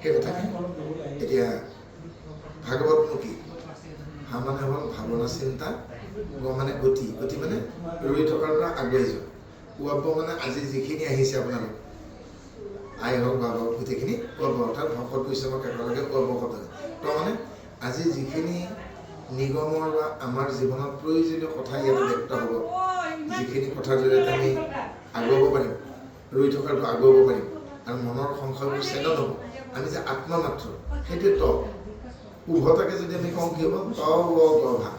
সেই কথাখিনি এতিয়া ভাগৱতনো কি হা মানে হ'ল ভাৱনা চিন্তা গ মানে গতি গতি মানে ৰৈ থকাৰ পৰা আগুৱাই যোৱা উৱাব মানে আজি যিখিনি আহিছে আপোনালোক আই হওক বা হওক গোটেইখিনি উৱাব অৰ্থাৎ ভকত বৈষ্ণৱক একেলগে উৱাব কথা তো মানে আজি যিখিনি নিগমৰ বা আমাৰ জীৱনত প্ৰয়োজনীয় কথা ইয়াত ব্যক্ত হ'ব যিখিনি কথাৰ জৰিয়তে আমি আগুৱাব পাৰিম ৰৈ থকাটো আগুৱাব পাৰিম আৰু মনৰ সংশয়বোৰ চেতন হ'ব আমি যে আত্মা মাত্ৰ সেইটোৱে ত উভতাকে যদি আমি কওঁ কি হ'ব ত ভা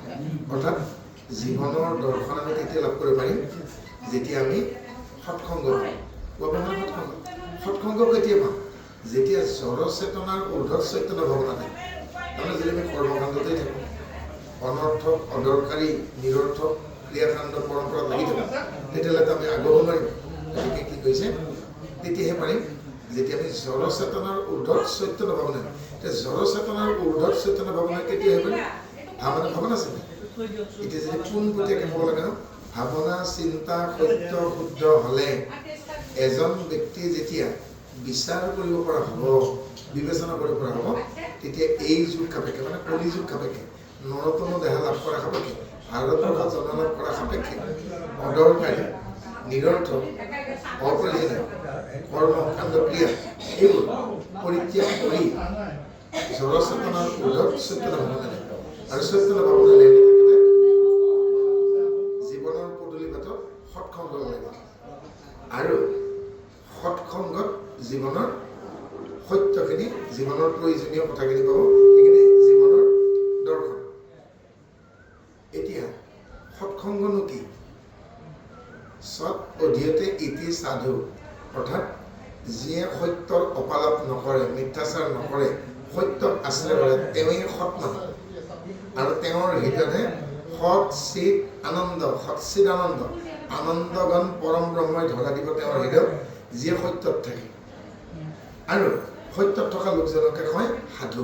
অৰ্থাৎ জীৱনৰ দৰ্শন আমি তেতিয়া লাভ কৰিব পাৰিম যেতিয়া আমি সৎসংগ সৎসংগ কেতিয়া পাম যেতিয়া জড় চেতনাৰ ঊৰ্ধ্বত চৈতন্য ভাৱনা থাকে তাৰমানে যদি আমি কৰ্মকাণ্ডতেই থাকোঁ অনৰ্থক অদৰকাৰী নিৰৰ্থক ক্ৰিয়াকাণ্ড পৰম্পৰাত লাগি থাকোঁ তেতিয়াহ'লে আমি আগুৱাব নোৱাৰিম গতিকে কি কৈছে তেতিয়াহে পাৰিম যেতিয়া আমি জড় চেতনাৰ ঊৰ্ধ্বত চৈতন্য ভাৱনা এতিয়া জড় চেতনাৰ ঊৰ্ধ্বত চৈতন্য ভাৱনা কেতিয়া হ'ব ভাৱনা আছে এতিয়া যদি পোনপটীয়াকৈ ক'ব লাগে ভাৱনা চিন্তা সত্য শুদ্ধ হ'লে এজন ব্যক্তিয়ে যেতিয়া বিচাৰ কৰিব পৰা হ'ব বিবেচনা কৰিব পৰা হ'ব তেতিয়া এই যুগ সাপেক্ষে মানে কলি যুগ সাপেক্ষে নৰতম দেহা লাভ কৰা সাপেক্ষে ভাৰতৰ জনলাভ কৰা সাপেক্ষে অদৰকাৰী নিৰৰ্থক অপ্ৰয়োজনীয় কৰ্মকাণ্ড ক্ৰিয়া এইবোৰ পৰিত্যাগ কৰি জড় চেতনাৰ ঊৰ্ধ্বত চৈতন্য ভাৱনা আৰু চৈতন্য ভাৱনা লাগি থাকিলে জীৱনৰ পদূলি বাটত সৎসংগ লাগিব আৰু সৎসংগত জীৱনৰ সত্যখিনি জীৱনৰ প্ৰয়োজনীয় কথাখিনি পাব সেইখিনি জীৱনৰ দৰ্শন এতিয়া সৎসংগনো কি সৎ অধিয়তে ইতি সাধু অৰ্থাৎ যিয়ে সত্যৰ অপালাপ নকৰে মিথ্যাচাৰ নকৰে সত্যক আশ্ৰয় কৰে তেওঁই সৎ মানুহ আৰু তেওঁৰ হৃদয়তে সৎ চিত আনন্দ সৎচিত আনন্দগণ পৰম ব্ৰহ্মই ধৰা দিব তেওঁৰ হৃদয়ত যিয়ে সত্যত থাকে আৰু সত্যত থকা লোকজনকে কয় সাধু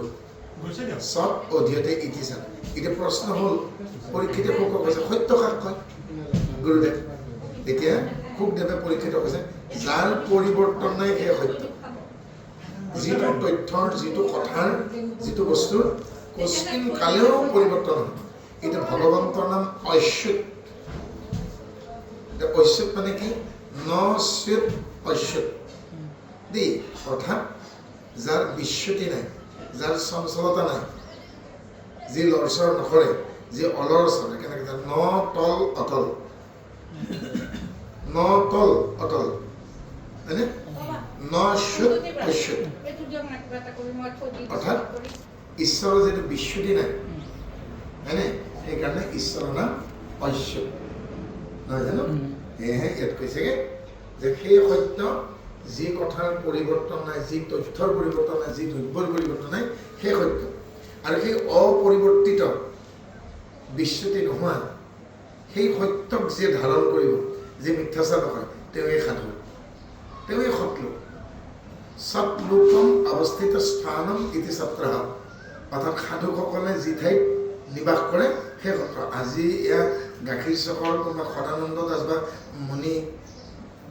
সৎ অধিয়তে ইতি সাধু এতিয়া প্ৰশ্ন হ'ল পৰীক্ষিতে শুকক কৈছে সত্য কাক কয় গুৰুদেৱ এতিয়া শুকদেৱে পৰীক্ষিত কৈছে যাৰ পৰিৱৰ্তন নাই সেই সত্য যিটো তথ্যৰ যিটো কথাৰ যিটো বস্তুৰ কস্মিন কালেও পৰিৱৰ্তন হয় এতিয়া ভগৱন্তৰ নাম ঐশ্বত ঐশ্বত মানে কি নশ্বত ঐশ্বত দেই অৰ্থাৎ যাৰ বিশ্বতি নাই যাৰ চঞ্চলতা নাই যি লৰচৰ নকৰে যি অলৰচৰ কেনেকৈ ন তল অটল ন তল অটল হয়নে নশ্বত ঐশ্বত অৰ্থাৎ ঈশ্বৰৰ যিটো বিশ্বতি নাই হয়নে সেইকাৰণে ঈশ্বৰৰ নাম ঐশ্বত নহয় জানো সেয়েহে ইয়াত কৈছেগৈ যে সেই সত্য যি কথাৰ পৰিৱৰ্তন নাই যি তথ্যৰ পৰিৱৰ্তন নাই যি দ্ৰব্যৰ পৰিৱৰ্তন নাই সেই সত্য আৰু সেই অপৰিৱৰ্তিত বিশ্বতি নোহোৱা সেই সত্যক যিয়ে ধাৰণ কৰিব যি মিথ্যাচাৰ নকৰে তেওঁৱেই সাধু তেওঁৱেই সৎলোক সৎলোকম অৱস্থিত স্থানম ইতি সত্ৰহ অৰ্থাৎ সাধুসকলে যি ঠাইত নিবাস কৰে সেই সত্ৰ আজি এয়া গাখীৰ চকৰ কোনোবা সদানন্দ দাস বা মণি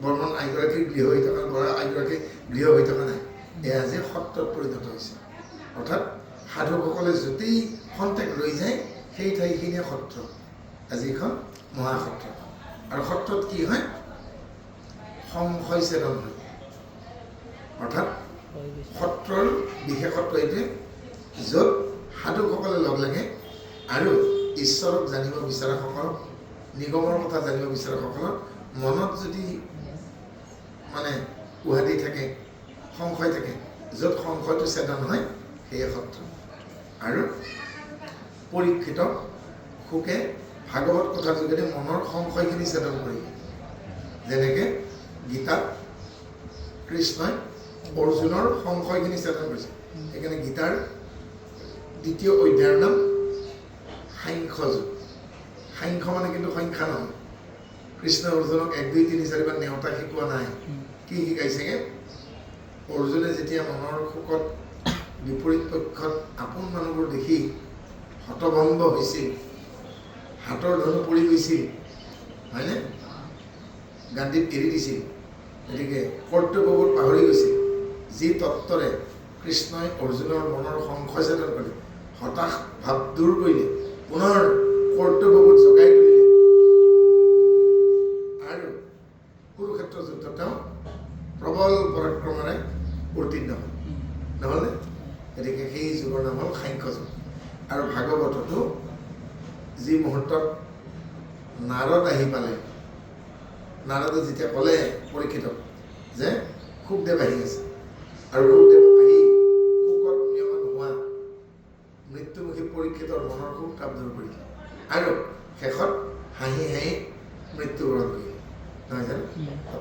বৰ্মন আইগৰাকীৰ গৃহ হৈ থকা ল'ৰা আইগৰাকী গৃহ হৈ থকা নাই এয়া আজি সত্ৰত পৰিণত হৈছে অৰ্থাৎ সাধুসকলে য'তেই সন্তেক লৈ যায় সেই ঠাইখিনিয়ে সত্ৰ আজি এখন মহাসত্ৰ আৰু সত্ৰত কি হয় সংশয় ছেদন হয় অৰ্থাৎ সত্ৰৰ বিশেষত্ব এইটোৱে য'ত সাধুসকলে লগ লাগে আৰু ঈশ্বৰক জানিব বিচৰাসকলক নিগমৰ কথা জানিব বিচৰাসকলক মনত যদি মানে উহাদি থাকে সংশয় থাকে য'ত সংশয়টো ছেদন হয় সেয়ে সত্ৰ আৰু পৰীক্ষিত শুকে ভাগৱত কথাৰ যোগেদি মনৰ সংশয়খিনি ছেদন কৰিব যেনেকৈ গীতাত কৃষ্ণই অৰ্জুনৰ সংশয়খিনি ছেদন কৰিছে সেইকাৰণে গীতাৰ দ্বিতীয় অধ্যায়ৰ নাম সাংখ্য যুগ সাংখ্য মানে কিন্তু সংখ্যা নহয় কৃষ্ণ অৰ্জুনক 1 2 3 4 নেওতা শিকোৱা নাই কি শিকাইছেগে অৰ্জুনে যেতিয়া মনৰ শোকত বিপৰীত পক্ষত আপোন মানুহবোৰ দেখি হতভম্ব হৈছিল হাতৰ ধনু পৰি গৈছিল হয়নে গান্ধীত এৰি দিছিল গতিকে কৰ্তব্যবোৰ পাহৰি গৈছিল যি তত্ত্বৰে কৃষ্ণই অৰ্জুনৰ মনৰ সংশয় চেতন কৰি হতাশ ভাৱ দূৰ কৰিলে, পুনৰ কৰ্তব্যবোধ জগাই তুলিলে আৰু কুৰুক্ষেত্ৰ যুদ্ধত তেওঁ প্ৰবল পৰাক্ৰমেৰে উত্তীৰ্ণ হ'ল। নহ'লে গতিকে সেই যুগৰ নাম হ'ল সাংখ্য যুগ। আৰু ভাগৱততো যি মুহূৰ্তত নাৰদ আহি পালে, নাৰদে যেতিয়া ক'লে পৰীক্ষিতক যে শুকদেৱ আহি আছে আৰু শুকদেৱ আহি শোকত নিয়মন হোৱা মৃত্যুমুখী পৰীক্ষিতৰ মনৰ সুখ তাপ দূৰ কৰিলে আৰু শেষত হাঁহি হাঁহি মৃত্যুবৰণ কৰিলে, নহয় জানো?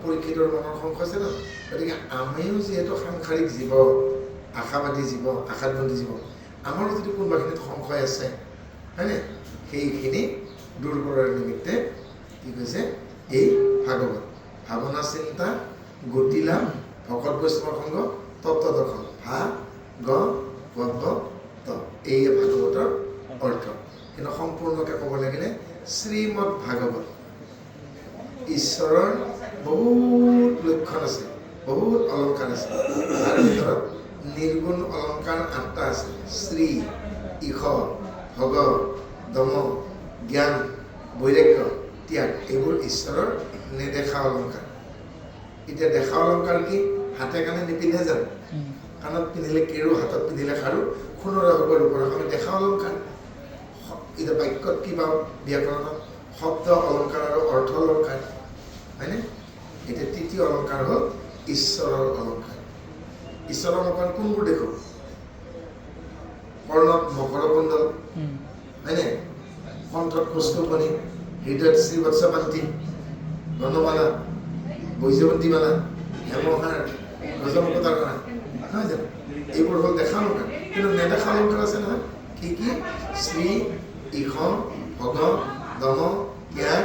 পৰীক্ষিতৰ মনৰ সংশয় আছে ন। গতিকে আমিও যিহেতু সাংসাৰিক জীৱ, আশাবাদী জীৱ, আশাদ্বন্দ্বী জীৱ, আমাৰো যদি কোনোবাখিনিত সংশয় আছে, হয়নে, সেইখিনি দূৰ কৰাৰ নিমিত্তে কি কৈছে এই ভাগৱত। ভাৱনা চিন্তা গতি লাভ ভকত বৈষ্ণৱ সংগ তত্ত্ব দৰ্শন ভা গ ৱ ত, এই ভাগৱতৰ অৰ্থ। কিন্তু সম্পূৰ্ণকৈ ক'ব লাগিলে শ্ৰীমদ ভাগৱত ঈশ্বৰৰ বহুত লক্ষণ আছে, বহুত অলংকাৰ আছে। তাৰ ভিতৰত নিৰ্গুণ অলংকাৰ 8টা আছে। শ্ৰী, ঈশ, ভগ, দম, জ্ঞান, বৈৰাগ্য, ত্যাগ, এইবোৰ ঈশ্বৰৰ নেদেখা অলংকাৰ। এতিয়া দেখা অলংকাৰ কি? হাতে কাণে নিপিন্ধে জানো? কাণত পিন্ধিলে কেৰু, হাতত পিন্ধিলে খাৰু, সোণৰে হওক ৰূপৰে হওক, দেখা অলংকাৰ। এতিয়া বাক্যত কি পাওঁ? ব্যাকৰণত শব্দ অলংকাৰ আৰু অৰ্থ অলংকাৰ, হয়নে? এতিয়া তৃতীয় অলংকাৰ হ'ল ঈশ্বৰৰ অলংকাৰ। ঈশ্বৰৰ অলংকাৰ কোনবোৰ দেখোঁ? কৰ্ণত মকৰকুণ্ডল, হয়নে? কণ্ঠত কৌস্তুভমণি, হৃদয়ত শ্ৰীবৎসপান্তি, গণমালা, বৈজয়ন্তী মালা, হেমহাৰ, গজমুখতাৰ কৰা, নহয় জানো? এইবোৰ হ'ল দেখা অলংকাৰ। কিন্তু নেদেখা অলংকাৰ আছে নহয়। কি কি? শ্ৰী, ঈশ, ভগ, দম, ত্যাগ,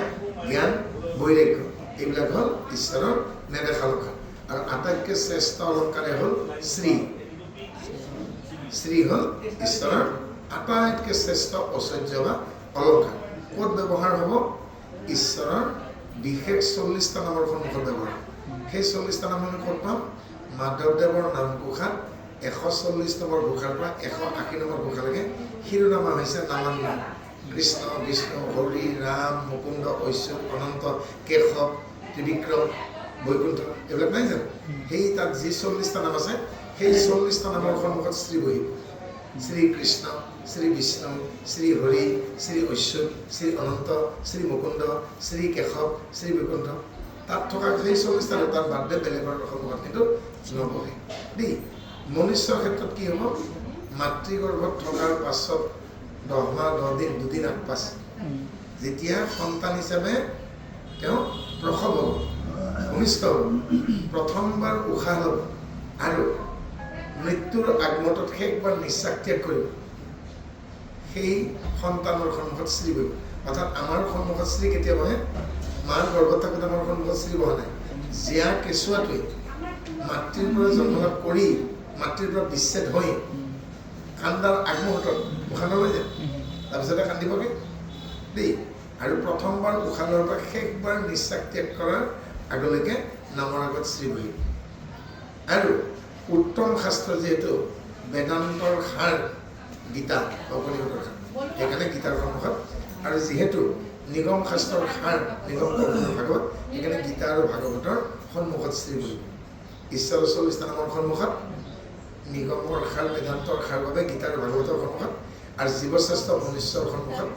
জ্ঞান, বৈৰাগ্য, এইবিলাক হ'ল ঈশ্বৰৰ নেদেখা অলংকাৰ। আৰু আটাইতকৈ শ্ৰেষ্ঠ অলংকাৰে হ'ল শ্ৰী। শ্ৰী হ'ল ঈশ্বৰৰ আটাইতকৈ শ্ৰেষ্ঠ ঐশ্বৰ্য বা অলংকাৰ। ক'ত ব্যৱহাৰ হ'ব? ঈশ্বৰৰ বিশেষ 40টা নামৰ সন্মুখত ব্যৱহাৰ। সেই 40টা নাম আমি ক'ত পাম? মাধৱদেৱৰ নামঘোষাত 140 নম্বৰ ঘোষাৰ পৰা 180 নম্বৰ ঘোষালৈকে শিৰোনামা হৈছে নামান্না। কৃষ্ণ, বিষ্ণু, হৰি, ৰাম, মুকুন্দ, ঐশ্বৰ, অনন্ত, কেশৱ, ত্ৰিবিক্ৰম, বৈকুণ্ঠ, এইবিলাক নাই জানো? সেই তাত যি 40টা নাম আছে, সেই 40টা নামৰ সন্মুখত শ্ৰী বহিব। শ্ৰীকৃষ্ণ, শ্ৰী বিষ্ণু, শ্ৰী হৰি, শ্ৰী ঐশ্বৰ, শ্ৰী অনন্ত, শ্ৰী মুকুন্দ, শ্ৰী কেশৱ, শ্ৰী বৈকুণ্ঠ, তাত থকা সেই 40টা তাত বাদ দে বেলেগৰ সন্মুখত কিন্তু নবহে দেই। মনুষ্যৰ ক্ষেত্ৰত কি হ'ব? মাতৃগৰ্ভত থকাৰ পাছত 10 মাহ 10 দিন 2 দিন 8 পাঁচ যেতিয়া সন্তান হিচাপে তেওঁ প্ৰসৱ হ'ব, ভূমিষ্ঠ হ'ব, প্ৰথমবাৰ উশাহ ল'ব আৰু মৃত্যুৰ আগমুহূৰ্তত শেষবাৰ নিশ্বাস ত্যাগ কৰিব, সেই সন্তানৰ সন্মুখত শ্ৰী বহিব। অৰ্থাৎ আমাৰ সন্মুখত শ্ৰী কেতিয়া বহে? মাৰ গৰ্ভত থাকোঁতে আমাৰ সন্মুখত শ্ৰী বহা নাই। জীয়া কেঁচুৱাটোৱে মাতৃৰ পৰা জন্ম লাভ কৰি মাতৃৰ পৰা বিচ্ছেদ হৈ কান্দাৰ আগমুহূৰ্তত উশাহ নলয় যায়, তাৰপিছতে কান্দিবগৈ দেই। আৰু প্ৰথমবাৰ উশাহ লোৱাৰ পৰা শেষবাৰ নিশ্বাস ত্যাগ কৰাৰ আগলৈকে নামৰ আগত শ্ৰী বহিব। আৰু উত্তম শাস্ত্ৰ যিহেতু বেদান্তৰ সাৰ গীতা বা উপনিষদৰ সাৰ, সেইকাৰণে গীতাৰ সন্মুখত। আৰু যিহেতু নিগম শাস্ত্ৰৰ সাৰ নিগম ভাগৱত, সেইকাৰণে গীতা আৰু ভাগৱতৰ সন্মুখত শ্ৰী বহিব। ঈশ্বৰৰ 40টা নামৰ সন্মুখত, নিগমৰ সাৰ বেদান্তৰ সাৰ বাবে গীতা আৰু ভাগৱতৰ সন্মুখত, আৰু জীৱশ্ৰেষ্ঠ মনুষ্যৰ সন্মুখত।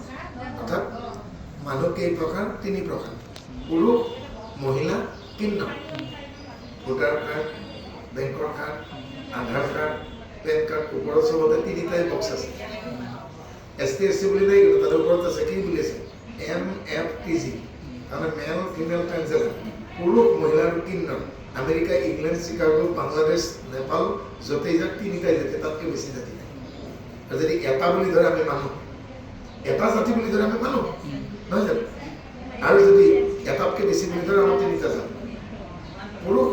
অৰ্থাৎ মানুহ কেই প্ৰকাৰ? 3 প্ৰকাৰ: পুৰুষ, মহিলা, কিন্নৰ। ভোটাৰ কাৰ্ড, বেংকৰ কাৰ্ড, আধাৰ কাৰ্ড, পেন কাৰ্ড, ওপৰত চবতে 3টাই বক্স আছে। ST SC বুলি নাই, কিন্তু তাতে ওপৰত আছে কি বুলি আছে? MFTG, তাৰমানে মেল ফিমেল ট্ৰেন্সজেণ্ডাৰ, পুৰুষ, মহিলা আৰু কিন্নৰ। America, England, Chicago, Bangladesh, Nepal, য'তেই যাক 3টাই জাতি, তাতকৈ বেছি জাতি নাই। আৰু যদি এটা বুলি ধৰে আমি মানুহ, এটা জাতি বুলি ধৰে আমি মানুহ, নহয় জানো? আৰু যদি এটাতকৈ বেছি বুলি ধৰে আমাৰ 3টা জাতি, পুৰুষ,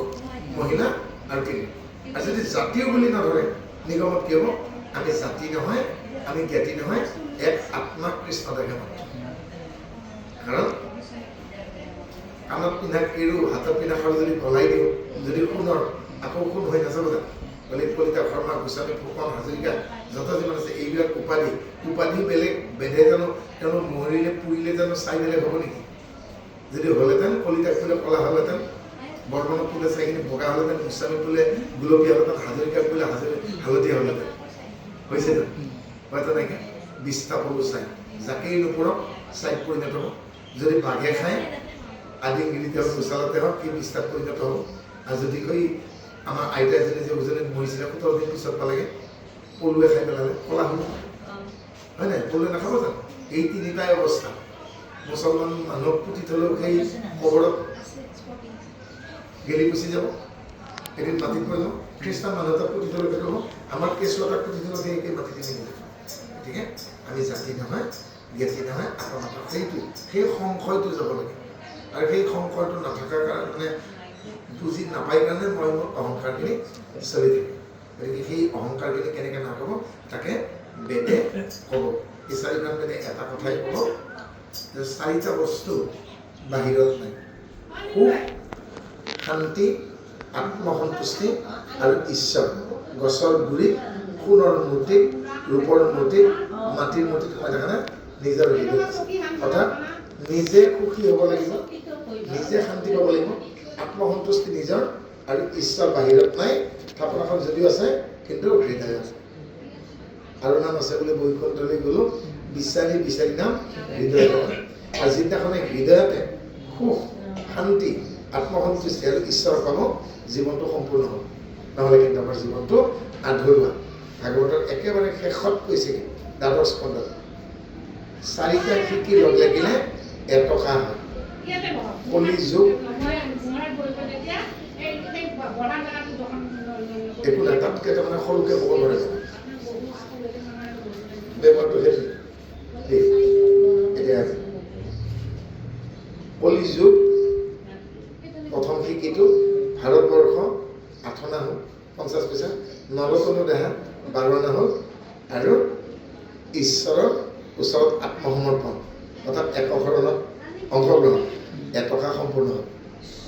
মহিলা আৰু কিন্নৰ। আৰু যদি জাতীয় বুলি নধৰে নিগমত কি হ'ব? আমি জাতি নহয়, আমি জ্ঞাতি নহয়, এক আত্মা কৃষ্ণ দেখে মাত্ৰ। কাৰণ কাণত পিন্ধা কেৰু, হাতত পিন্ধা খাৰু যদি গলাই দিওঁ, যদি সোণৰ, আকৌ সোণ হৈ নাযাব জানো? কলিতা শৰ্মা, গোস্বামী, ফুকন, হাজৰিকা, যত যিমান আছে এইবিলাক উপাধি বেলেগ বেধে জানো তেওঁলোক মৰিলে পুৰিলে জানো চাই বেলেগ হ'ব নেকি? যদি হ'লেহেঁতেন কলিতা ফুলে কলা হ'লহেঁতেন, বৰ্মনৰ ফুলে চাইখিনি বগা হ'লহেঁতেন, গোস্বামী ফুলে গুলপীয়া হ'লহেঁতেন, হাজৰিকা ফুলে হালধীয়া হ'লহেঁতেন। হৈছে জানো? হয়তো নাইকিয়া বিষ্ঠা পলু চাই যাকেই নোপৰক চাইত পৰিণত হ'ব। যদি বাঘে খায় আদিগিৰিতে হওক গোচালতে হওক কি বিষ্ঠাত পৰিণত হ'ব। আৰু যদি কৈ আমাৰ আইতা এজনী যে উজনিত মৰিছিলে 17 দিন পিছত পালেগে পলুৱে খাই পেলালে কলা হ'ব হয় নাই? পলুৱে নাখাব জানো? এই তিনিটাই অৱস্থা। মুছলমান মানুহক পুতি থলেও সেই কবৰত গেলি গুচি যাব, এদিন মাটিত পৰিব। খ্ৰীষ্টান মানুহ এটাক পুতি থলেও সেইটো হ'ব, আমাৰ কেঁচু এটাক পুতি থলেও সেই একে মাটি কিনি দিব। গতিকে আমি জাতি নহয় জ্ঞাতি নহয় আত্মমাত্ৰ সেই সংশয়টো যাব লাগে। আৰু সেই সংশয়টো নথকাৰ কাৰণে বুজি নাপাই কাৰণে মই মোৰ অহংকাৰখিনি চলি থাকে। গতিকে সেই অহংকাৰখিনি কেনেকৈ নাপাব তাকে বেদে ক'ব। এই 4খন বেদে এটা কথাই ক'ব যে 4টা বস্তু বাহিৰত নাই, সুখ, শান্তি, আত্মসন্তুষ্টি আৰু ঈশ্বৰ। গছৰ গুৰিত, সোণৰ মূৰ্তিত, ৰূপৰ মূৰ্তিত, মাটিৰ মূৰ্তিত সোমাই থাকে না নিজৰ হৃদয় আছে। অৰ্থাৎ নিজে সুখী হ'ব লাগিব, নিজে শান্তি পাব লাগিব, আত্মসন্তুষ্টি নিজৰ আৰু ঈশ্বৰ বাহিৰত নাই। থাপনাখন যদিও আছে কিন্তু হৃদয় আছে। আৰু নাম আছে বোলে বৈকুণ্ঠলৈ গ'লো বিচাৰি বিচাৰি নাম হৃদয়। আৰু যিদিনাখনে হৃদয়তে সুখ, শান্তি, আত্মসন্তুষ্টি আৰু ঈশ্বৰ পাব জীৱনটো সম্পূৰ্ণ হ'ব। নহ'লে কিন্তু আমাৰ জীৱনটো আধৰুৱা। ভাগৱতৰ একেবাৰে শেষত কৈছে কি দ্বাদশ স্কন্ধত 4টা শিকি লগ লাগিলে এটকা হয়। কলি যুগ একো নাই, তাতকৈ তাৰমানে সৰুকৈ ক'ব নোৱাৰে বেমাৰটো সেইটো। এতিয়া কলি যুগ প্ৰথম শিকিটো ভাৰতবৰ্ষ 8 অনা হ'ল 50 পইচা, নৰতনু দেহা 12 অনা হ'ল আৰু ঈশ্বৰৰ ওচৰত আত্মসমৰ্পণ অৰ্থাৎ একশৰণত অংশগ্ৰহণ এটকা সম্পূৰ্ণ হ'ল।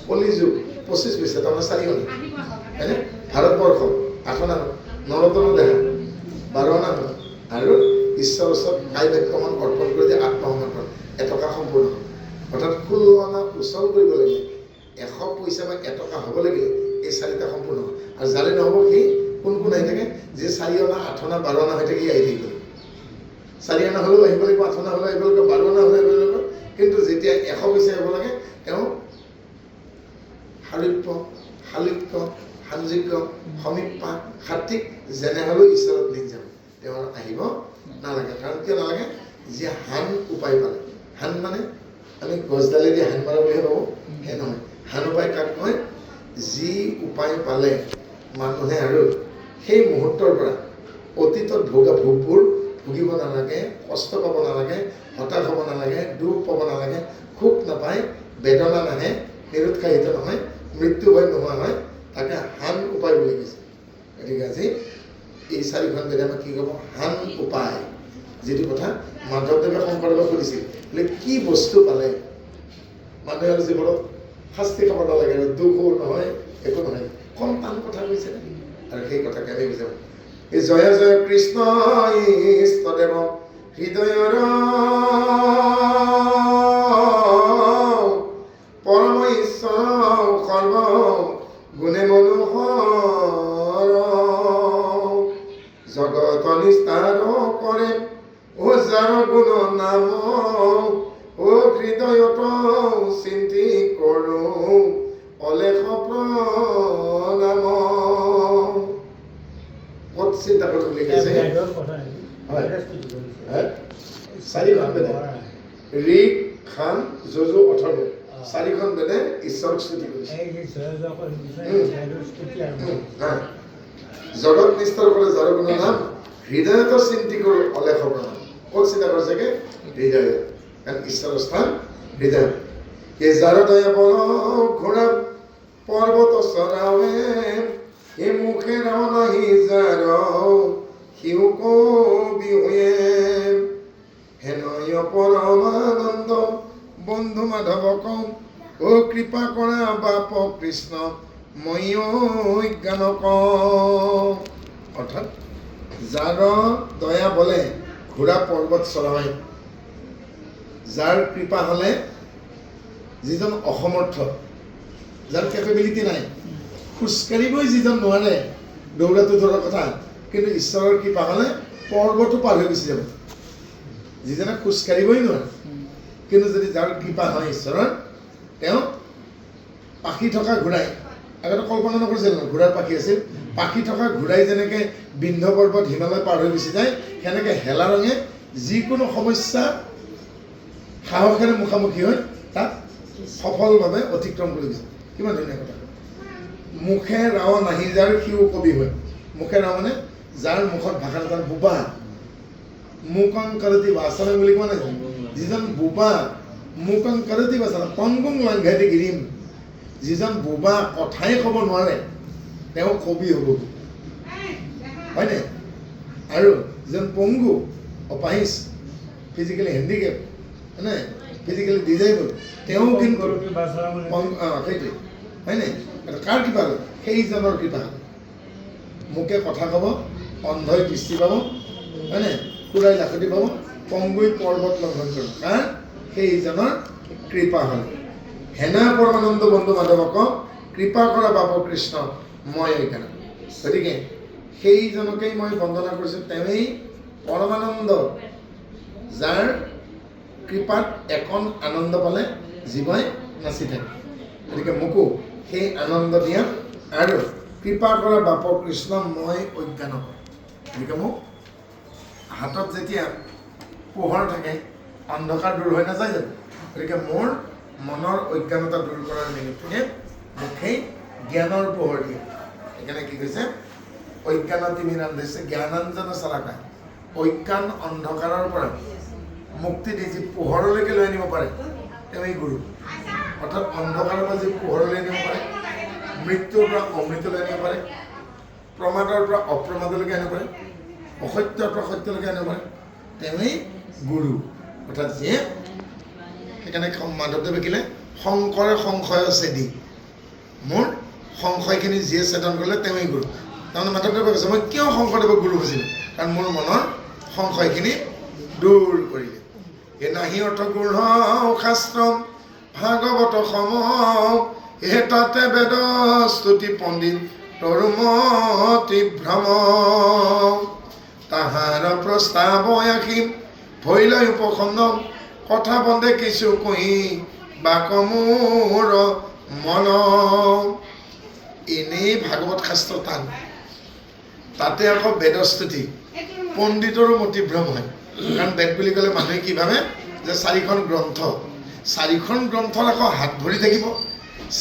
কলি যুগ 25 পইচা তাৰমানে 4 অনা হয়নে? ভাৰতবৰ্ষ 8 অনা হ'ল, নৰতনু দেহা 12 অনা হ'ল আৰু ঈশ্বৰৰ ওচৰত কাই বাক্যমান অৰ্পণ কৰি দিয়ে আত্মসমৰ্পণ এটকা সম্পূৰ্ণ হ'ল। অৰ্থাৎ 16 অনা উচল কৰিব লাগিলে 100 পইচা বা এটকা হ'ব লাগিলে এই 4টা সম্পূৰ্ণ হ'ল। আৰু যাৰে নহ'ব সেই কোন আহি থাকে যে 4 অনা 8 অনা 12 অনা হৈ থাকে আহি থাকিব লাগিব। 4 অনা হ'লেও আহিব লাগিব, 8 অনা হ'লেও আহিব লাগিব, 12 অনা হ'লেও আহিব লাগিব। কিন্তু যেতিয়া 100 পইচা হ'ব লাগে তেওঁ সাৰূপ্য, শালুক্য, সাংযোগ্য, সমীপা, সাত্বিক যেনে হ'লেও ঈশ্বৰত লিংক যাব। তেওঁৰ আহিব নালাগে। কাৰণ কিয় নালাগে? যে হান উপায় পালে। হান মানে আমি গছডালেদি হান মাৰা বুলিহে পাব, সেই নহয়। হান উপায় কাক কয়? যি উপায় পালে মানুহে আৰু সেই মুহূৰ্তৰ পৰা অতীতত ভোগা ভোগবোৰ ভুগিব নালাগে, কষ্ট পাব নালাগে, হতাশ হ'ব নালাগে, দুখ পাব নালাগে, সুখ নাপায়, বেদনা নাহে, নিৰুৎসাহিত নহয়, মৃত্যু ভয় নোহোৱা হয়, তাকে হান উপায় বুলি কৈছে। গতিকে আজি এই 4খন বেদে আমাক কি ক'ব? হান উপায়। যিটো কথা মাধৱদেৱে শংকৰদেৱক সুধিছিল বোলে কি বস্তু পালে মানুহে আৰু জীৱনত শাস্তি খাব নালাগে আৰু দুখো নহয় একো নহয়, কম টান কথা কৈছে আৰু সেই কথাকে আমি বুজাব। এই জয় জয় কৃষ্ণ ইষ্টদেৱ হৃদয়ৰ পৰম ঈশ্বৰ সৰ্ব গুণে মনোহৰ জগত নিস্তাৰ কৰে ও যাৰ গুণ নাম ও হৃদয়ত চিন্তি কৰোঁ অলেখ প্ৰণাম। ক'ত চিন্তা কৰোঁ বুলি কৈছে? 4খন বেদে ঋক, খান, যজু, অথৰ্ব 4খন বেদে ঈশ্বৰক স্তুতি কৰিছে। জগত নিস্তাৰ কৰে যাৰ গুণ নাম হৃদয়ত চিন্তি কৰোঁ অলেখ প্ৰণাম। ক'ত চিন্তা কৰিছেগে? হৃদয়ত। কাৰণ ঈশ্বৰৰ স্থান হৃদয়। এই যাৰ দয়া বল ঘোঁৰা পৰ্বত চৰাৱে এই মুখে নাহি যাৰ সিও কবি হৈয়ে হেনয় পৰমানন্দ বন্ধু মাধৱ কওঁ ও কৃপা কৰা বাপ কৃষ্ণ ময়ো জ্ঞান কওঁ। অৰ্থাৎ যাৰ দয়া বলে ঘোঁৰা পৰ্বত চলায়, যাৰ কৃপা হ'লে যিজন অসমৰ্থ, যাৰ কেপেবিলিটি নাই, খোজকাঢ়িবই যিজন নোৱাৰে, দৌৰাটো দৌৰাৰ কথা, কিন্তু ঈশ্বৰৰ কৃপা হ'লে পৰ্বতো পাৰ হৈ গুচি যাব। যিজনে খোজকাঢ়িবই নোৱাৰে, কিন্তু যদি যাৰ কৃপা হয় ঈশ্বৰৰ, তেওঁ পাখি থকা ঘোঁৰাই, আগতে কল্পনা নকৰিছিল ন, ঘোঁৰাৰ পাখি আছিল, পাখি থকা ঘোঁৰাই যেনেকৈ বিন্ধ্য পৰ্বত হিমালয় পাৰ হৈ গুচি যায়, সেনেকৈ হেলা ৰঙে যিকোনো সমস্যা সাহসেৰে মুখামুখি হৈ তাক সফলভাৱে অতিক্ৰম কৰি গৈছে। কিমান ধুনীয়া কথা। মুখে ৰাও নাহি যাৰ সিও কবি হয়। মুখে ৰাও মানে যাৰ মুখত ভাষা তাৰ বোবা, মুকং কৰতি বাচনা বুলি কোৱা নাই, যিজন বোবা, মুকং কৰতি বাচনা পংগুং লাংঘাতি গিৰিম, যিজন বোবা কথাই ক'ব নোৱাৰে তেওঁ কবি হ'ব, হয়নে? আৰু যিজন পংগু, অপাহিজ, ফিজিকেলি হেণ্ডিকেপ, হয়নে, ফিজিকেলি ডিজেবল, তেওঁ কিন্তু সেইটোৱে, হয়নে? কাৰ কৃপা হ'ল? সেইজনৰ কৃপা। মুখে কথা ক'ব, অন্ধই দৃষ্টি পাব, হয়নে, খুৰাই লাখুটি পাব, পংগুই পৰ্বত লংঘন কৰিব, কাৰ? সেইজনৰ কৃপা হ'ল। হেনা পৰমানন্দ বন্ধু মাধৱক কৃপা কৰা বাপ কৃষ্ণ মই জ্ঞান। গতিকে সেইজনকেই মই বন্দনা কৰিছোঁ, তেওঁৱেই পৰমানন্দ, যাৰ কৃপাত একণ আনন্দ পালে জীৱই নাচি থাকে। গতিকে মোকো সেই আনন্দ দিয়া আৰু কৃপা কৰা বাপ কৃষ্ণ মই অজ্ঞান। গতিকে মোক হাতত যেতিয়া পোহৰ থাকে অন্ধকাৰ দূৰ হৈ নাযায় জানো? গতিকে মোৰ মনৰ অজ্ঞানতা দূৰ কৰাৰ নিমিত্তে মোক সেই জ্ঞানৰ পোহৰ দিয়ে। সেইকাৰণে কি কৈছে? অজ্ঞান তিমিৰান দিছে জ্ঞানাঞ্জন চালাকায়। অজ্ঞান অন্ধকাৰৰ পৰা মুক্তি দি যি পোহৰলৈকে লৈ আনিব পাৰে তেওঁ গুৰু। অৰ্থাৎ অন্ধকাৰৰ পৰা যি পোহৰলৈ আনিব পাৰে, মৃত্যুৰ পৰা অমৃতলৈ আনিব পাৰে, প্ৰমাদৰ পৰা অপ্ৰমাদলৈকে আনিব পাৰে, অসত্যৰ পৰা সত্যলৈকে আনিব পাৰে, তেওঁৱেই গুৰু। অৰ্থাৎ যিয়ে, সেইকাৰণে মাধৱদেৱে কিলে শংকৰে সংশয় ছেদি, মোৰ সংশয়খিনি যিয়ে ছেদন কৰিলে তেওঁৱেই গুৰু। তাৰমানে মাধৱদেৱে কৈছে মই কিয় শংকৰদেৱক গুৰু খুজিলোঁ? কাৰণ মোৰ মনৰ সংশয়খিনি দূৰ কৰিলে। এ নাহি অৰ্থ গূঢ় শাস্ত্ৰ ভাগৱত সম, এ তাতে বেদ স্তুতি পণ্ডিত তৰুমতি ভ্ৰম, তাহাৰ প্ৰস্তাৱ আশী ভৈলৈ উপখণ্ড, কথা বন্দে কিছু কহি বাক মোৰ মন। এনেই ভাগৱত শাস্ত্ৰ টান, তাতে আকৌ বেদস্তুতি, পণ্ডিতৰো মতিভ্ৰম হয়। কাৰণ বেদ বুলি ক'লে মানুহে কি ভাবে যে চাৰিখন গ্ৰন্থ, চাৰিখন গ্ৰন্থত আকৌ হাত ভৰি থাকিব,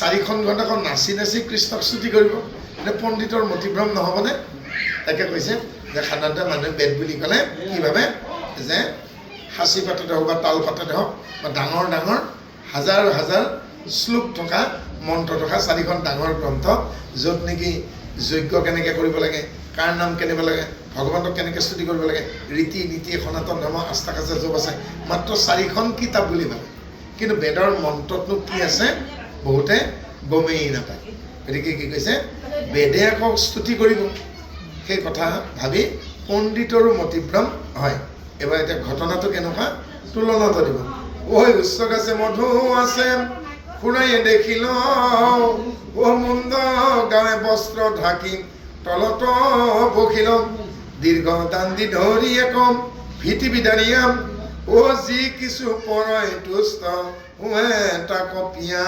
চাৰিখন গ্ৰন্থ আকৌ নাচি নাচি কৃষ্ণক স্তুতি কৰিব, এতিয়া পণ্ডিতৰ মতিভ্ৰম নহ'বনে? তাকে কৈছে যে সাধাৰণতে মানুহে বেদ বুলি ক'লে কি ভাবে যে সাঁচি পাততে হওক বা তাল পাততে হওক বা ডাঙৰ ডাঙৰ হাজাৰ হাজাৰ শ্লোক থকা মন্ত্ৰ থকা চাৰিখন ডাঙৰ গ্ৰন্থ, য'ত নেকি যজ্ঞ কেনেকৈ কৰিব লাগে, কাৰ নাম কেনেব লাগে, ভগৱানক কেনেকৈ স্তুতি কৰিব লাগে, ৰীতি নীতি সনাতন ধৰ্ম আস্থা কাচা যব আছে, মাত্ৰ চাৰিখন কিতাপ বুলি ভাবে। কিন্তু বেদৰ মন্ত্ৰতনো কি আছে বহুতে গমেই নাপায়। গতিকে কি কৈছে? বেদে আকৌ স্তুতি কৰিব, সেই কথা ভাবি পণ্ডিতৰো মতিভ্ৰম হয়। এবাৰ এতিয়া ঘটনাটো কেনেকুৱা তুলনাটো দিব। ঐ উচ্চক আছে মধু আছে খুৰাইয়ে দেখিল, ও মুণ্ড গাৱে বস্ত্ৰ ঢাকি তলত বখিল, দীৰ্ঘ দাণ্ডি ধৰি একম ভীতি বিদাৰিয়াম, ও যি কিছু পৰয় তুষ্ট এটা কপিয়া।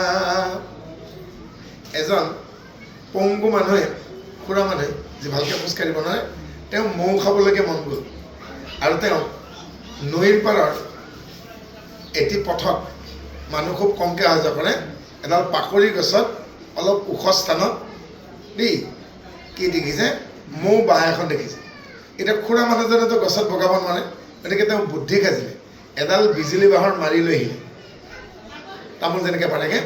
এজন পংগু মানুহে, খুৰা মানুহে যি ভালকৈ খোজকাঢ়িব নোৱাৰে, তেওঁ মৌ খাবলৈকে মন গ'ল। আৰু তেওঁ নৈৰ পাৰৰ এটি পথত মানুহ খুব কমকৈ অহা যোৱা কৰে, এডাল পাকৰি গছত অলপ ওখ স্থানত দেই কি দেখিছে? মৌ বাঁহ এখন দেখিছে। এতিয়া খুৰা মানুহজনেতো গছত বগাব নোৱাৰে, গতিকে তেওঁ বুদ্ধি খাজিলে, এডাল বিজুলী বাঁহৰ মাৰি লৈ আহিলে। তামোল যেনেকৈ পাৰেগৈ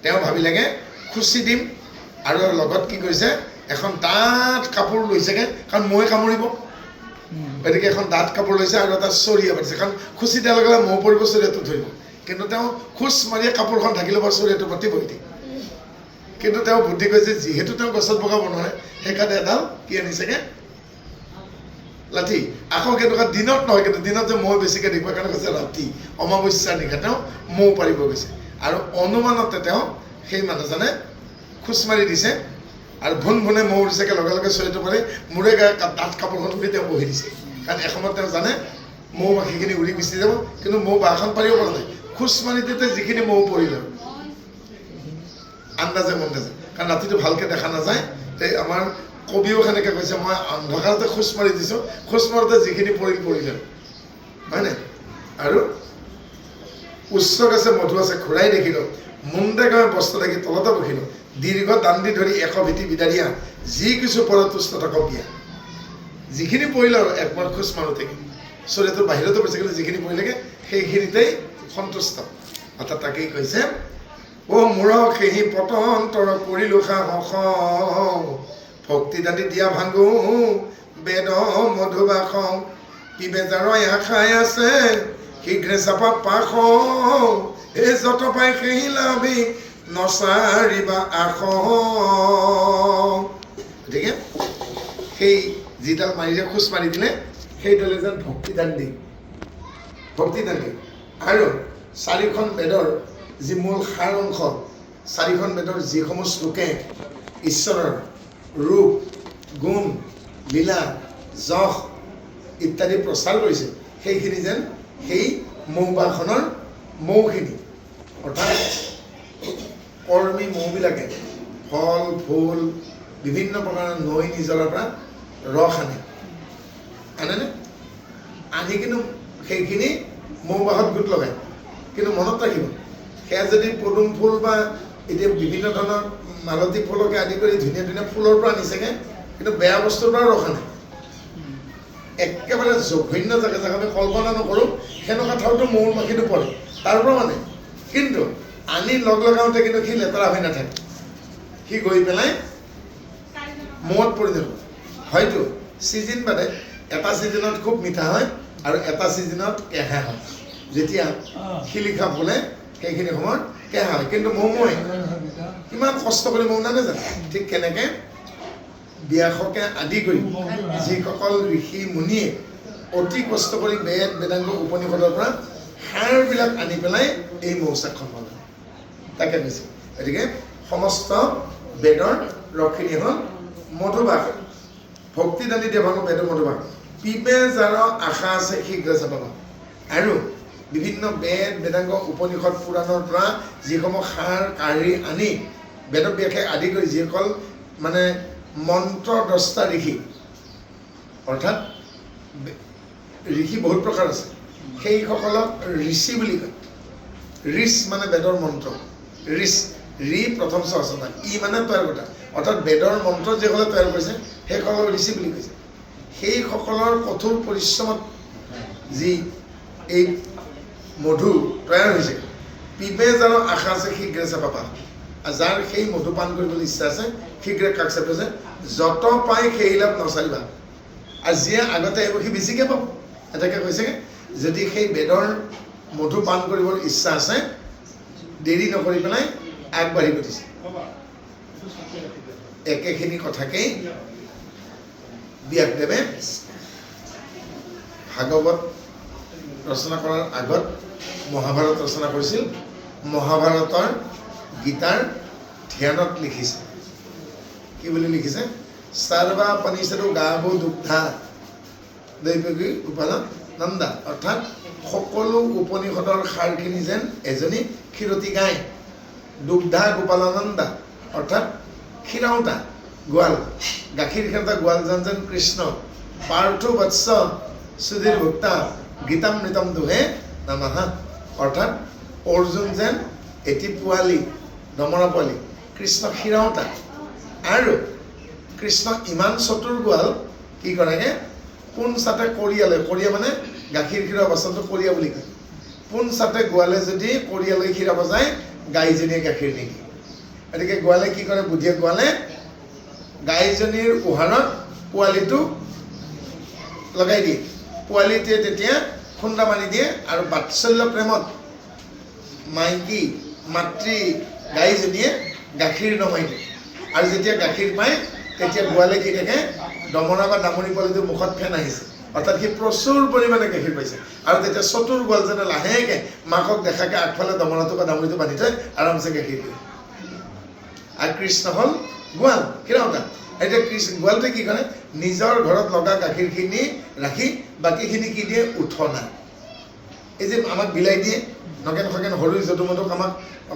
তেওঁ ভাবিলেগৈ খুচি দিম, আৰু লগত কি কৰিছে এখন ডাঠ কাপোৰ লৈছেগৈ, কাৰণ মৌৱে কামুৰিব। গতিকে এখন ডাঠ কাপোৰ লৈছে আৰু এটা চৰিয়া পাতিছে, কাৰণ খুচি দিয়াৰ লগে লগে মৌ পৰিব, চৰিয়াটো ধৰিব। কিন্তু তেওঁ খোজ মাৰিয়ে কাপোৰখন ঢাকি ল'ব, চৰিয়াটোৰ প্ৰতি বহি থাকিব। কিন্তু তেওঁ বুদ্ধি কৈছে যিহেতু তেওঁ গছত বগাব নোৱাৰে সেইকাৰণে এডাল কি আনিছেগে লাঠি আকৌ কেনেকুৱা দিনত নহয় কিন্তু দিনত যে মহ বেছিকৈ দেখুৱাৰ কাৰণে কৈছে ৰাতি অমাৱস্যাৰ নিশা তেওঁ মহ পাৰিব গৈছে আৰু অনুমানতে তেওঁ সেই মানুহজনে খোজ মাৰি দিছে আৰু ভুন ভুনে মহ উৰিছেগে লগে লগে চৰিত্ৰ পাৰি মূৰে গায়ে ডাঠ কাপোৰখন উৰি তেওঁ বহি দিছে কাৰণ এসময়ত তেওঁ জানে মৌ মাখিখিনি উৰি গুচি যাব কিন্তু মৌ বাঁহখন পাৰিব পৰা নাই খোজ মাৰি দিওঁতে যিখিনি মৌ পৰিলে আন্দাজে মন্দাজে কাৰণ ৰাতিটো ভালকৈ দেখা নাযায় এই আমাৰ কবিও সেনেকৈ কৈছে মই অন্ধকাৰতে খোজ মাৰি দিছোঁ খোজ মাৰোঁতে যিখিনি পৰিলে হয়নে আৰু উচ্চ গছে মধু আছে ঘূৰাই দেখিলোঁ মুণ্ডে গাঁৱে বস্ত্ৰ দেখি তলতে বহিলোঁ দীৰ্ঘ দাণ্ডি ধৰি এশ ভীতি বিদাৰিয়া যি কিছু পৰত তুষ্ট তাকক দিয়া যিখিনি পৰিলে আৰু একবাৰ খোজ মাৰোঁতে চৰিত্ৰৰ বাহিৰতো পৰিছে কিন্তু যিখিনি পৰিলেগে সেইখিনিতেই সন্তুষ্ট অৰ্থাৎ তাকেই কৈছে অ' মূৰ সেহি পতন তৰ কৰিলোঁ সাহস ভক্তি দাঁতি দিয়া ভাঙো বেদ মধুবাস পিবে যাৰ আশাই আছে শীঘ্ৰে চাপা পাশ এই যত পাই সেই লাভি নচাৰিবা আস গতিকে সেই যিডাল মাৰিলে খোজ মাৰি দিলে সেইডালে যেন ভক্তিদান দি আৰু চাৰিখন বেদৰ যি মূল সাৰ অংশ চাৰিখন বেদৰ যিসমূহ শ্লোকে ঈশ্বৰৰ ৰূপ গুণ লীলা যশ ইত্যাদি প্ৰচাৰ কৰিছে সেইখিনি যেন সেই মৌবাসনৰ মৌখিনি অৰ্থাৎ কৰ্মী মৌবিলাকে ফল ফুল বিভিন্ন প্ৰকাৰৰ নৈ নিজৰাৰ পৰা ৰস আনেনে আনি কিন্তু সেইখিনি মৌবাহত গোট লগায় কিন্তু মনত ৰাখিব সেয়া যদি পদুম ফুল বা এতিয়া বিভিন্ন ধৰণৰ মালতী ফুলকে আদি কৰি ধুনীয়া ধুনীয়া ফুলৰ পৰা আনিছেগৈ কিন্তু বেয়া বস্তুৰ পৰা ৰখা নাই একেবাৰে জঘন্য জেগা জেগা আমি কল্পনা নকৰোঁ সেনেকুৱা ঠাইতো মৌৰ মাখিটো পৰে তাৰ পৰা মানে কিন্তু আনি লগ লগাওঁতে কিন্তু সি লেতেৰা হৈ নাথাকে সি গৈ পেলাই মৌত পৰি যাব হয়তো ছিজন বাদে এটা ছিজনত খুব মিঠা হয় আৰু এটা ছিজনত কেঁহা হয় যেতিয়া শিলিখা ফুলে সেইখিনি সময়ত কেঁহা হয় কিন্তু মৌমৈ কিমান কষ্ট কৰি মৌ নানে জানে ঠিক কেনেকৈ ব্যাসকে আদি কৰি যিসকল ঋষি মুনিয়ে অতি কষ্ট কৰি বেদ বেদাংগ উপনিষদৰ পৰা সাৰবিলাক আনি পেলাই এই মৌচাকখন বনায় তাকে কৈছে গতিকে সমস্ত বেদৰ ৰক্ষিণী হ'ল মধুবাস ভক্তি দানি দিয়া ভাঙো বেদ মধুবাস পিবে যাৰ আশা আছে শীঘ্ৰে চাবা আৰু বিভিন্ন বেদ বেদাংগ উপনিষদ পুৰাণৰ পৰা যিসমূহ সাৰ কাঢ়ি আনি বেদব্যাসে আদি কৰি যিসকল মানে মন্ত্ৰদ্ৰষ্টা ঋষি অৰ্থাৎ ঋষি বহুত প্ৰকাৰ আছে সেইসকলক ঋষি বুলি কয় ঋষ মানে বেদৰ মন্ত্ৰ ঋষ ঋ প্ৰথম সহস্ৰতা ই মানে তৈয়াৰ কথা অৰ্থাৎ বেদৰ মন্ত্ৰ যিসকলে তৈয়াৰ কৰিছে সেইসকলক ঋষি বুলি কৈছে সেইসকলৰ কঠোৰ পৰিশ্ৰমত যি এই মধু তৈয়াৰ হৈছে পিবে যাৰ আশা আছে শীঘ্ৰে চাপা যাৰ সেই মধু পান কৰিবলৈ ইচ্ছা আছে শীঘ্ৰে কাষ চাপিছে যত পাই সেই লাভ নচাৰিবা আৰু যিয়ে আগতে আহিব সি বেছিকৈ পাব এটাকে কৈছেগৈ যদি সেই বেদৰ মধু পান কৰিবৰ ইচ্ছা আছে দেৰি নকৰি পেলাই আগবাঢ়ি গৈছে একেখিনি কথাকেই ব্যাসদেৱে ভাগৱত ৰচনা কৰাৰ আগত মহাভাৰত ৰচনা কৰিছিল মহাভাৰতৰ গীতাৰ ধ্যানত লিখিছে কি বুলি লিখিছে সৰ্বা পনিষদো গাভো দুগ্ধা দৈৱকী উপাদান নন্দা অৰ্থাৎ সকলো উপনিষদৰ সাৰখিনি যেন এজনী ক্ষীৰতী গাই দুগ্ধা গোপালানন্দা অৰ্থাৎ ক্ষীৰাওঁতা গোৱাল গাখীৰ ক্ষীৰতা গোৱাল যেন কৃষ্ণ পাৰ্থো বৎস সুধীৰ ভোক্তা গীতামৃতম দুহে নমঃ অৰ্থাৎ অৰ্জুন যেন এটি পোৱালি দমৰা পোৱালি কৃষ্ণ ক্ষীৰাওঁতা আৰু কৃষ্ণ ইমান চতুৰ গোৱাল কি কৰেগৈ পোন চাতে কৰিয়ালৈ কৰিয়া মানে গাখীৰ খীৰোৱা বস্তুটো কৰিয়া বুলি কয় পোন চাতে গোৱালে যদি কৰিয়ালৈ খীৰাব যায় গাইজনীয়ে গাখীৰ নিদিয়ে গতিকে গোৱালে কি কৰে বুদ্ধিয়ে গোৱালে গাইজনীৰ উহাৰত পোৱালিটো লগাই দিয়ে পোৱালিটোৱে তেতিয়া খুন্দা মাৰি দিয়ে আৰু বাৎসল্য প্ৰেমত মাইকী মাতৃ গাইজনীয়ে গাখীৰ নমাই দিয়ে আৰু যেতিয়া গাখীৰ পায় তেতিয়া গোৱালে কি থাকে দমৰা বা দামৰি পোৱালিটোৰ মুখত ফেন আহিছে অৰ্থাৎ সি প্ৰচুৰ পৰিমাণে গাখীৰ পাইছে আৰু তেতিয়া চতুৰ গোৱালজনে লাহেকৈ মাকক দেখাকৈ আগফালে দমৰাটো বা দামৰিটো বান্ধি থৈ আৰামছে গাখীৰ দিয়ে আৰু কৃষ্ণ হ'ল গোৱাল কিনা এতিয়া গোৱালটোৱে কি কৰে নিজৰ ঘৰত লগা গাখীৰখিনি ৰাখি বাকীখিনি কি দিয়ে উঠনা এই যে আমাক বিলাই দিয়ে নগেন খগেন সৰু যদুমধুক আমাক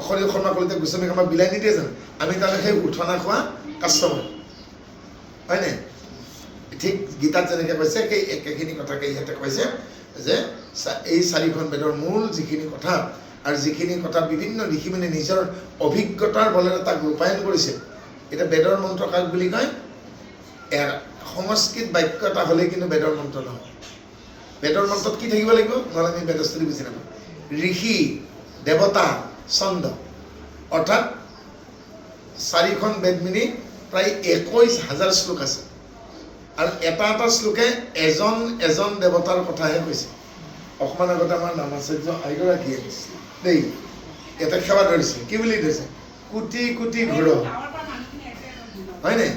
সৰিয় শৰ্মা কলিতা গোস্বামীক আমাক বিলাই নিদিয়ে জানো আমি তাৰমানে সেই উঠনা খোৱা কাষ্টমাৰ হয়নে ঠিক গীতাত যেনেকৈ কৈছে সেই একেখিনি কথাকে ইয়াতে কৈছে যে এই চাৰিখন বেদৰ মূল যিখিনি কথা আৰু যিখিনি কথা বিভিন্ন ঋষিমুনি নিজৰ অভিজ্ঞতাৰ বলেৰে তাক ৰূপায়ণ কৰিছে এটা বেদৰ মন্ত্ৰ কাক বুলি কয় সংস্কৃত বাক্য এটা হ'লে কিন্তু বেদৰ মন্ত্ৰ নহয় বেদৰ মন্ত্ৰত কি থাকিব লাগিব নহ'লে আমি বেদস্থলী বুজি নাপাওঁ ঋষি দেৱতা ছন্দ অৰ্থাৎ চাৰিখন বেদ মিলি প্ৰায় 21,000 শ্লোক আছে আৰু এটা এটা শ্লোকে এজন এজন দেৱতাৰ কথাহে কৈছে অকণমান আগতে আমাৰ নামাচাৰ্য আইগৰাকীয়ে দেই এটা সেৱা ধৰিছে কি বুলি ধৰিছে কোটি কোটি ঘোৰ হয়নে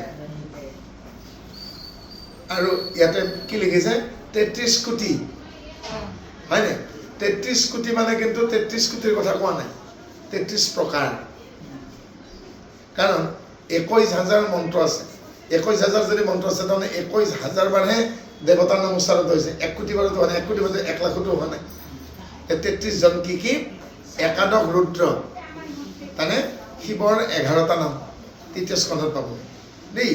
আৰু ইয়াতে কি লিখিছে 33 কোটি হয়নে 33 কোটি মানে কিন্তু 33 কোটিৰ কথা কোৱা নাই 33 প্ৰকাৰ কাৰণ 21,000 মন্ত্ৰ আছে 21,000 যদি মন্ত্ৰ আছে তাৰমানে 21,000 বাৰহে দেৱতাৰ নাম উচ্চাৰিত হৈছে 1 কোটি বাৰতো হোৱা নাই 1 কোটি বাৰ 1 লাখতো হোৱা নাই 33 জন কি একাদশ ৰুদ্ৰ মানে শিৱৰ 11টা নাম তৃতীয় স্কন্ধত পাব দেই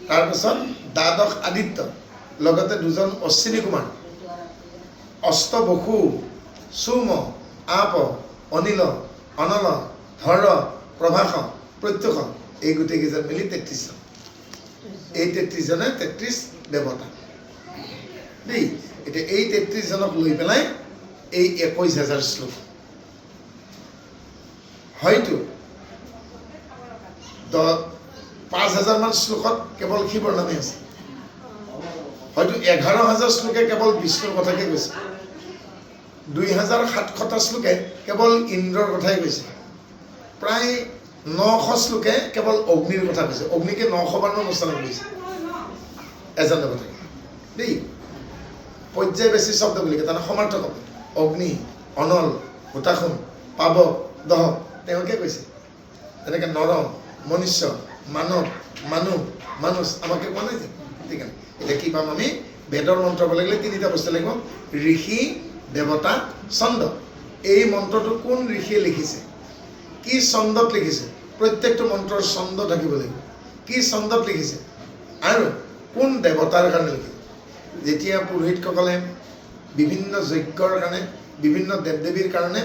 তাৰপিছত দ্বাদশ আদিত্য লগতে 2জন অশ্বিনী কুমাৰ অষ্টবসু সুম আপ অনিল অনল ধৰ প্ৰভাস প্ৰত্যক্ষ এই গোটেইকেইজন মিলি 33 জন এই 33 জনে 33 দেৱতা দেই এতিয়া এই 33 জনক লৈ পেলাই এই 21,000 শ্লোক হয়তো 5,000 মান শ্লোকত কেৱল শিৱৰ নামে আছে হয়তো 11,000 শ্লোকে কেৱল বিষ্ণুৰ কথাকে কৈছে 2,700টা শ্লোকে কেৱল ইন্দ্ৰৰ কথাই কৈছে প্ৰায় 900 শ্লোকে কেৱল অগ্নিৰ কথা কৈছে অগ্নিকে 900 বাৰ অনুষ্ঠান কৰিছে এজন দেৱতাই দেই পৰ্যায় বেছি শব্দ বুলি কয় তাৰ সমাৰ্থক অগ্নি অনল হুতাসুন পাৱক দহক তেওঁলোকে কৈছে তেনেকৈ নৰ মনুষ্য মানৱ মানুহ মানুষ আমাকে কোৱা নাই যে ঠিক আছে এতিয়া কি পাম আমি বেদৰ মন্ত্ৰ ক'ব লাগিলে 3টা বস্তু লাগিব ঋষি দেৱতা ছন্দ এই মন্ত্ৰটো কোন ঋষিয়ে লিখিছে কি ছন্দত লিখিছে প্ৰত্যেকটো মন্ত্ৰৰ ছন্দ থাকিব লাগিব কি ছন্দত লিখিছে আৰু কোন দেৱতাৰ কাৰণে লিখিছে যেতিয়া পুৰোহিতসকলে বিভিন্ন যজ্ঞৰ কাৰণে বিভিন্ন দেৱ দেৱীৰ কাৰণে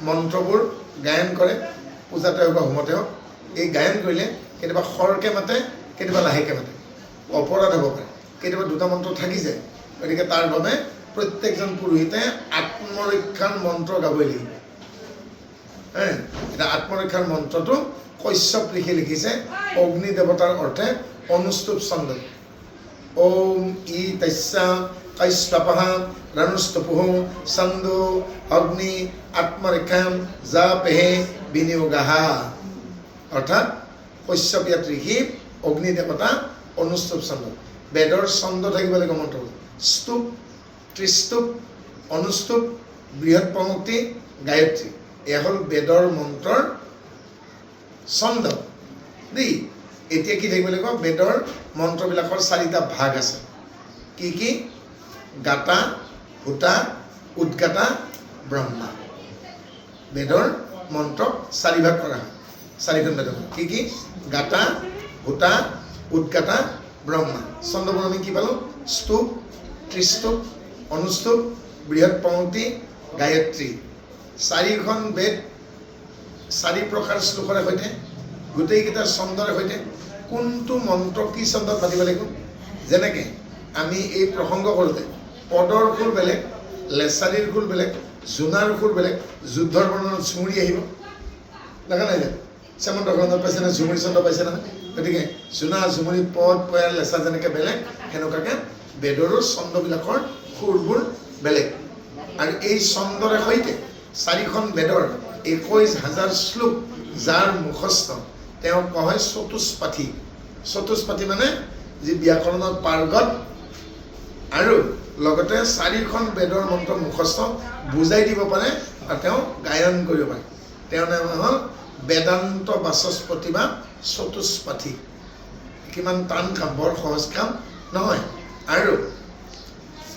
মন্ত্ৰবোৰ গায়ন কৰে পূজাতে হওক বা হোমতে হওক এই গায়ন কৰিলে কেতিয়াবা খৰকৈ মাতে কেতিয়াবা লাহেকৈ মাতে অপৰাধ হ'ব পাৰে কেতিয়াবা 2টা মন্ত্ৰ থাকি যায় গতিকে তাৰ বাবে প্ৰত্যেকজন পুৰোহিতে আত্মৰক্ষাৰ মন্ত্ৰ গাবই লাগিব এতিয়া আত্মৰক্ষাৰ মন্ত্ৰটো কশ্যপ ঋষি লিখিছে অগ্নি দেৱতাৰ অৰ্থে অনুষ্টুপ ছন্দ ওম ই তস্যা কশ্যপঃ ৰণুষ্টপুঃ ছন্দো অগ্নি আত্মৰক্ষাম জাপেহে বিনিয়োগাঃ অৰ্থাৎ কশ্যপ ইয়াত ঋষি অগ্নি দেৱতা অনুষ্টুপ ছন্দ বেদৰ ছন্দ থাকিব লাগিব মন্ত্ৰ স্তূপ ত্ৰিস্তূপ অনুষ্টুপ বৃহৎ পংক্তি গায়ত্ৰী এয়া হ'ল বেদৰ মন্ত্ৰৰ ছন্দ দেই এতিয়া কি থাকিব লাগিব বেদৰ মন্ত্ৰবিলাকৰ 4টা ভাগ আছে কি কি গাতা হুতা উদ্গাতা ব্ৰহ্মা বেদৰ মন্ত্ৰক 4 ভাগ কৰা হয় 4খন বেদ কি কি গাতা হুতা উদ্গাতা ব্ৰহ্মা ছন্দবোৰ আমি কি পালোঁ স্তূপ ত্ৰিস্তূপ অনুষ্টুপ বৃহৎ পংক্তি গায়ত্ৰী 4খন বেদ 4 প্ৰকাৰ শ্লোকৰে সৈতে গোটেইকেইটা ছন্দৰে সৈতে কোনটো মন্ত্ৰ কি ছন্দত পাতিব লাগিব যেনেকৈ আমি এই প্ৰসংগ কৰোঁতে পদৰ সুৰ বেলেগ লেচাৰীৰ সুৰ বেলেগ জোনাৰ সুৰ বেলেগ যুদ্ধৰ বৰ্ণনত ঝুমুৰি আহিব দেখা নাই যে শ্যামন্ত গ্ৰন্থত পাইছে নে ঝুমুৰি ছন্দ পাইছে নহয় গতিকে জোনা ঝুমুৰি পদ পয়াৰ লেচা যেনেকৈ বেলেগ সেনেকুৱাকৈ বেদৰো ছন্দবিলাকৰ সুৰবোৰ বেলেগ আৰু এই ছন্দৰে সৈতে 4খন বেদৰ 21,000 শ্লোক যাৰ মুখস্থ তেওঁ কোৱা হয় চতুষ্পাঠী। চতুষ্পাঠী মানে যি ব্যাকৰণত পাৰ্গত আৰু লগতে 4খন বেদৰ মন্ত্ৰ মুখস্থ বুজাই দিব পাৰে আৰু তেওঁ গায়ন কৰিব পাৰে। তেওঁৰ নাম হ'ল বেদান্ত বাচস্পতি বা চতুষ্পাঠী। কিমান টান কাম, বৰ সহজ কাম নহয়। আৰু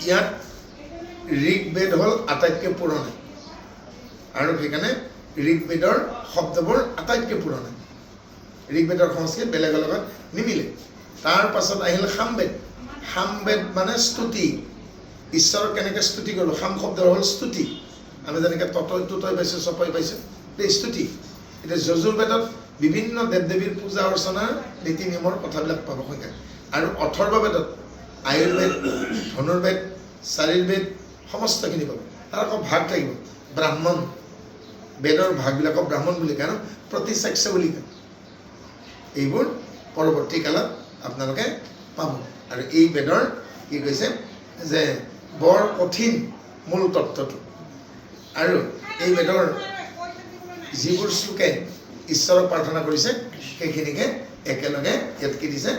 ইয়াত ঋগ্বেদ হ'ল আটাইতকৈ পুৰণি আৰু সেইকাৰণে ঋগ্বেদৰ শব্দবোৰ আটাইতকৈ পুৰণি। ঋগ্বেদৰ সংস্কৃত বেলেগৰ লগত নিমিলে। তাৰ পাছত আহিল সামবেদ। সামবেদ মানে স্তুতি, ঈশ্বৰক কেনেকৈ স্তুতি কৰোঁ। সাম শব্দৰ হ'ল স্তুতি। আমি যেনেকৈ তুতৈ পাইছোঁ, চপৈ পাইছোঁ, এই স্তুতি। এতিয়া যজুৰ্বেদত বিভিন্ন দেৱ দেৱীৰ পূজা অৰ্চনাৰ নীতি নিয়মৰ কথাবিলাক পাব সংখ্যা। আৰু অথৰ্ববেদত আয়ুৰ্বেদ, ধনুৰ্বেদ, শাৰীৰবেদ সমস্তখিনি পাব। তাৰ আকৌ ভাগ থাকিব। ব্ৰাহ্মণ, বেদৰ ভাগবিলাকক ব্ৰাহ্মণ বুলি কয়, প্ৰতিচাক্ষ্য বুলি কয়। এইবোৰ পৰৱৰ্তী কালত আপোনালোকে পাব। আৰু এই বেদৰ কি কৈছে যে বৰ কঠিন মূল তত্ত্বটো। আৰু এই বেদৰ যিবোৰ শ্লোকে ঈশ্বৰক প্ৰাৰ্থনা কৰিছে সেইখিনিকে একেলগে ইয়াত কি দিছে,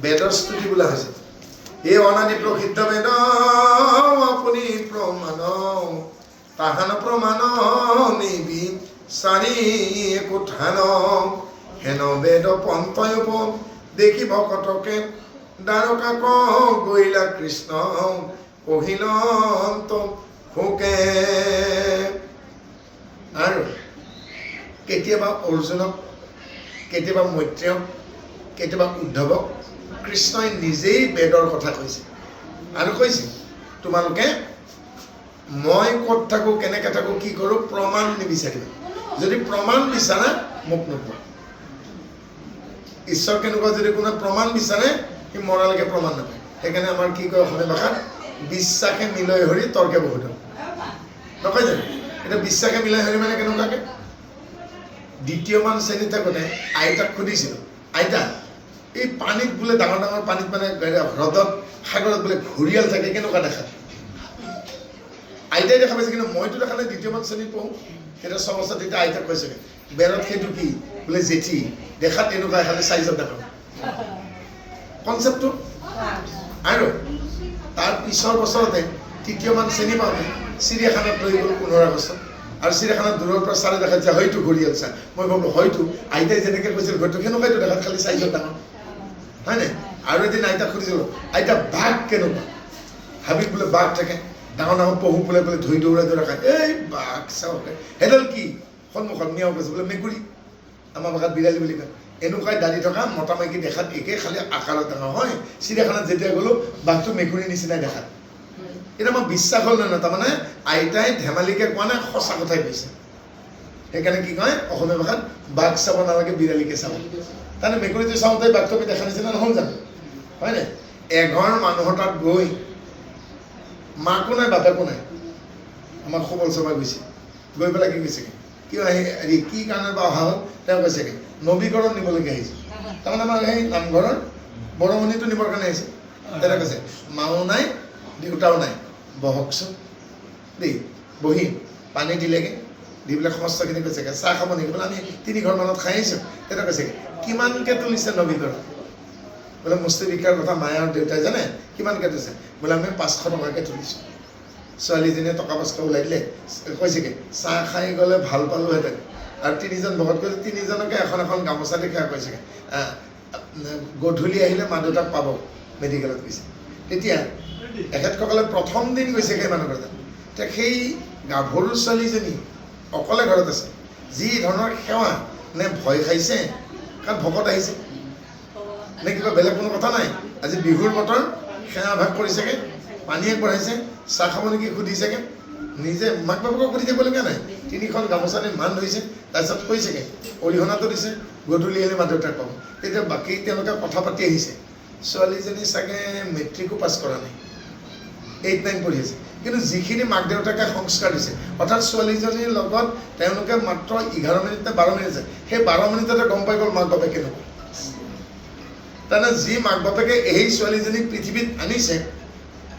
বেদৰ স্তুতি বোলা হৈছে। এই অনাদি প্ৰসিদ্ধ বেদ আপুনি প্ৰমাণ, তাহান প্ৰমাণ নিবি চাৰি কোঠান, হেন বেদ পন্তয়ুপ দেখিব কটকে, দ্বাৰকাক গৈলা কৃষ্ণ কহিলন্ত ভোকে। আৰু কেতিয়াবা অৰ্জুনক, কেতিয়াবা মৈত্ৰেয়ক, কেতিয়াবা উদ্ধৱক কৃষ্ণই নিজেই বেদৰ কথা কৈছে আৰু কৈছে তোমালোকে মই ক'ত থাকোঁ, কেনেকৈ থাকোঁ, কি কৰোঁ প্ৰমাণ নিবিচাৰিবা। যদি প্ৰমাণ বিচাৰা মোক নোপোৱা। ঈশ্বৰ কেনেকুৱা, যদি কোনে প্ৰমাণ বিচাৰে সি মৰালৈকে প্ৰমাণ নাপায়। সেইকাৰণে আমাৰ কি কয় অসমীয়া ভাষাত, বিশ্বাসে মিলয় হৰি তৰ্কে বহুত নকয় জানো। এতিয়া বিশ্বাসে মিলয় হৰি মানে কেনেকুৱাকৈ, দ্বিতীয়মান শ্ৰেণীত থাকোঁতে আইতাক সুধিছিলোঁ, আইতা এই পানীত বোলে ডাঙৰ ডাঙৰ পানীত মানে হ্ৰদত সাগৰত বোলে ঘৰিয়াল থাকে, কেনেকুৱা দেখা? আইতাই দেখা পাইছে, কিন্তু মইতো দেখা নাই, দ্বিতীয়মান শ্ৰেণীত পঢ়োঁ। তেতিয়া 6 বছৰ, তেতিয়া আইতাক কৈছে বেৰত সেইটো কি বোলে জেঠি, দেখাত এনেকুৱা খালি চাইজত দেখা কনচেপ্টটো। আৰু তাৰ পিছৰ বছৰতে তৃতীয়মান শ্ৰেণী পাওঁতে চিৰিয়াখানাত লৈ গ'ল 15 আগষ্টত। আৰু চিৰিয়াখানাত দূৰৰ পৰা চালে দেখা যায় হয়তো ঘৰিয়াল চা। মই ভাবোঁ হয়তো আইতাই যেনেকৈ কৈছিল ঘৰটো সেনেকুৱাইতো দেখাত, খালি চাইজত ডাঙৰ, হয় নাই? আৰু এদিন আইতাক সুধিছিলোঁ, আইতা বাঘ কেনেকুৱা? হাবিত বোলে বাঘ থাকে, ডাঙৰ ডাঙৰ পহু বোলে বোলে ধৰি দৌৰাই দৌৰাই খায়। এই বাঘ চাওক, সেইডাল কি? সন্মুখত নিয়াও কৈছে বোলে মেকুৰী, আমাৰ ভাষাত বিৰালী বুলি কয়। এনেকুৱাই দাঁড়ি থকা মতা মাইকী দেখাত একে, খালি আকাৰত ডাঙৰ হয়। চিৰিয়াখানাত যেতিয়া গ'লোঁ বাঘটো মেকুৰীৰ নিচিনাই দেখাত। এতিয়া মই বিশ্বাস হ'ল নহয়, তাৰমানে আইতাই ধেমালিকে কোৱা নাই, সঁচা কথাই কৈছে। সেইকাৰণে কি কয় অসমীয়া ভাষাত, বাঘ চাব নালাগে বিৰালীকে চাব। তাৰমানে মেকুৰীটো চাওঁতে বাঘটো আমি দেখা নিচিনা নহ'ল জানো, হয় নাই? এঘৰ মানুহৰ তাত গৈ মাকো নাই বাপেকো নাই, আমাৰ সবল সভা গৈছে। গৈ পেলাই কি কৈছেগৈ, কিয় হেৰি কি কাৰণে বা অহা হ'ল, তেওঁ কৈছেগৈ নৱীকৰণ নিবলৈকে আহিছে। তাৰমানে আমাৰ সেই নামঘৰৰ বৰমণিটো নিবৰ কাৰণে আহিছে। তেতিয়া কৈছে মাও নাই দেউতাও নাই, বহকচোন দেই। বহি পানী দিলেগৈ, দি পেলাই সমস্তখিনি কৈছেগৈ চাহ খাব নেকি? বোলে আমি 3 ঘৰ মানত খাই আহিছোঁ। তেতিয়া কৈছেগৈ কিমানকৈ তুলিছে নৱীকৰণ? বোলে মুষ্টি বিকাৰ কথা মায়ে আৰু দেউতাই জানে। কিমানকৈ তুলিছে? বোলে আমি 500 টকাকৈ তুলিছোঁ। ছোৱালীজনীয়ে টকা 500 ওলাই দিলে, কৈছেগৈ চাহ খাই গ'লে ভাল পালোঁহেঁতেন। আৰু 3জন ভকত গ'লে 3জনকে এখন এখন গামোচা দেখুৱাই কৈছেগৈ গধূলি আহিলে মা দেউতাক পাব মেডিকেলত গৈছে। তেতিয়া এখেতসকলে প্ৰথম দিন গৈছেগৈ মানুহ ঘৰত। এতিয়া সেই গাভৰু ছোৱালীজনী অকলে ঘৰত আছে। যি ধৰণৰ সেৱা, নে ভয় খাইছে কাৰণ ভকত আহিছে, নে কিবা বেলেগ কোনো কথা নাই? আজি বিহুৰ বতৰ, সেৱা ভাগ কৰিছেগৈ, পানী আগবঢ়াইছে, চাহ খাব নেকি সুধিছেগৈ। নিজে মাক বাপেকক সুধি থাকিবলগীয়া নাই, 3খন গামোচা নি মান ধৰিছে। তাৰপিছত কৈছেগৈ অৰিহণাটো দিছে, গধূলি আহিলে মা দেউতাক পাব। তেতিয়া বাকী তেওঁলোকে কথা পাতি আহিছে। ছোৱালীজনী চাগে মেট্ৰিকো পাছ কৰা নাই, 8-9 পঢ়ি আছে। কিন্তু যিখিনি মাক দেউতাকে সংস্কাৰ দিছে, অৰ্থাৎ ছোৱালীজনীৰ লগত তেওঁলোকে মাত্ৰ 11 মিনিট নে 12 মিনিট যায়, সেই 12 মিনিটতে গম পাই গ'ল মাক বাপেকে কেনেকুৱা। তাৰমানে যি মাক বাপেকে এই ছোৱালীজনীক পৃথিৱীত আনিছে,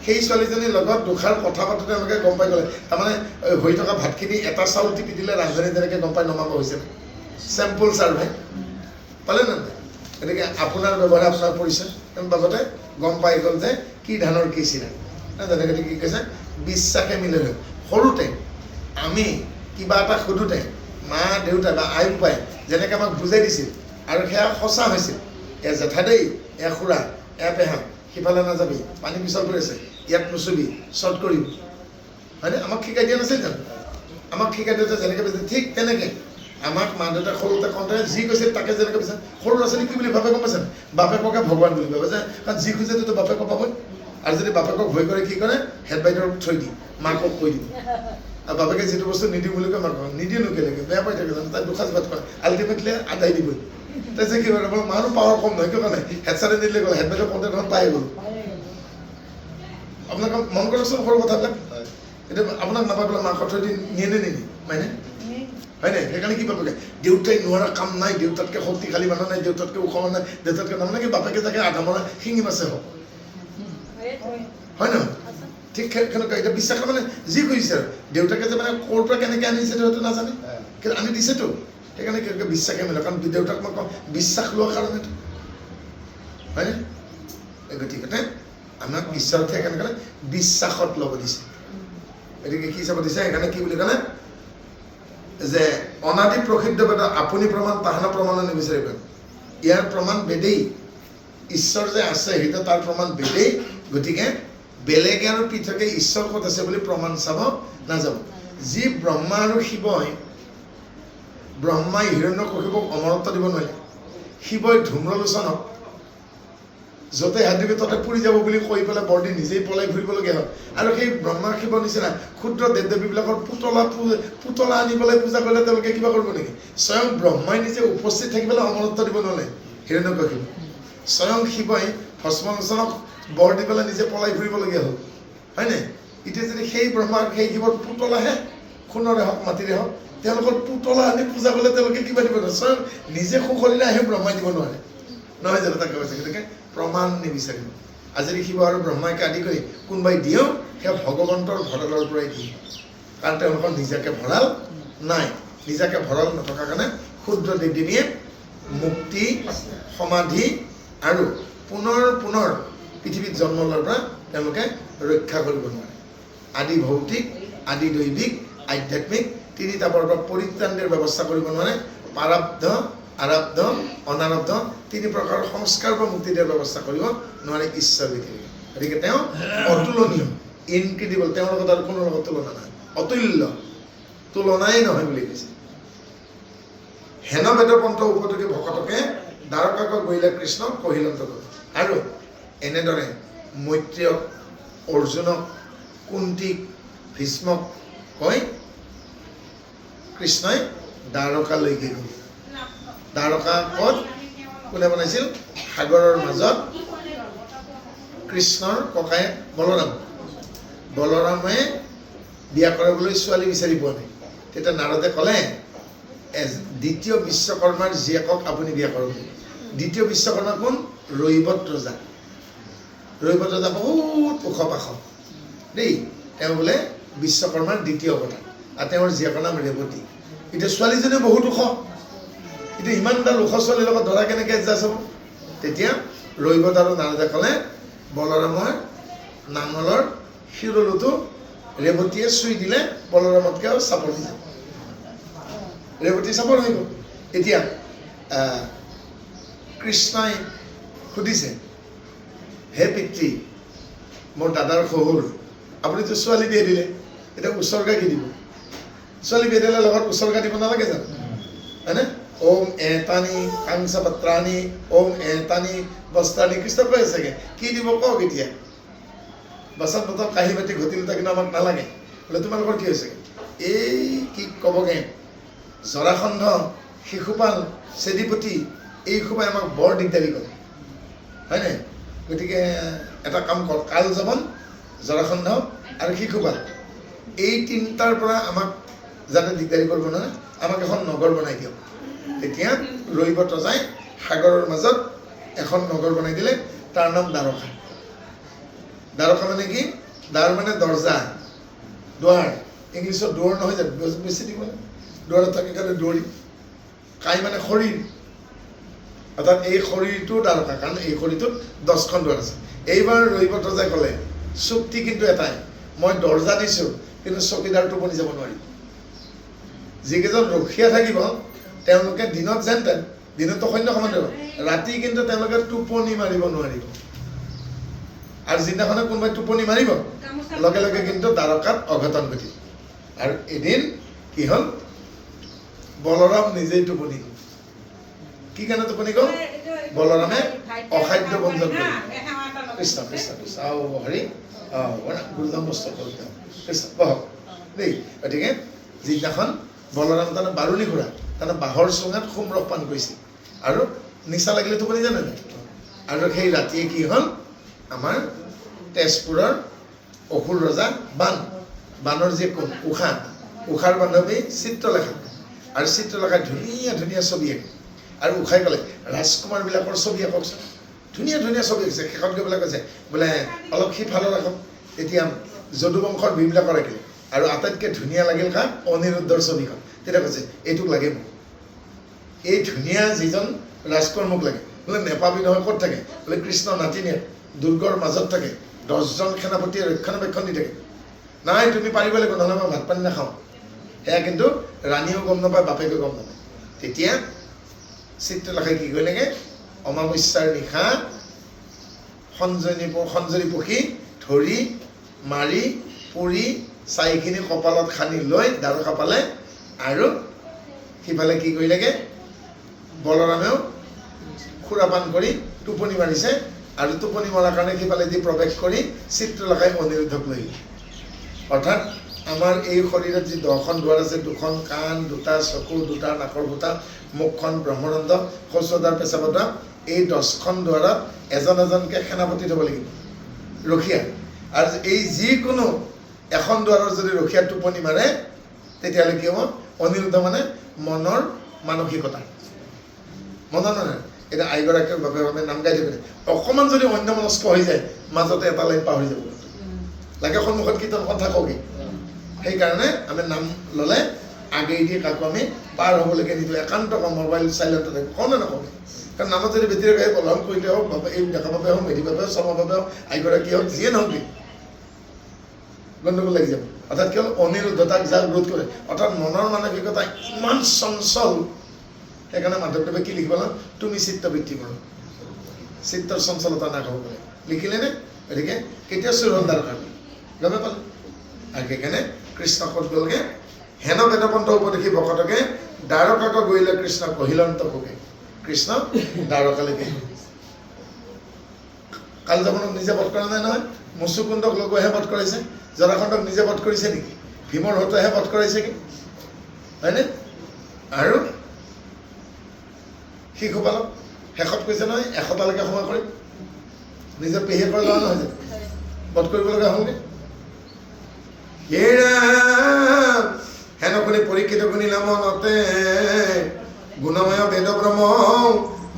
সেই ছোৱালীজনীৰ লগত দুষাৰ কথা পাতোঁতে তেওঁলোকে গম পাই গ'লে। তাৰমানে হৈ থকা ভাতখিনি এটা চাউল টিপি দিলে ৰান্ধনি যেনেকৈ গম পাই নমাব হৈছে। চেম্পল চাৰ্ভে পালে নে নাই? গতিকে আপোনাৰ ব্যৱহাৰে আপোনাৰ পৰিচয় বাবতে গম পাই গ'ল যে কি ধানৰ কি চিৰা নাজানে। গতিকে কি কৈছে বিশ্বাসে মিলে ধৰে। সৰুতে আমি কিবা এটা সোধোতে মা দেউতা বা আই বোপাই যেনেকৈ আমাক বুজাই দিছিল আৰু সেয়া সঁচা হৈছিল, এ জেঠা দেই, এ খুৰা, এ পেহা, সিফালে নাযাবি, পানী পিছল কৰি আছে, ইয়াত নুচুবি, শ্বৰ্ট কৰিবি, হয়নে? আমাক শিকাই দিয়া নাছিল জানো? আমাক শিকাই দিওঁতে যেনেকৈ কৈছে ঠিক তেনেকৈ আমাক মা দেউতাক সৰুতে কওঁতে যি কৈছিল তাকে যেনেকৈ কৈছে। সৰু ল'ৰা ছোৱালী কি বুলি ভাবে গম পাইছে? বাপেককে ভগৱান বুলি ভাবে যে, কাৰণ যি খুজে তো বাপেকক পাবই। আৰু যদি বাপেকক ভয় কৰে কি কৰে, হেড বাইদেউক থৈ দি মাকক কৈ দিব। আৰু বাপেকে যিটো বস্তু নিদিওঁ বুলি কয় মাকক নিদিয়েনো কেলেকে, বেয়া পাই থাকে জানো? তাই দুসাজ ভাত কৰে, আল্টিমেটলি আদায় দিবই। তাৰপিছত কি কৰে, মানুহ পাৱাৰ কম নহয়, কিয় কাৰণে হেড ছাৰে নিদিলে গ'ল, হেড বাইদেউ কওঁতে দেখোন পাই গ'ল। আপোনালোকে মন কৰকচোন সৰু কথাবিলাক। এতিয়া আপোনাক নাপাই পেলাই মাকক থৈ দি নিয়ে নে নিনিয়ে? হয়নে? হয়নে? সেইকাৰণে কি বাপেকে দেউতাই নোৱাৰা কাম নাই, দেউতাতকৈ শক্তিশালী মানুহ নাই, দেউতাতকৈ ওখ মানুহ নাই, দেউতাতকৈ তাৰমানে কি বাপেকে যাকে আধা মৰা শিঙি মাছে হওক, হয় নহয়? ঠিক সেনেকুৱা এতিয়া বিশ্বাস মানে যি কৰিছে আৰু দেউতাকে যে মানে ক'ৰ পৰা কেনেকৈ আনিছে হয়তো নাজানে, কিন্তু আনি দিছেতো। সেইকাৰণে কি বিশ্বাসে মিলে, কাৰণ দেউতাক মই কওঁ বিশ্বাস লোৱাৰ কাৰণেতো, হয়নে? গতিকে আমাক ঈশ্বৰতে কেনেকৈ বিশ্বাসত ল'ব দিছে। গতিকে কি চাব দিছে? সেইকাৰণে কি বুলি ক'লে যে অনাদি প্ৰসিদ্ধ বেদ আপুনি প্ৰমাণ তাহানা প্ৰমাণো নিবিচাৰিব। ইয়াৰ প্ৰমাণ বেদেই, ঈশ্বৰ যে আছে সেইটো তাৰ প্ৰমাণ বেদেই। গতিকে বেলেগে আৰু পৃথকে ঈশ্বৰ ক'ত আছে বুলি প্ৰমাণ চাব নাযাব। যি ব্ৰহ্মা আৰু শিৱই, ব্ৰহ্মাই হিৰণ্যকশিপুক অমৰত্ব দিব নোৱাৰিলে, শিৱই ধূম্ৰলোচনক য'তে হাত দিবি ততে পুৰি যাব বুলি কৈ পেলাই বৰদি নিজেই পলাই ফুৰিবলগীয়া হয়। আৰু সেই ব্ৰহ্মা শিৱৰ নিচিনা ক্ষুদ্ৰ দেৱ দেৱীবিলাকৰ পুতলা আনি পেলাই পূজা কৰিলে তেওঁলোকে কিবা কৰিব নেকি? স্বয়ং ব্ৰহ্মাই নিজে উপস্থিত থাকি পেলাই অমৰত্ব দিব নোৱাৰে হিৰণ্যকশিপুক। স্বয়ং শিৱই ভস্মলোচনক বৰ দি পেলাই নিজে পলাই ফুৰিবলগীয়া হ'ল, হয়নে? এতিয়া যদি সেই ব্ৰহ্মা সেই শিৱৰ পুতলাহে, সোণৰে হওক মাটিৰে হওক, তেওঁলোকৰ পুতলা আনি পূজা কৰিলে তেওঁলোকে কিবা দিব নোৱাৰে। স্বয়ং নিজে সুখৰিলে আহি ব্ৰহ্মাই দিব নোৱাৰে, নহয় জানো? তাকে কৈছে গতিকে প্ৰমাণ নিবিচাৰিব। আজি শিৱ আৰু ব্ৰহ্মাকে আদি কৰি কোনোবাই দিওঁ সেই ভগৱন্তৰ ভঁৰালৰ পৰাই দিয়ে, কাৰণ তেওঁলোকৰ নিজাকে ভঁৰাল নাই। নিজাকে ভঁৰাল নথকাৰ কাৰণে ক্ষুদ্ৰ দেৱ দেৱীয়ে মুক্তি, সমাধি আৰু পুনৰ পৃথিৱীত জন্ম লোৱাৰ পৰা তেওঁলোকে ৰক্ষা কৰিব নোৱাৰে। আদি ভৌতিক, আদি দৈৱিক, আধ্যাত্মিক তিনিটা পৰা পৰিত্ৰাণ দিয়াৰ ব্যৱস্থা কৰিব নোৱাৰে। প্ৰাৰব্ধ, আৰব্ধ, অনাৰব্ধ তিনি প্ৰকাৰৰ সংস্কাৰ পৰা মুক্তি দিয়াৰ ব্যৱস্থা কৰিব নোৱাৰে ঈশ্বৰ ব্যতিৰেকে। গতিকে তেওঁ অতুলনীয়, ইনক্ৰেডিবল, তেওঁৰ লগত আৰু কোনো লগত তুলনা নাই, অতুল্য, তুলনাই নহয় বুলি কৈছে। হেন বেদপন্থ উপযোগী ভকতকে দ্বাৰকাক গৈলে কৃষ্ণ কহিলন্ত গ'ল। আৰু এনেদৰে মৈত্ৰেয়ক, অৰ্জুনক, কুন্তীক, ভীষ্মক কৈ কৃষ্ণই দ্বাৰকালৈকে গ'ল। দ্বাৰকা ক'ত কোনে বনাইছিল? সাগৰৰ মাজত কৃষ্ণৰ ককায়েক বলৰাম, বলৰামে বিয়া কৰাবলৈ ছোৱালী বিচাৰি পোৱা নাই। তেতিয়া নাৰদে ক'লে দ্বিতীয় বিশ্বকৰ্মাৰ জীয়েকক আপুনি বিয়া কৰক। দ্বিতীয় বিশ্বকৰ্মা কোন? ৰৈবত ৰজা। ৰৈবত ৰজা বহুত ওখ পাখ দেই, তেওঁ বোলে বিশ্বকৰ্মাৰ দ্বিতীয় অৱতাৰ, আৰু তেওঁৰ জীয়েকৰ নাম ৰেৱতী। এতিয়া ছোৱালীজনী বহুত ওখ, এতিয়া ইমানডাল ওখ ছোৱালীৰ লগত ধৰা কেনেকৈ এডজাষ্ট হ'ব? তেতিয়া ৰৈবত আৰু নাৰদে ক'লে বলৰামৰ নাঙলৰ শিৰলোটো ৰেৱতীয়ে চুই দিলে বলৰামতকৈ আৰু চাপৰ হৈ যাব। ৰেৱতী চাপৰ হৈ গ'ল। এতিয়া কৃষ্ণই সুধিছে, হে পিতৃ, মোৰ দাদাৰ শহুৰ, আপুনিতো ছোৱালী বিয়া দিলে, এতিয়া উচৰ্গা কি দিব? ছোৱালী বিয়া দিলে লগত উচৰ্গা দিব নালাগে জানো? হয়নে? ওম এতানি কাংসা পাত্ৰাণি, ওম এতানি বস্ত্ৰাণি, কৃষ্ণ কৈ আছেগে কি দিব কওক। এতিয়া বাচন বৰ্তন কাঁহী বাতি ঘটি লোটা কিন্তু আমাক নালাগে। বোলে তোমালোকৰ কি হৈছে? এই কি ক'বগে, জৰাসন্ধ, শিশুপাল, চেদিপতি এই সোপাই আমাক বৰ দিগদাৰি কৰে, হয়নে? গতিকে এটা কাম কৰ, কাল জবন, জৰাসন্ধ আৰু শিশুপাল এই তিনিটাৰ পৰা আমাক যাতে দিগদাৰি কৰিব নোৱাৰে, আমাক এখন নগৰ বনাই দিয়ক। তেতিয়া ৰৈবত ৰজাই সাগৰৰ মাজত এখন নগৰ বনাই দিলে, তাৰ নাম দ্বাৰকা। দ্বাৰকা মানে কি? দ্বাৰ মানে দৰ্জা, দুৱাৰ, ইংলিছত দুৱাৰ নহয় জানো? বেছি দিব দুৱাৰত থাকে কাৰণে দৌৰি কাই মানে শৰীৰ, অৰ্থাৎ এই শৰীৰটো দ্বাৰকা, কাৰণ এই শৰীৰটোত 10খন দুৱাৰ আছে। এইবাৰ ৰবিভদ্ৰজাই ক'লে চুক্তি কিন্তু এটাই, মই দৰ্জা দিছোঁ কিন্তু চকীদাৰ টোপনি যাব নোৱাৰিব। যিকেইজন ৰখীয়া থাকিব তেওঁলোকে দিনত যেন তেন, দিনততো সৈন্য সমান দিব, ৰাতি কিন্তু তেওঁলোকে টোপনি মাৰিব নোৱাৰিব। আৰু যিদিনাখনে কোনোবাই টোপনি মাৰিব লগে লগে কিন্তু দ্বাৰকাত অঘটন ঘটিল। আৰু এদিন কি হ'ল, বলৰাম নিজেই টোপনি গ'ল। কি কাৰণে টোপনি গ'ল? বলৰামে অখাদ্য ভঞ্জন কৰিলে। কৃষ্ণ কৃষ্ণ কৃষ্ণ হৰি গুৰুজন বস্ত কৃষ্ণ বহক দেই। গতিকে যিদিনাখন বলৰাম তাৰমানে বাৰুণী খুৰা তাৰমানে বাঁহৰ চুঙাত সোম ৰস পান কৰিছিল আৰু নিচা লাগিলে টোপনি জানে নাই। আৰু সেই ৰাতিয়ে কি হ'ল, আমাৰ তেজপুৰৰ অসুৰ ৰজা বানৰ যি কোন উষাৰ বান্ধৱী চিত্ৰলেখা, আৰু চিত্ৰলেখাই ধুনীয়া ধুনীয়া ছবি আঁকে। আৰু উষাই ক'লে ৰাজকুমাৰবিলাকৰ ছবি আঁককচোন, ধুনীয়া ধুনীয়া ছবি আঁকিছে। শেষত গৈ পেলাই কৈছে বোলে অলপ সিফালে ৰাখক। তেতিয়া যদুবংশৰ বিবিলাকৰ আঁকিলে, আৰু আটাইতকৈ ধুনীয়া লাগিল কাক? অনিৰুদ্ধৰ ছবিখন। তেতিয়া কৈছে এইটোক লাগে মোক, এই ধুনীয়া যিজন ৰাজকুমাৰ মোক লাগে। বোলে নেপাবি নহয়, ক'ত থাকে? বোলে কৃষ্ণ নাতিনীয়ে দুৰ্গৰ মাজত থাকে, 10জন সেনাপতিয়ে ৰক্ষণাবেক্ষণ দি থাকে। নাই তুমি পাৰিব লাগিব, নহ'লে মই ভাত পানী নাখাওঁ। সেয়া কিন্তু ৰাণীয়েও গম নাপায়, বাপেকেও গম নাপায়। তেতিয়া চিত্ৰলেখাই কি কৰিলেগে, অমাৱস্যাৰ নিশা সঞ্জৰী পক্ষী ধৰি মাৰি পুৰি ছাইখিনি কপালত সানি লৈ দ্বাৰকা পালে। আৰু সিফালে কি কৰিলেগে, বলৰামেও খুৰাপান কৰি টোপনি মাৰিছে, আৰু টোপনি মৰাৰ কাৰণে সিফালেদি প্ৰৱেশ কৰি চিত্ৰলেখাই অনিৰুদ্ধক লৈ আহিলে। অৰ্থাৎ আমাৰ এই শৰীৰত যি 10খন দুৱাৰ আছে, 2খন কাণ, 2টা চকু, 2টা নাকৰ ফুটা, মুখখন ব্ৰহ্মৰন্ধ্ৰ, শৌচোদ্ধাৰ পেচাবদ্ধাৰ, এই 10খন দুৱাৰত এজন এজনকৈ সেনাপতি থ'ব লাগিব, ৰখীয়া। আৰু এই যিকোনো এখন দুৱাৰৰ যদি ৰখীয়া টোপনি মাৰে তেতিয়াহ'লে কি হ'ব? অনিৰুদ্ধ মানে মনৰ মানসিকতা, মনৰ মানে এতিয়া আইগৰাকীৰ বাবে নাম গাই থাকে, অকণমান যদি অন্যমনস্ক হৈ যায় মাজতে এটা লাইন পাহৰি যাব লাগে, সন্মুখত কীৰ্তনখন থাকোগৈ। সেইকাৰণে আমি নাম ল'লে আগেই দি কাকো আমি পাৰ হ'বলৈকে নিদিওঁ। একান্ত কম মোবাইল চাইলেণ্টত থাকিব, কওঁ নে নকওঁ? কাৰণ নামত যদি বেটিৰে গাই বলৰাম কৰিলে হওক, এই ডেকা বাবে হওক, মেধি বাবে হওক, শৰ্মা বাবে হওক, আইগৰাকী হওক, যিয়ে নহওক গণ্ডগোল লাগি যাব। অৰ্থাৎ কি হ'ল, অনিৰুদ্ধতাক যাক ৰোধ কৰে, অৰ্থাৎ মনৰ মানসিকতা ইমান চঞ্চল। সেইকাৰণে মাধৱদেৱে কি লিখিব লাগে, তুমি চিত্তবৃত্তি কৰা, চিত্তৰ চঞ্চলতা নাখাব পাৰে। লিখিলেনে? গতিকে কেতিয়া চোৰ হ'ল দ্বাৰকা গমে পালে। আৰু সেইকাৰণে কৃষ্ণ ক'ত গ'লগে, হেন বেদপন্থ উপদেশী ভকতকে দ্বাৰকাক গৈলে কৃষ্ণ কহিলন্ত ভোগে। কৃষ্ণ দ্বাৰকালৈকে কালযাপনক নিজে বধ কৰা নাই নহয়, মুচুকুন্দক লগৈহে বধ কৰাইছে, জৰাসন্ধক নিজে বধ কৰিছে নেকি? ভীমৰ হতুৱাইহে বধ কৰাইছে কি, হয়নে? আৰু শিশুপালক শেষত কৈছে নহয় 100টালৈকে সময় কৰিম, নিজৰ পেহীয়েকৰ ল'ৰা নহয় যে বধ কৰিব লগা হ'লগে। হেন শুনি পৰীক্ষিত শুনিলা মনতে, গুণময় বেদ ব্ৰহ্ম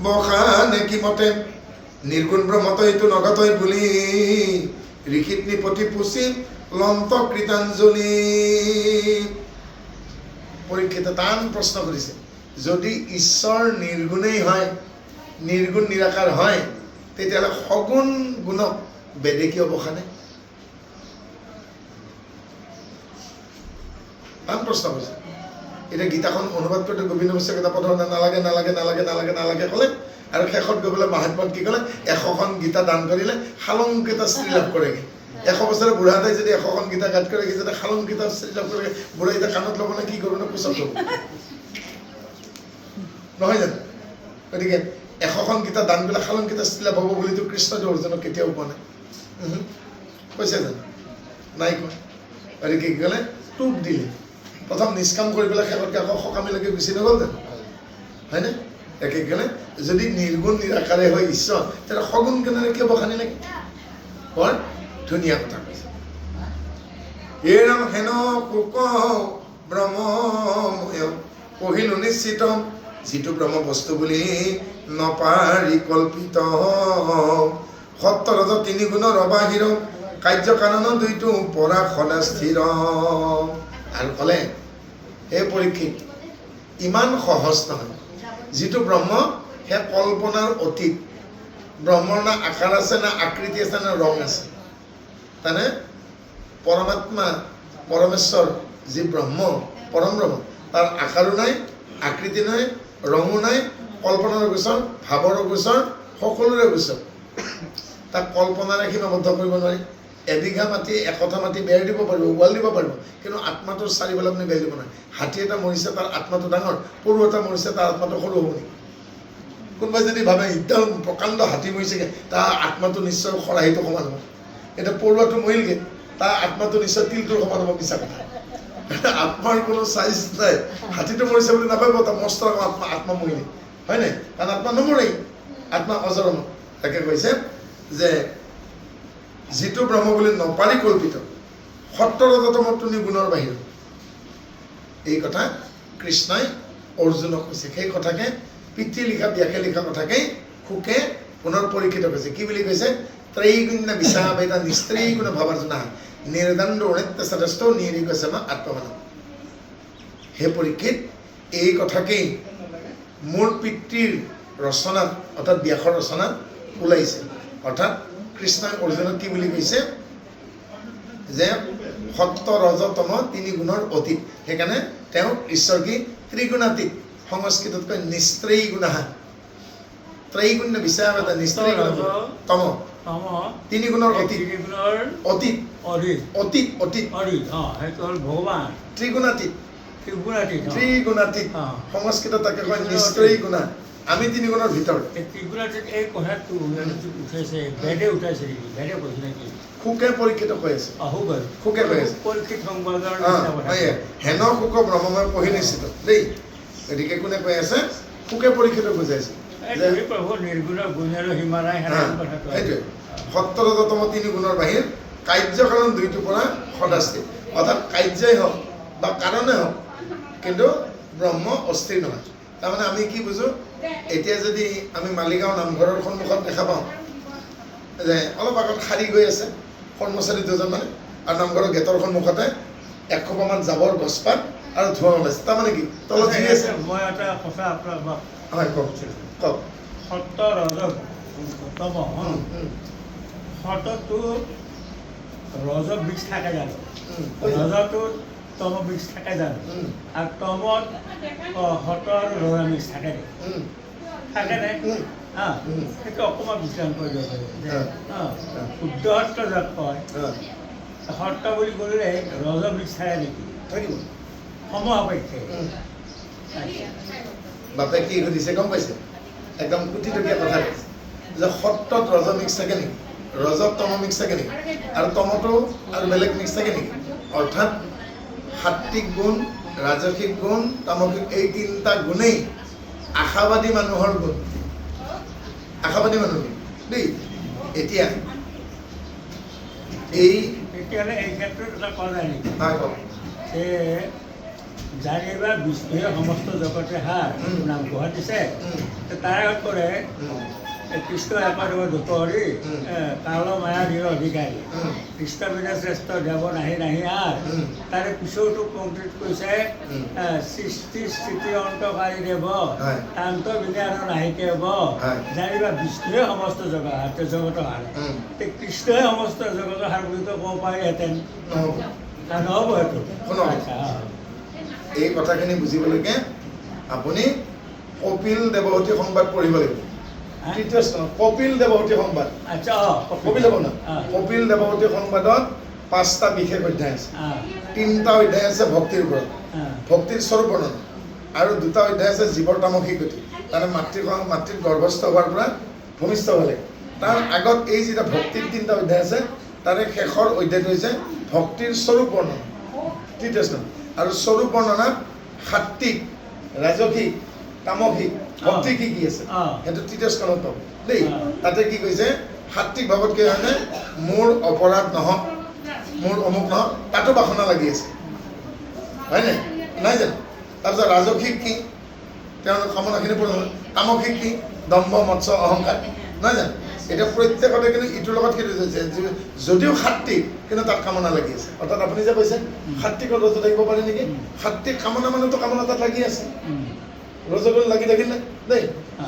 বসা নে কি মতে, নিৰ্গুণ ব্ৰহ্মতইটো নগতই বুলি ঋষিত নিপতি পুচি লন্ত কৃতাঞ্জলি। পৰীক্ষিত টান প্ৰশ্ন কৰিছে, যদি ঈশ্বৰ নিৰ্গুণেই হয়, নিৰ্গুণ নিৰাকাৰ হয়, তেতিয়াহ'লে সগুণ গুণক বেদে কিয় বসানে? টান প্ৰশ্ন কৰিছে। এতিয়া গীতাখন অনুবাদ কৰোঁতে গোবিন্দ বৈশ্য গীতা পঢ়া নালাগে নালাগে নালাগে নালাগে নালাগে ক'লে, আৰু শেষত গৈ পেলাই মহাত্মাত কি ক'লে, 100খন গীতা দান কৰিলে সালংকৃত শ্ৰী লাভ কৰেগৈ। 100 বছৰৰ বুঢ়া এটাই যদি 100খন গীতা গাত কৰে, যাতে সালংকৃত শ্ৰী লাভ কৰেগৈ। বুঢ়া গীতা কাণত ল'ব নে কি কৰিব নে কোচত ল'ব, নহয় জানো? গতিকে 100খন গীতা দান কৰিলে সালংকৃত শ্ৰী লাভ হ'ব বুলিতো কৃষ্ণই অৰ্জুনক কেতিয়াও কোৱা নাই, কৈছে জানো? নাই কোৱা। গতিকে কি ক'লে, টোপ দিলে। প্ৰথম নিষ্কাম কৰি পেলাই শেষতকৈ আকৌ সকামিলৈকে গুচি নগ'ল জানো, হয়নে? একে কেনে যদি নিৰ্গুণ নিৰাকাৰে হয় ঈশ্বৰ, তেতিয়া সগুণ কেনেৰে কিয় বখানি লাগে? বৰ ধুনীয়া কথা কৈছে। এৰাম হেন কোক ব্ৰহ্মময় কহিলো নিশ্চিত, যিটো ব্ৰহ্ম বস্তু বুলি নপাৰি কল্পিত, সত্য ৰজ 3 গুণৰ অবাহিৰ, কাৰ্য কাৰণ 2টো পৰা সদা স্থিৰ। আৰু ক'লে, এই পৰীক্ষিত ইমান সহজ নহয়, যিটো ব্ৰহ্ম সেই কল্পনাৰ অতীত ব্ৰহ্মৰ না আকাৰ আছে না আকৃতি আছে না ৰং আছে তাৰমানে পৰমাত্মা পৰমেশ্বৰ যি ব্ৰহ্ম পৰম ব্ৰহ্ম তাৰ আকাৰো নাই আকৃতি নাই ৰঙো নাই কল্পনাৰ গোচৰ ভাৱৰ গোচৰ সকলোৰে গোচৰ তাক কল্পনাৰে সীমাবদ্ধ কৰিব নোৱাৰি এবিঘা মাটি একঠা মাটি বেৰ দিব পাৰিব ৱাল দিব পাৰিব কিন্তু আত্মাটোৰ চাৰিফালে আপুনি বেৰ দিব নোৱাৰে হাতী এটা মৰিছে তাৰ আত্মাটো ডাঙৰ পৰু এটা মৰিছে তাৰ আত্মাটো সৰু হ'ব নেকি কোনোবাই যদি ভাবে একদম প্ৰকাণ্ড হাতী মৰিছেগৈ তাৰ আত্মাটো নিশ্চয় খৰাহীটো সমান হ'ব এতিয়া পৰুৱাটো মৰিলগৈ তাৰ আত্মাটো নিশ্চয় তিলটোৰ সমান হ'ব মিছা কথা আত্মাৰ কোনো চাইজ নাই হাতীটো মৰিছে বুলি নাপাব তাৰ মস্ত আত্মা মৰিলে হয় নাই কাৰণ আত্মা নমৰেই আত্মা অজৰম তাকে কৈছে যে যিটো ব্ৰহ্ম বুলি নপাৰি কল্পিত সত্তৰতম গুণৰ বাহিৰত এই কথা কৃষ্ণই অৰ্জুনক কৈছে সেই কথাকে পিতৃ লিখা ব্যাসে লিখা কথাকে সুকে পুনৰ পৰীক্ষিত কৰিছে কি বুলি কৈছে ত্ৰৈগুণ্য বিচাবেদা নিস্ত্ৰৈগুণ ভাৱাৰ্জুনা নিৰ্দণ্ড অনিত্যশ্ৰেষ্ঠ নিৰিগসম আত্মমান হে পৰীক্ষিত এই কথাকেই মোৰ পিতৃৰ ৰচনাত অৰ্থাৎ ব্যাসৰ ৰচনাত ওলাইছে অৰ্থাৎ কৃষ্ণই অৰ্জুনক কি বুলি কৈছে যে সত্য ৰজ তম তিনি গুণৰ অতীত সেইকাৰণে তেওঁ ঈশ্বৰ কি ত্ৰিগুণাতীত সংস্কৃততকৈ নিস্ত্ৰয়ী গুণা ত্ৰৈগুণ্য বিচাবেদা নিস্ত্ৰয়ী গুণ তম তিনি গুণৰ অতীত অতীত অতীত অতীত ভগৱান ত্ৰিগুণাতীত ত্ৰিগুণাতীত সংস্কৃতত তাকে কয় নিস্ত্ৰয়ী গুণা আমি তিনি গুণৰ ভিতৰত ত্ৰিগুণাতীত এই কথাটো উঠাইছে বেদে উঠাইছে বেদে কৈছে নেকি সুকে পৰীক্ষিত হৈ আছে সুকে হৈ আছে পৰীক্ষিত সংবাদৰ হেন সুক ব্ৰহ্মময় পঢ়ি নিশ্চিত দেই গতিকে কোনে কৈ আছে সুকে পৰীক্ষিত বুজাইছে প্ৰভু নিৰ্গুণ গুণৰ সীমা নাই সেইটোৱে সত্তৰতম তিনি গুণৰ বাহিৰ কাৰ্যকাৰণ দুইটোৰ পৰা সদাস্থিৰ অৰ্থাৎ কাৰ্যই হওক বা কাৰণে হওক কিন্তু ব্ৰহ্ম অস্থিৰ নহয় তাৰমানে আমি কি বুজোঁ এতিয়া যদি আমি মালিগাঁও নামঘৰৰ সন্মুখত দেখা পাওঁ যে অলপ আগত শাৰী গৈ আছে কৰ্মচাৰী দুজনমানে আৰু নামঘৰৰ গেটৰ সন্মুখতে এসোপামান জাবৰ গছপাত আৰু ধোঁৱা ওলাইছে তাৰমানে কি তলত যি আছে মই এটা কথা আপোনাক হয় কওক কওক সত্য ৰজ তম সতটো ৰজ বীজ থাকে জানো ৰজটোত তম বীজ থাকে জানো আৰু তমত সতৰ ৰজ বীজ থাকে থাকে নাই সেইটো অকণমান বিশ্লেষণ কৰিব পাৰি যে শুদ্ধ সত্ৰ যাক কয় সত্ৰ বুলি ক'লে ৰজ বীজ থাকে নেকি থাকিব সমসাপেক্ষে বাপে কি সুধিছে গম পাইছে একদম কোটিটকীয়া কথা কৈছে যে সত্ৰত ৰজ মিক্স থাকে নেকি ৰজত তম মিক্স থাকে নেকি আৰু তমতো আৰু বেলেগ মিক্স থাকে নেকি অৰ্থাৎ সাত্বিক গুণ ৰাজসিক গুণ তামসিক এই তিনিটা গুণেই আশাবাদী মানুহৰ গুণ আশাবাদী মানুহ দেই এতিয়া এই তেতিয়াহ'লে এই ক্ষেত্ৰত এটা কোৱা যায় নেকি হয় কওক যে জানিবা বিষ্ণুৱে সমস্ত জগতে হাৰ নাম গুহা দিছে তাৰে কৰে কৃষ্ণ একাদেৱ দুপহৰি কাল মায়া নিৰ অধিকাৰী কৃষ্ণ বিনা শ্ৰেষ্ঠ দেৱ নাহি নাহি আৰ তাৰে পিছতো পংক্তিত কৈছে সৃষ্টি স্থিতি অন্তকাৰী দেৱ তান্ত বিনা আৰু নাহিকে ব জানিবা বিষ্ণুৱে সমস্ত জগত হাৰ কৃষ্ণই সমস্ত জগত হাৰ বুলি ক'ব পাৰিহেঁতেন নহ'ব সেইটো এই কথাখিনি বুজিবলৈকে আপুনি কপিল দেৱহতী সংবাদ পঢ়িব লাগিব তৃতীয় স্থানত কপিল দেৱহতী সংবাদ কপিল দেৱ না কপিল দেৱহতী সংবাদত 5টা বিশেষ অধ্যায় আছে 3টা অধ্যায় আছে ভক্তিৰ ওপৰত ভক্তিৰ স্বৰূপ বৰ্ণনা আৰু 2টা অধ্যায় আছে জীৱৰ তামসিক গতি তাৰমানে মাতৃৰ গৰ্ভস্থ হোৱাৰ পৰা ভূমিষ্ঠ হ'লে তাৰ আগত এই যিটা ভক্তিৰ 3টা অধ্যায় আছে তাৰে শেষৰ অধ্যায়টো হৈছে ভক্তিৰ স্বৰূপ বৰ্ণনা তৃতীয় স্থান আৰু স্বৰূপ বৰ্ণনাত সাত্বিক ৰাজসিক তামসিক ভক্তি কি কি আছে সেইটো তৃতীয় স্থানত পাব দেই তাতে কি কৈছে সাত্বিক ভাৱত কি হয়নে মোৰ অপৰাধ নহওক মোৰ অমুক নহওক তাতো বাসনা লাগি আছে হয়নে নাই জানো তাৰপিছত ৰাজসিক কি তেওঁলোক কামনাখিনি পূৰণ হ'ল তামসিক কি দম্ভ মৎস্য অহংকাৰ নহয় জানো এটা প্ৰত্যেকতে কিন্তু ইটোৰ লগত কি যদিও সাত্বিক কিন্তু তাত কামনা লাগি আছে অৰ্থাৎ আপুনি যে কৈছে সাত্বিকৰ ৰজত থাকিব পাৰে নেকি সাত্বিক কামনা মানেতো কামনা তাত লাগি আছে ৰজগুণ লাগি থাকিলে দেই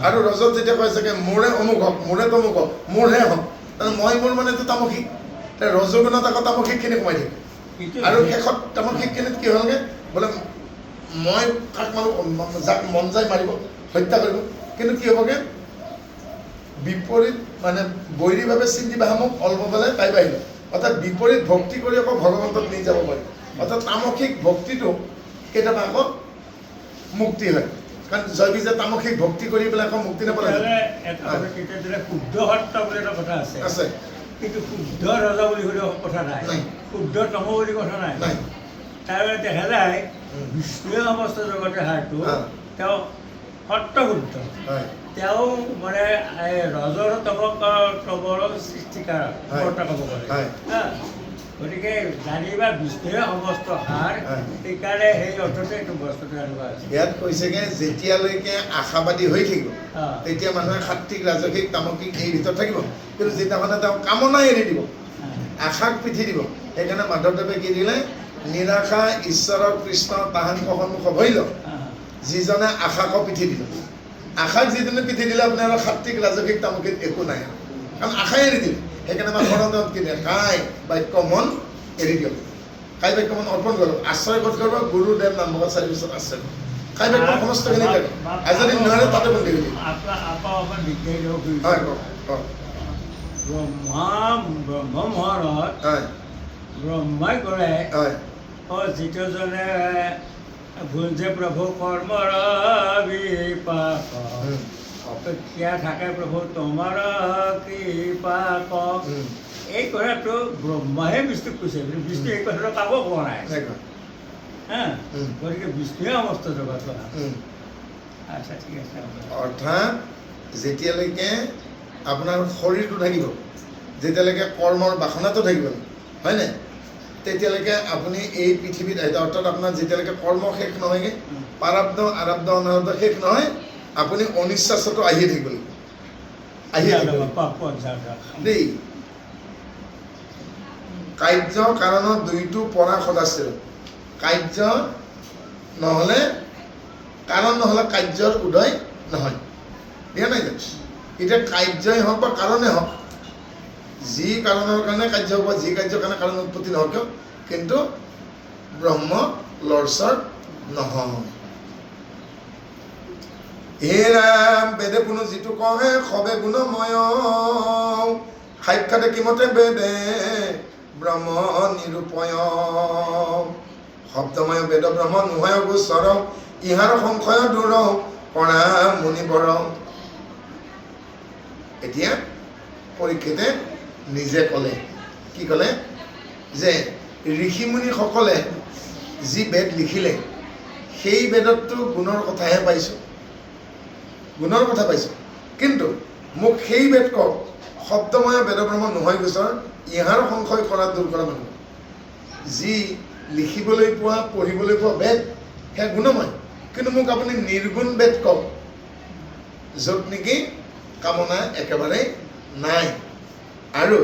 আৰু ৰজত যেতিয়া কয় চাগে মোৰে অমুক হওক মোৰে তমুক হওক মোৰহে হওক তাৰমানে মই মোৰ মানেতো তামসিক ৰজগুণত আকৌ তামসিকখিনি সোমাই থাকে আৰু শেষত তামসিকখিনিত কি হ'লগৈ বোলে মই কাক মাৰোঁ যাক মন যায় মাৰিব হত্যা কৰিব কিন্তু কি হ'বগৈ বিপৰীত মানে বৈৰীভাৱে চিন্তি বাহামুক অলপ পেলাই তাই বাঢ়িলে অৰ্থাৎ বিপৰীত ভক্তি কৰি আকৌ ভগৱন্তত নি যাব পাৰি অৰ্থাৎ তামসিক ভক্তিটো কেতিয়াবা আকৌ মুক্তি হয় কাৰণ জৈৱী যে তামসিক ভক্তি কৰি পেলাই আকৌ মুক্তি নাপালে শুদ্ধ সত্য বুলি এটা কথা আছে আছে কিন্তু শুদ্ধ ৰজা বুলি হ'লেও কথা নাই শুদ্ধ তম বুলি কথা নাই তাৰবাবে দেখা যায় বিষ্ণুৱে সমস্ত জগতে হাৰটো তেওঁ সত্য শুদ্ধ তেওঁ মানে ৰজৰ তমৰ সৃষ্টিকাৰ কৰ্তা ক'ব পাৰে গতিকে জানিবা বিষ্ণুৱে সমস্ত হাৰ সেইকাৰণে সেই অৰ্থতে এইটো বস্তুটো এনেকুৱা আছে ইয়াত কৈছেগে যেতিয়ালৈকে আশাবাদী হৈ থাকিব তেতিয়া মানুহে সাত্বিক ৰাজসিক তামসিক এই ভিতৰত থাকিব কিন্তু যেতিয়ামানে তেওঁ কামনা এৰি দিব আশাক পিঠি দিব সেইকাৰণে মাধৱদেৱে কি দিলে নিৰাশা ঈশ্বৰ কৃষ্ণ তাহাংক সন্মুখ ভৈল যিজনে আশাক পিঠি দিলে আশাক যিজনে পিঠি দিলে আপোনাৰ সাত্বিক ৰাজসিক তামসিক একো নাই কাৰণ আশাই এৰি দিলে সেইকাৰণে আমাৰ শৰণত কি দিয়ে কাই বাক্য মন এৰি দিয়ক কাই বাক্য মন অৰ্পণ কৰক আশ্ৰয় ক'ত কৰিব গুৰুদেৱ নাম ভগত 4 বছৰ আশ্ৰয় কাই বাক্য সমস্তখিনি থাকে আৰু যদি নোৱাৰে তাতে বন্দী হৈ ব্ৰহ্মমহৰত ব্ৰহ্মাই কৰে যিটোজনে ভুঞ্জে প্ৰভু কৰ্মৰ বিপাক অপেক্ষা থাকে প্ৰভু তোমাৰ কৃপাক এই কথাটো ব্ৰহ্মাহে বিষ্ণুক কৈছে বিষ্ণু এই কথাটো কাকো কোৱা নাই হা গতিকে বিষ্ণুৱে সমস্ত জগত আচ্ছা ঠিক আছে অৰ্থাৎ যেতিয়ালৈকে আপোনাৰ শৰীৰটো থাকিব যেতিয়ালৈকে কৰ্মৰ বাসনাটো থাকিব হয়নে তেতিয়ালৈকে আপুনি এই পৃথিৱীত অৰ্থাৎ আপোনাৰ যেতিয়ালৈকে কৰ্ম শেষ নহয়গৈ প্ৰাৰব্ধ আৰব্ধ অনাৰব্ধ শেষ নহয় আপুনি অনিশ্বাসটো আহিয়ে থাকিব লাগিব আহিয়ে থাকিব দেই কাৰ্য কাৰণত দুইটো পৰা সদাস্য কাৰ্য নহ'লে কাৰণ নহ'লে কাৰ্যৰ উদয় নহয় দিয়া নাই জানো এতিয়া কাৰ্যই হওক বা কাৰণেই হওক যি কাৰণৰ কাৰণে কাৰ্য হ'ব যি কাৰ্যৰ কাৰণে কাৰণ উৎপত্তি নহওক কিয় কিন্তু ব্ৰহ্ম লৰচৰ নহয় হে ৰাম বেদে পুনৰ যিটো কহে সবে গুণময় সাক্ষাতে কিমতে বেদে ব্ৰহ্ম নিৰূপয় শব্দময় বেদ ব্ৰহ্ম নোহয় গোচৰ ইহাৰ সংশয় দূৰ কৰা মুনিবৰ এতিয়া পৰীক্ষিতে নিজে ক'লে কি ক'লে যে ঋষিমুনিসকলে যি বেদ লিখিলে সেই বেদততো গুণৰ কথাহে পাইছোঁ গুণৰ কথা পাইছোঁ কিন্তু মোক সেই বেদ কওক শব্দময় বেদ ব্ৰহ্ম নহয় গোচৰ ইহাৰ সংশয় কৰা দূৰ কৰা মানুহ যি লিখিবলৈ পোৱা পঢ়িবলৈ পোৱা বেদ সেয়া গুণময় কিন্তু মোক আপুনি নিৰ্গুণ বেদ কওক য'ত নেকি কামনা একেবাৰে নাই আৰু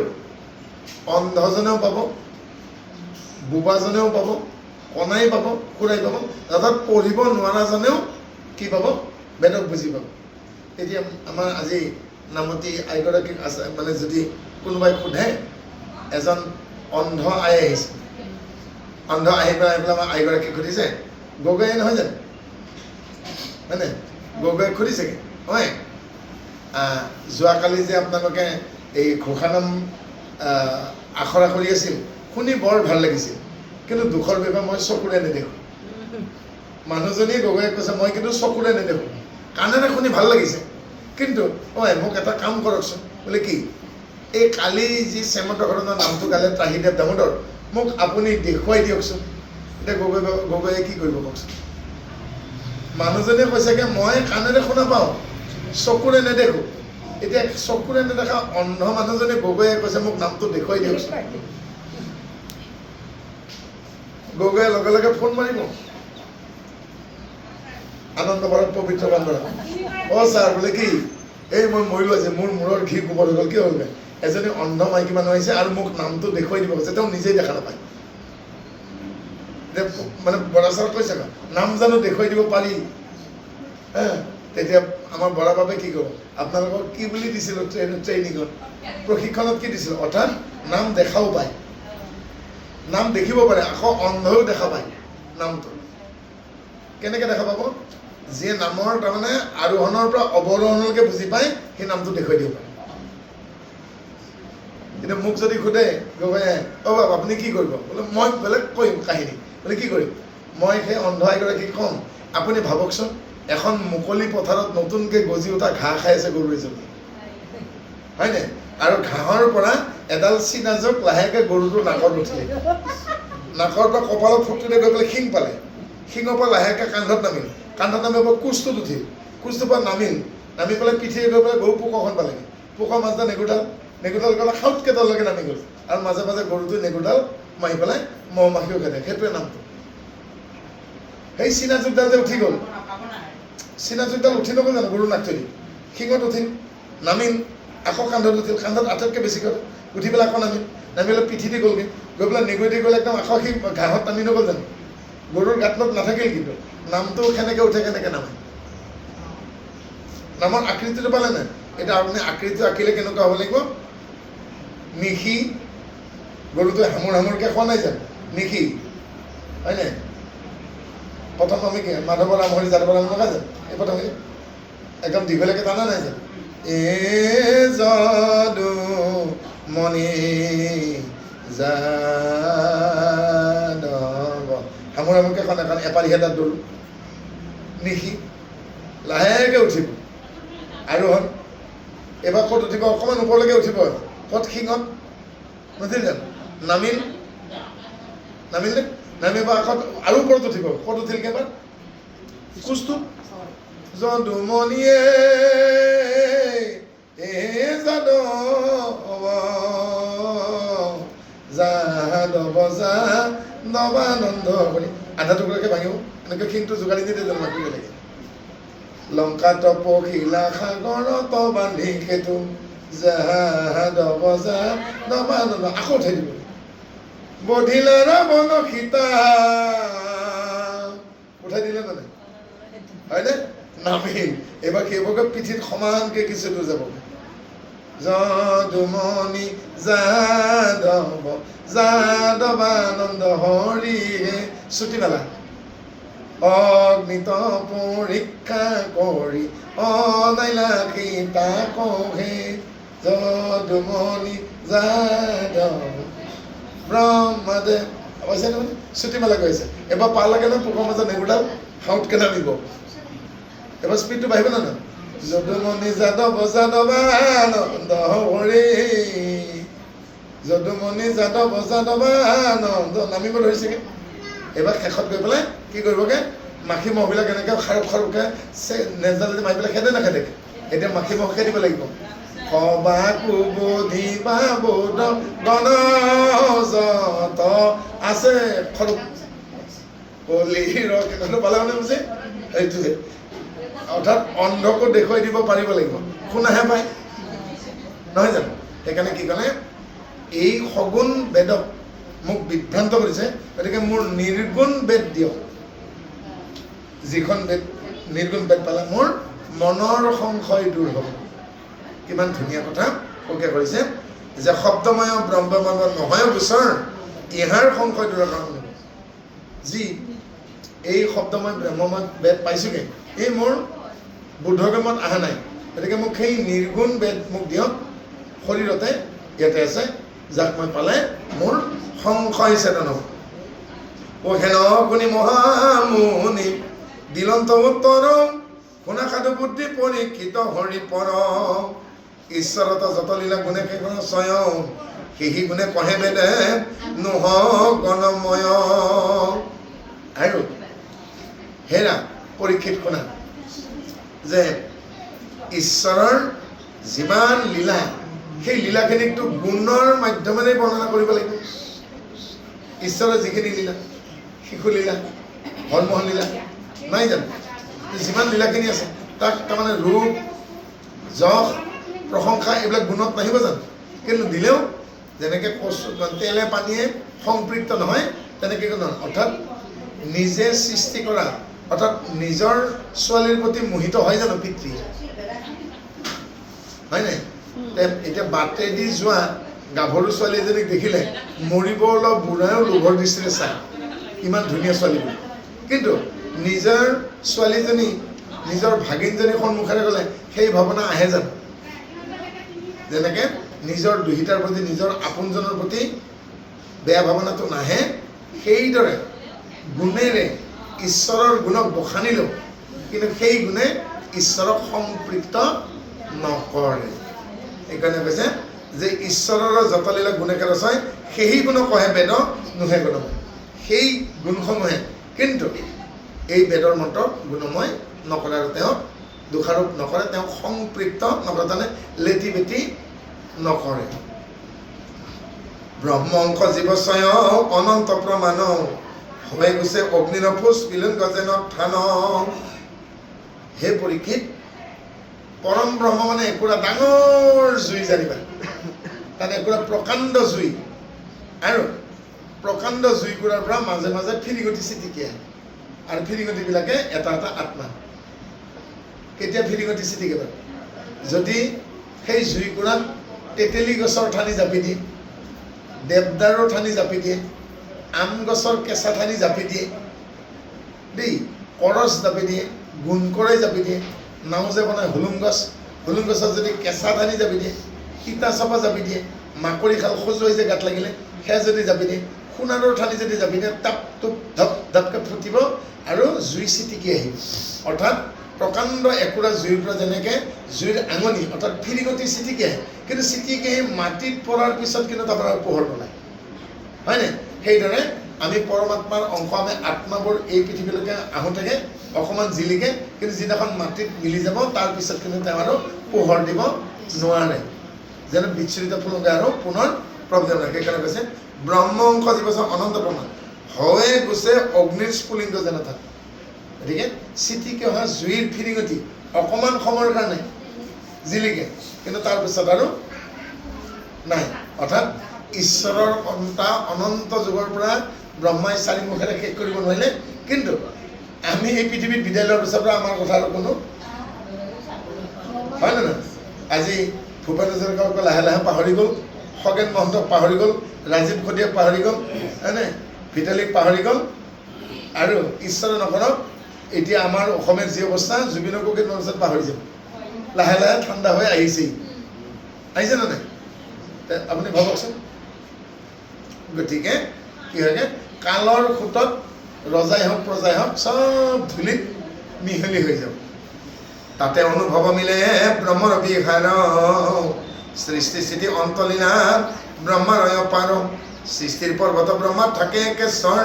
অন্ধজনেও পাব বোবাজনেও পাব কণাই পাব খুৰাই পাব অৰ্থাৎ পঢ়িব নোৱাৰাজনেও কি পাব বেদক বুজি পাব এতিয়া আমাৰ আজি নামতি আইগৰাকীক আছে মানে যদি কোনোবাই সোধে এজন অন্ধ আই আহিছে অন্ধ আহি পেলাই আমাৰ আইগৰাকীক সুধিছে গগৈ নহয় জানো হয়নে গগৈক সুধিছেগৈ হয় যোৱাকালি যে আপোনালোকে এই ঘোষানাম আখৰা কৰি আছিল শুনি বৰ ভাল লাগিছিল কিন্তু দুখৰ বিষয়ে মই চকুৰে নেদেখোঁ মানুহজনীয়ে গগৈয়ে কৈছে মই কিন্তু চকুৰে নেদেখোঁ কাণেৰে শুনি ভাল লাগিছে কিন্তু হয় মোক এটা কাম কৰকচোন বোলে কি এই কালি যি শ্যামন্তকৰণৰ নামটো গালে ত্ৰাহিদেৱ দামোদৰ মোক আপুনি দেখুৱাই দিয়কচোন এতিয়া গগৈয়ে কি কৰিব কওকচোন মানুহজনীয়ে কৈছেগৈ মই কাণেৰে শুনা পাওঁ চকুৰে নেদেখোঁ এতিয়া চকুৰে নেদেখা অন্ধ মানুহজনে গগৈয়ে কৈছে মোক নামটো দেখুৱাই দিয়কচোন গগৈয়ে লগে লগে ফোন মাৰিব আনন্দ ভাৰত পবিত্ৰ বান্দৰা ছাৰ বোলে কি এই মই মৰিলোঁ আজি মোৰ মূৰৰ ঘি গোবৰ হৈ গ'ল কি হ'ল এজনী অন্ধ মাইকী মানুহ আহিছে আৰু মোক নামটো দেখুৱাই দিব কৈছে তেওঁ নিজেই দেখা নাপায় মানে বৰা ছাৰ কৈছে নাম জানো দেখুৱাই দিব পাৰি তেতিয়া আমাৰ বৰা বাবে কি ক'ব আপোনালোকক কি বুলি দিছিলোঁ ট্ৰেইনিঙত প্ৰশিক্ষণত কি দিছিলোঁ অৰ্থাৎ নাম দেখাও পায় নাম দেখিব পাৰে আকৌ অন্ধও দেখা পায় নামটো কেনেকৈ দেখা পাব যিয়ে নামৰ তাৰমানে আৰোহণৰ পৰা অৱৰোহণলৈকে বুজি পায় সেই নামটো দেখুৱাই দিব পাৰে কিন্তু মোক যদি সোধে অ' বাবা আপুনি কি কৰিব বোলে মই বেলেগ কৰিম কাহিনী বোলে কি কৰিম মই সেই অন্ধ এগৰাকীক ক'ম আপুনি ভাবকচোন এখন মুকলি পথাৰত নতুনকৈ গজি উঠা ঘাঁহ খাই আছে গৰু এজনী হয়নে আৰু ঘাঁহৰ পৰা এডাল চিনাজক লাহেকৈ গৰুটোৰ নাকত উঠিলে নাকৰ পৰা কপালত ফুটটোতে গৈ পেলাই শিং পালে শিঙৰ পৰা লাহেকৈ কান্ধত নামিল কান্ধত নামিব কোচটোত উঠিল কোচটোৰ পৰা নামি পেলাই পিঠিয়ে গৈ পেলাই গৰু পোকখন পালেগৈ পোকৰ মাজতে নেগুৰডাল গ'লে খাউতকৈ তললৈকে নামি গ'ল আৰু মাজে মাজে গৰুটোৱে নেগুৰডাল মাৰি পেলাই মহ মাখিও খেদে সেইটোৱে নামটো সেই চিনাজোকডাল যে উঠি গ'ল চিনাজোকডাল উঠি নগ'ল জানো গৰুৰ নাক থৈ শিঙত উঠিল নামিল আকৌ কান্ধত উঠিল কান্ধত আটাইতকৈ বেছি কৰে উঠি পেলাই আকৌ নামি পেলাই পিঠি দি গ'লগৈ গৈ পেলাই নেগুৰি দি গ'লে একদম আকৌ সি ঘাঁহত নামি নগ'ল জানো গৰুৰ গাঁতলত নাথাকিল কিন্তু নামটো কেনেকৈ উঠে কেনেকৈ নামে নামৰ আকৃতিটো পালে নাই এতিয়া আপুনি আকৃতিটো আঁকিলে কেনেকুৱা হ'ব লাগিব নিশি গৰুটোৱে হামুৰকৈ খোৱা নাই জানো নিশি হয়নে প্ৰথম আমি কি মাধৱৰ ৰাম হৰি যাদৱৰ ৰাম লগাই জানো এই প্ৰথম একদম দীঘলীয়াকৈ টানা নাই জানো যদু মণি যাদৱ হামুৰকৈ এখন এখন এপালি হেতাত দৌৰো নিশি লাহেকৈ উঠিব আৰোহণ এবাৰ ক'ত উঠিব অকণমান ওপৰলৈকে উঠিব ক'ত শিঙত নুঠিল জানো নামিল নে নামি বা আকৌ আৰু ওপৰত উঠিব ক'ত উঠিলগৈ এবাৰ কোচটো যদুমণিয়ে যাদৱ যাদৱানন্দ কৰি আধা টুকুৰাকৈ ভাঙিব এনেকৈ শিংটো যোগালি দি জানো মাতিব লাগে লংকা তপশিলা সাগৰত বান্ধি সেইটো যাদৱ যাদৱানন্দ আকৌ উঠাই দিব বধিলা ৰাৱণ সীতা উঠাই দিলে নে নাই হয়নে নামিল এইবাৰ সেইবোৰকে পিঠিত সমানকৈ কিছু দূৰ যাব যদুমণি যাদৱ যাদৱানন্দ হৰি ছুটি মেলা অগ্নিত পৰীক্ষা কৰি অনাইলা সীতা কহে যদুমণি যাদৱ ব্ৰহ্মদেৱ অৱশ্যে নহয় ছুটি মেলা কৈছে এবাৰ পালাগে নহয় পোকৰ মাজত নেগুৰডাল হাউতকৈ নামিব এবাৰ স্পীডটো বাঢ়িব নে নহয় যদুমণি যাদৱ যাদৱানন্দ হৰি যদুমণি যাদৱ যাদৱানন্দ নামিব ধৰিছেগৈ এবাৰ শেষত গৈ পেলাই কি কৰিবগৈ মাখি মহবিলাক এনেকৈ খাৰুপকৈ নেজডাল যদি মাৰি পেলাই খেদে নাখেদে এতিয়া মাখি মহ খেদিব লাগিব সবাকো বোধিবা বোধ গণযত আছে খৰুপ কলিৰ কেনেকৈ পালে মানে বুজি সেইটোৱে অৰ্থাৎ অন্ধকো দেখুৱাই দিব পাৰিব লাগিব শুনাহে পায় নহয় জানো সেইকাৰণে কি ক'লে এই সগুণ বেদক মোক বিভ্ৰান্ত কৰিছে গতিকে মোৰ নিৰ্গুণ বেদ দিয়ক যিখন বেদ নিৰ্গুণ বেদ পালে মোৰ মনৰ সংশয় দূৰ হ'ব কিমান ধুনীয়া কথা ওকে কৰিছে যে শব্দময় ব্ৰহ্মময় নহয় গোচৰ ইহাৰ সংশয় দূৰৰ কাৰণে যি এই শব্দময় ব্ৰহ্মময় বেদ পাইছোগৈ এই মোৰ বুদ্ধগমত অহা নাই গতিকে মোক সেই নিৰ্গুণ বেদ মোক দিয়ক শৰীৰতে ইয়াতে আছে যাক মই পালে মোৰ সংশয় চেতন হ'ব পঢ়েন শুনি মহামুনি দিলন্ত উত্তৰ শুনা সাধু বুদ্ধি পৰীক্ষিত হৰি পৰ ঈশ্বৰত যত লীলা গুণে কেইখন স্বয়ং সেই গুণে কহে বেদে নোহ গণময় আৰু হেৰা পৰীক্ষিত শুনা যে ঈশ্বৰৰ যিমান লীলা সেই লীলাখিনিকতো গুণৰ মাধ্যমেৰে বৰ্ণনা কৰিব লাগিব ঈশ্বৰৰ যিখিনি লীলা শিশু লীলা হৰমোহন লীলা নাই জানো যিমান লীলাখিনি আছে তাক তাৰমানে ৰূপ যশ প্ৰশংসা এইবিলাক গুণত নাহিব জানো কিন্তু দিলেও যেনেকৈ তেলে পানীয়ে সম্পৃক্ত নহয় তেনেকৈ নহয় অৰ্থাৎ নিজে সৃষ্টি কৰা অৰ্থাৎ নিজৰ ছোৱালীৰ প্ৰতি মোহিত হয় জানো পিতৃ হয় নাই এতিয়া বাটেদি যোৱা গাভৰু ছোৱালী এজনীক দেখিলে মৰিব অলপ বুঢ়ায়ো লোভৰ দৃষ্টিৰে চায় ইমান ধুনীয়া ছোৱালী বুলি কিন্তু নিজৰ ছোৱালীজনী নিজৰ ভাগিনজনী সন্মুখেৰে গ'লে সেই ভাৱনা আহে জানো যেনেকৈ নিজৰ দুহিতাৰ প্ৰতি নিজৰ আপোনজনৰ প্ৰতি বেয়া ভাৱনাটো নাহে সেইদৰে গুণেৰে ঈশ্বৰৰ গুণক বখানিলেও কিন্তু সেই গুণে ঈশ্বৰক সম্পৃক্ত নকৰে সেইকাৰণে কৈছে যে ঈশ্বৰৰ যতলীলা গুণেকে ৰচয় সেই গুণ কহে বেদ নোহে গুণময় সেই গুণসমূহে কিন্তু এই বেদৰ মন্ত্ৰ গুণময় নকৰে আৰু তেওঁক দোষাৰোপ নকৰে তেওঁক সম্পৃক্ত নকৰে তাৰমানে লেটি বেটি নকৰে ব্ৰহ্মংশ জীৱস্বয় অনন্ত প্ৰমাণ হৈ গৈছে অগ্নিৰফুচ বিলুংগ যেন থান হে পৰীক্ষিত পৰম ব্ৰহ্ম মানে একুৰা ডাঙৰ জুই জানিবা তাত একুৰা প্ৰকাণ্ড জুই আৰু প্ৰকাণ্ড জুইকুৰাৰ পৰা মাজে মাজে ফিৰিঙতি ছিটিকে আৰু ফিৰিঙতিবিলাকে এটা এটা আত্মা কেতিয়া ফিৰিঙতি ছিটিকে বাৰু যদি সেই জুইকুৰাত তেতেলী গছৰ ঠানি জাপি দিয়ে দেৱদাৰৰ ঠানি জাপি দিয়ে আম গছৰ কেঁচা ঠানি জাপি দিয়ে দেই কৰচ জাপি দিয়ে গুণকৰাই জাপি দিয়ে নাও যে বনায় হুলুং গছত যদি কেঁচা ঠানি জাপি দিয়ে সীতা চাপা জাপি দিয়ে মাকৰি খাল খজুৱাই যে গাত লাগিলে সেয়া যদি জাপি দিয়ে সোণাৰৰ ঠানি যদি জাপি দিয়ে টাপ টুপ ধপ ধপকৈ ফুটিব আৰু জুই ছিটিকি আহিব অৰ্থাৎ প্ৰকাণ্ড একুৰা জুইৰ পৰা যেনেকৈ জুইৰ আঙনি অৰ্থাৎ ফিৰিঙতি ছিটিকি আহে কিন্তু ছিটিকি আহি মাটিত পৰাৰ পিছত কিন্তু তাৰপৰা পোহৰ নোলায় হয়নে সেইদৰে আমি পৰমাত্মাৰ অংশ আমি আত্মাবোৰ এই পৃথিৱীলৈকে আহোঁতেগে অকণমান জিলিকে কিন্তু যিদিনাখন মাটিত মিলি যাব তাৰপিছত কিন্তু তেওঁ আৰু পোহৰ দিব নোৱাৰে যেনে বিচ্ছুৰিত ফুলকে আৰু পুনৰ প্ৰৱেশ নাই সেইকাৰণে কৈছে ব্ৰহ্ম অংশ জীৱছ অনন্ত প্ৰমাণ হৈ গৈছে অগ্নিৰ স্ফুলিংগ যেনে থাকে গতিকে ছিটিকে অহা জুইৰ ফিৰিঙতি অকণমান সময়ৰ কাৰণে জিলিকে কিন্তু তাৰপিছত আৰু নাই অৰ্থাৎ ঈশ্বৰৰ অনন্ত যুগৰ পৰা ব্ৰহ্মাই চাৰিমুখেৰে শেষ কৰিব নোৱাৰিলে কিন্তু আমি এই পৃথিৱীত বিদায় লোৱাৰ পিছৰ পৰা আমাৰ কথা আৰু কোনো হয় নে নহয় আজি ভূপেন হাজৰিকাক লাহে লাহে পাহৰি গ'ল খগেন মহন্তক পাহৰি গ'ল ৰাজীৱ খদিয়াক পাহৰি গ'ল হয়নে ভিতালীক পাহৰি গ'ল আৰু ঈশ্বৰে নকৰক এতিয়া আমাৰ অসমৰ যি অৱস্থা জুবিনকো কেইদিনমান পিছত পাহৰি যাব লাহে লাহে ঠাণ্ডা হৈ আহিছেই আহিছেনে নাই আপুনি ভাবকচোন গতিকে কি হয়গে কালৰ সোঁতত ৰজাই হওক প্ৰজাই হওক চব ধূলিত মিহলি হৈ যাব তাতে অনুভৱ মিলে ব্ৰহ্মৰ বিহাৰ সৃষ্টি স্থিতি অন্তলীলা ব্ৰহ্মাৰয় পাৰ সৃষ্টিৰ পৰ্বত ব্ৰহ্মাত থাকে কেশৰ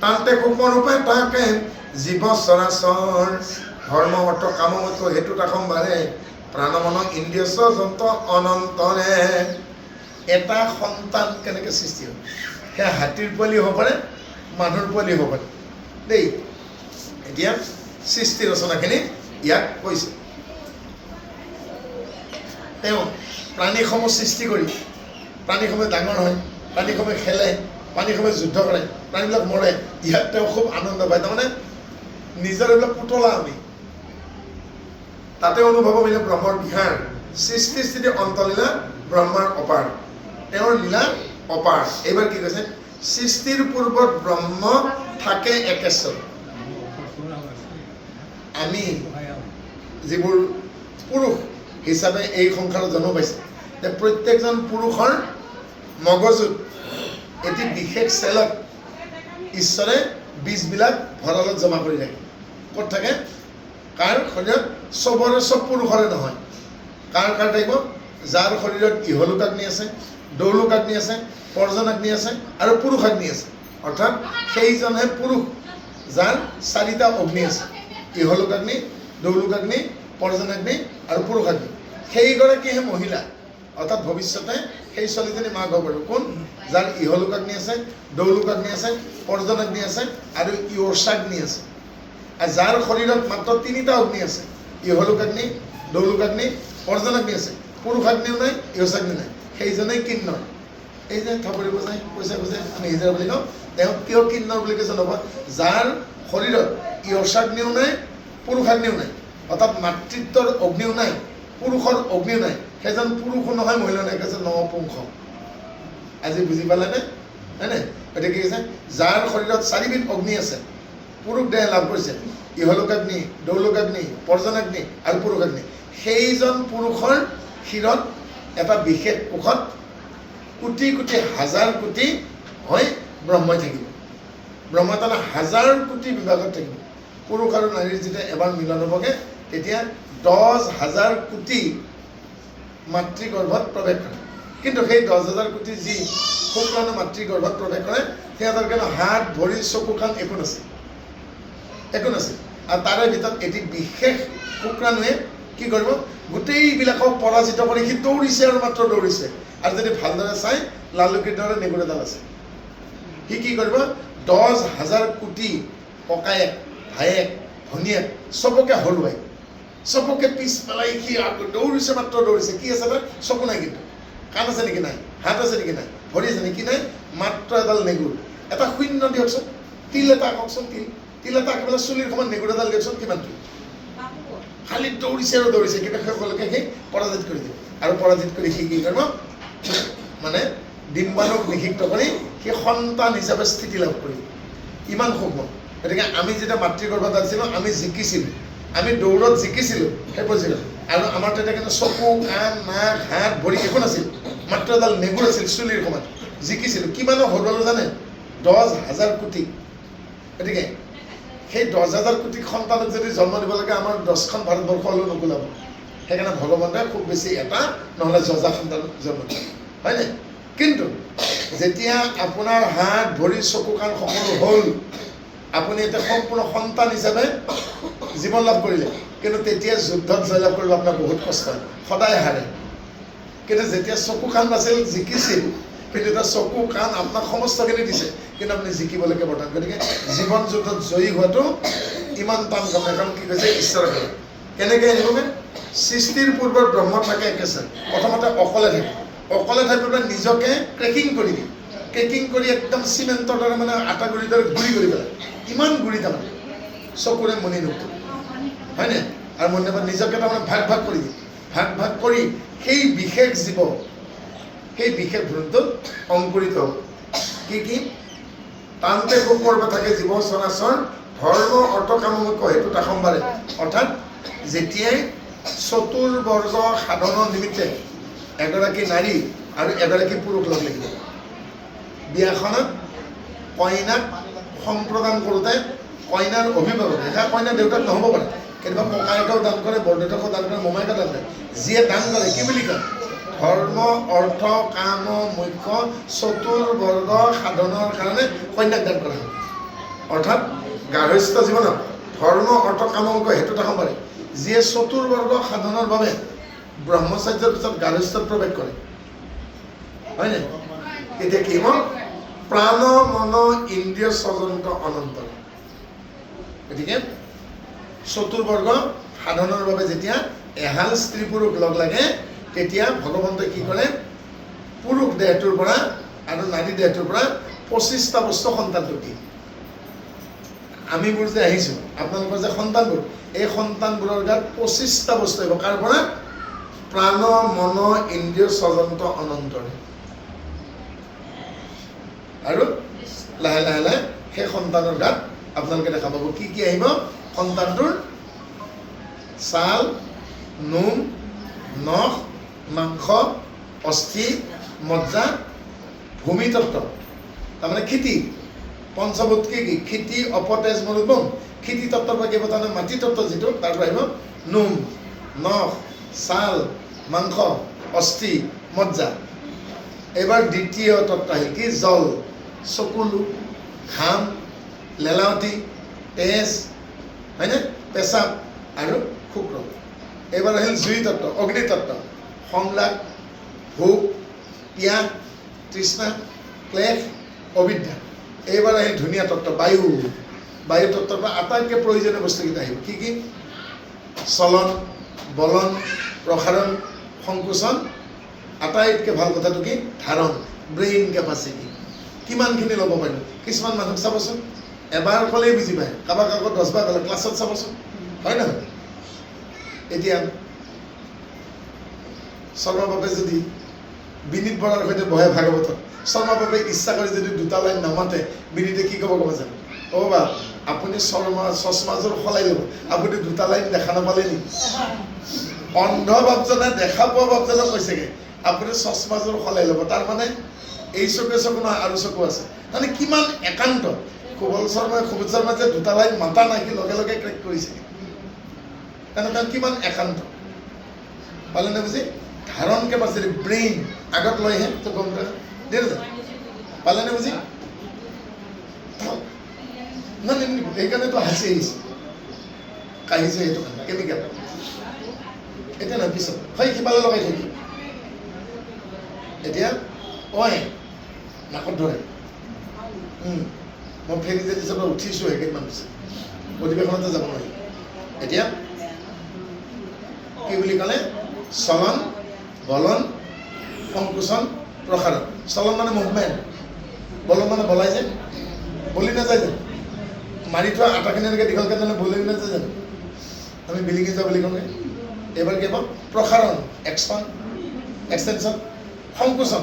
তান্তে সুপৰূপে থাকে জীৱ চৰাচৰ ধৰ্ম অৰ্থ কামত হেতু তাকম্বাৰে প্ৰাণমন ইন্দ্ৰিয় যন্ত্ৰ অনন্তৰে এটা সন্তান কেনেকৈ সৃষ্টি হয় সেয়া হাতীৰ পোৱালি হ'ব পাৰে মানুহৰ পোৱালি হ'ব পাৰে দেই এতিয়া সৃষ্টি ৰচনাখিনি ইয়াক কৈছে তেওঁ প্ৰাণীসমূহ সৃষ্টি কৰি প্ৰাণীসমূহে ডাঙৰ হয় প্ৰাণীসমূহে খেলে প্ৰাণীসমূহে যুদ্ধ কৰে প্ৰাণীবিলাক মৰে ইয়াত তেওঁ খুব আনন্দ পায় তাৰমানে নিজৰ এইবিলাক পুতলা আমি তাতে অনুভৱ মিলে ব্ৰহ্মৰ বিহাৰ সৃষ্টি স্থিতি অন্তলীলা ব্ৰহ্মাৰ অপাৰ তেওঁৰ লীলা অপাৰ এইবাৰ কি কৈছে সৃষ্টিৰ পূৰ্বত ব্ৰহ্ম থাকে একেশ্বৰ আমি যিবোৰ পুৰুষ হিচাপে এই সংসাৰত জন্ম পাইছে যে প্ৰত্যেকজন পুৰুষৰ মগজুত এটি বিশেষ চেলত ঈশ্বৰে বীজবিলাক ভঁৰালত জমা কৰি ৰাখে ক'ত থাকে কাৰ শৰীৰত চবৰে চব পুৰুষৰে নহয় কাৰ থাকিব যাৰ শৰীৰত ইহলোকাগ্নি আছে দৌলোকাগ্নি আছে পৰ্জনাগ্নি আছে আৰু পুৰুষাগ্নি আছে অৰ্থাৎ সেইজনহে পুৰুষ যাৰ চাৰিটা অগ্নি আছে ইহলোকাগ্নি দৌলোকাগ্নি পৰ্জনাগ্নি আৰু পুৰুষাগ্নি সেইগৰাকীহে মহিলা অৰ্থাৎ ভৱিষ্যতে সেই ছোৱালীজনী মাক হ'ব পাৰিব কোন যাৰ ইহলোকাগ্নি আছে দৌলোকাগ্নি আছে পৰ্জনাগ্নি আছে আৰু ইয়ৰ্ষাগ্নি আছে আৰু যাৰ শৰীৰত মাত্ৰ তিনিটা অগ্নি আছে ইহলোকাগ্নি দৌলোকাগ্নি পৰ্জনাগ্নি আছে পুৰুষাগ্নিও নাই ইয়ৰ্ষাগ্নি নাই সেইজনেই কিন্নৰ এই যে থাপৰি বজাই পইচা খোজে আমি হিজৰা বুলি কওঁ তেওঁ কিয় কিন্নৰ বুলি কৈছে নব যাৰ শৰীৰত ইয়সাগ্নিও নাই পুৰুষাগ্নিও নাই অৰ্থাৎ মাতৃত্বৰ অগ্নিও নাই পুৰুষৰ অগ্নিও নাই সেইজন পুৰুষো নহয় মহিলা নাই কৈছে নপুংস আজি বুজি পালেনে হয়নে গতিকে কি কৈছে যাৰ শৰীৰত 4বিধ অগ্নি আছে পুৰুষ দেহ লাভ কৰিছে ইহলোকাগ্নি দৌলোকাগ্নি পৰ্জনাগ্নি আৰু পুৰুষাগ্নি সেইজন পুৰুষৰ শিৰত এটা বিশেষ কোষত কোটি কোটি হাজাৰ কোটি হৈ ব্ৰহ্মই থাকিব ব্ৰহ্মই তাৰমানে হাজাৰ কোটি বিভাগত থাকিব পুৰুষ আৰু নাৰীৰ যেতিয়া এবাৰ মিলন হ'বগৈ তেতিয়া 10,000 কোটি মাতৃগৰ্ভত প্ৰৱেশ কৰে কিন্তু সেই 10,000 কোটি যি শুক্ৰাণু মাতৃগৰ্ভত প্ৰৱেশ কৰে সিহঁতৰ কিন্তু হাত ভৰি চকু কাণ একো নাছিল আৰু তাৰে ভিতৰত এটি বিশেষ শুক্ৰাণুৱে কি কৰিব গোটেইবিলাকক পৰাজিত কৰি সি দৌৰিছে আৰু মাত্ৰ দৌৰিছে আৰু যদি ভালদৰে চাই লালুকিৰ দৰে নেগুৰ এডাল আছে সি কি কৰিব 10,000 কোটি ককায়েক ভায়েক ভনীয়েক চবকে হৰুৱাই চবকে পিছ পেলাই সি দৌৰিছে মাত্ৰ দৌৰিছে কি আছে তাৰ চকু নাই কিন্তু কাণ আছে নেকি নাই হাত আছে নেকি নাই ভৰি আছে নেকি নাই মাত্ৰ এডাল নেগুৰ এটা শূন্য দিয়কচোন তিল এটা কওকচোন তিল এটা আঁকিবলৈ চুলিৰ সমান নেগুৰ এডাল দিয়কচোন কিমান কি খালি দৌৰিছে আৰু দৌৰিছে কিন্তু সকলোকে সি পৰাজিত কৰি দিয়ে আৰু পৰাজিত কৰি সি কি কৰিব মানে ডিম্বাণুক নিষিক্ত কৰি সি সন্তান হিচাপে স্থিতি লাভ কৰিব ইমান সূক্ষ্ম গতিকে আমি যেতিয়া মাতৃগৰ্ভত আছিলোঁ আমি জিকিছিলোঁ আমি দৌৰত জিকিছিলোঁ সেই পৰ্যায়ত আৰু আমাৰ তেতিয়া কিন্তু চকু কাণ নাক হাত ভৰি একো নাছিল মাত্ৰ এডাল নেগুৰ আছিল চুলিৰ সমান জিকিছিলোঁ কিমানো হৰুৱালো জানে 10,000 কোটি গতিকে সেই 10,000 কোটি সন্তানক যদি জন্ম দিব লাগে আমাৰ 10খন ভাৰতবৰ্ষ হ'লেও নোকোলাব সেইকাৰণে ভগৱন্তে খুব বেছি এটা নহ'লে যজা সন্তান জন্ম দিয়ে হয়নে কিন্তু যেতিয়া আপোনাৰ হাত ভৰি চকু কাণ সকলো হ'ল আপুনি এতিয়া সম্পূৰ্ণ সন্তান হিচাপে জীৱন লাভ কৰিলে কিন্তু তেতিয়া যুদ্ধত জয়লাভ কৰিব আপোনাৰ বহুত কষ্ট হয় সদায় হাৰে কিন্তু যেতিয়া চকু কাণ নাছিল জিকিছিল কিন্তু এতিয়া চকু কাণ আপোনাক সমস্তখিনি দিছে কিন্তু আপুনি জিকিবলৈকে বৰ্তমান গতিকে জীৱন যুদ্ধত জয়ী হোৱাটো ইমান টান কাম নাই কাৰণ কি কৈছে ঈশ্বৰৰ খেল কেনেকৈ আহিবগৈ সৃষ্টিৰ পূৰ্বত ব্ৰহ্ম থাকে একেচাৰ প্ৰথমতে অকলে থাকি পেলাই নিজকে ক্ৰেকিং কৰি দিয়ে ক্ৰেকিং কৰি একদম চিমেণ্টৰ দৰে মানে আটা গুড়িৰ দৰে গুড়ি কৰি পেলাই ইমান গুড়ি তাৰমানে চকুৰে মণি নুঠে হয়নে আৰু মণি নাপায় নিজকে তাৰমানে ভাগ কৰি দিয়ে ভাগ কৰি সেই বিশেষ জীৱ সেই বিশেষ ভ্ৰূণটোত অংকুৰিত হ'ব কি তান্তে পৰ্ব থাকে জীৱ চৰাচৰ ধৰ্ম অৰ্থ কামমুখ্য হেতুত সম্বাৰে অৰ্থাৎ যেতিয়াই চতুৰ্বৰ্গ সাধনৰ নিমিত্তে এগৰাকী নাৰী আৰু এগৰাকী পুৰুষ লগ লাগিব বিয়াখনত কইনাক সম্প্ৰদান কৰোঁতে কইনাৰ অভিভাৱক এটা কইনাৰ দেউতাক নহ'ব পাৰে কেতিয়াবা ককায়েকেও দান কৰে বৰদেউতাকেও দান কৰে মোমায়েকে দান কৰে যিয়ে দান কৰে কি বুলি কয় ধৰ্ম অৰ্থ কাম মুখ্য চতুৰ্বৰ্গ সাধনৰ কাৰণে কন্যাক দান কৰা হয় অৰ্থাৎ গাৰ্হস্থ্য জীৱনত ধৰ্ম অৰ্থ কাম মুখ্য হেতুত সম্বাৰে যিয়ে চতুৰ্বৰ্গ সাধনৰ বাবে ব্ৰহ্মচাৰ্যৰ পিছত গাৰ্হস্থ্যত প্ৰৱেশ কৰে হয়নে এতিয়া কি হ'ল প্ৰাণ মন ইন্দ্ৰিয় স্বজন্ত অনন্তৰ গতিকে চতুৰ্বৰ্গ সাধনৰ বাবে যেতিয়া এহাল স্ত্ৰী পুৰুষ লগ লাগে তেতিয়া ভগৱন্তই কি কৰে পুৰুষ দেহটোৰ পৰা আৰু নাৰী দেহটোৰ পৰা 25টা বস্তু সন্তানটো দিয়ে আমিবোৰ যে আহিছোঁ আপোনালোকৰ যে সন্তানবোৰ এই সন্তানবোৰৰ গাত 25টা বস্তু আহিব কাৰ পৰা প্ৰাণ মন ইন্দ্ৰিয় স্বজন্ত অনন্তৰ আৰু লাহে লাহে সেই সন্তানৰ গাত আপোনালোকে দেখা পাব কি আহিব সন্তানটোৰ ছাল নোম নখ মাংস অস্থি মজ্জা ভূমিতত্ত্ব তাৰমানে খেতি পঞ্চভূত কি খেতি অপতেজ মৰুভূম খেতি তত্ত্বৰ পৰা কিবা তাৰমানে মাটি তত্ত্ব যিটো তাৰ পৰা আহিব নোম নখ ছাল মাংস অস্থি মজ্জা এইবাৰ দ্বিতীয় তত্ত্ব আহিল কি জল চকুলো ঘাম লেলাৱতী তেজ হয়নে পেচাব আৰু শুক্ৰ এইবাৰ আহিল জুই তত্ত্ব অগ্নি তত্ত্ব সংলাপ ভোক পিয়াহ তৃষ্ণা ক্লেশ অবিদ্যা এইবাৰ আহিল ধুনীয়া তত্ত্ব বায়ু তত্ত্বৰ পৰা আটাইতকৈ প্ৰয়োজনীয় বস্তুকেইটা আহিব কি চলন বলন প্ৰসাৰণ সংকোচন আটাইতকৈ ভাল কথাটো কি ধাৰণ ব্ৰেইন কেপাচিটি কিমানখিনি ল'ব পাৰিব কিছুমান মানুহক চাবচোন এবাৰ ক'লেই বুজি পায়, কাৰোবাক আকৌ 10 বাৰ ক'লে ক্লাছত চাবচোন, হয় নহয়? এতিয়া শৰ্মা বাপে যদি বিনীত বৰাৰ সৈতে বহে ভাগৱতত, শৰ্মা বাপে ইচ্ছা কৰি যদি 2টা লাইন নামাতে, বিনীতে কি ক'ব গম জানো? অ' বা আপুনি চশমাযোৰ সলাই ল'ব, আপুনি 2টা লাইন দেখা নাপালে নেকি? অন্ধ বাপজনে দেখা পোৱা বাপজনক কৈছেগে আপুনি চশমাযোৰ সলাই ল'ব, তাৰ মানে এই চকুৱে চকু নহয় আৰু চকু আছে। মানে কিমান একান্ত। সুবল শৰ্মাই যে 2টা লাইন মাতা নাই, সি লগে লগে ক্ৰেক কৰিছে। তেনেকুৱা কিমান একান্ত, পালেনে বুজি? ধাৰণ কেপাচিটি, ব্ৰেইন আগত লৈহে তো গম পায়, পালেনে বুজি? সেইকাৰণেতো হাঁচি আহিছে, কাঢ়িছে সেইটো কাৰণে কেমিকেল। এতিয়া নহয়, পিছত হয় সিফালে লগাই থাকিব। এতিয়া অই নাকত ধৰে। মই ফেৰী যেতিয়া পৰা উঠিছোঁ কেইদিনমান পিছত, অধিৱেশনতে যাব নোৱাৰি। এতিয়া কি বুলি ক'লে? চলন, বলন, সংকোচন, প্ৰসাৰণ। চলন মানে মুভমেণ্ট, বলন মানে বলাই যায়, বলি নাযায় জানো? মাৰি থোৱা আটাখিনি এনেকৈ দীঘলকৈ জানো বলি নাযায় জানো? আমি বিলিঙি যোৱা বুলি কওঁগে। এইবাৰ কি হ'ব? প্ৰসাৰণ, এক্সটেনশ্যন, সংকোচন,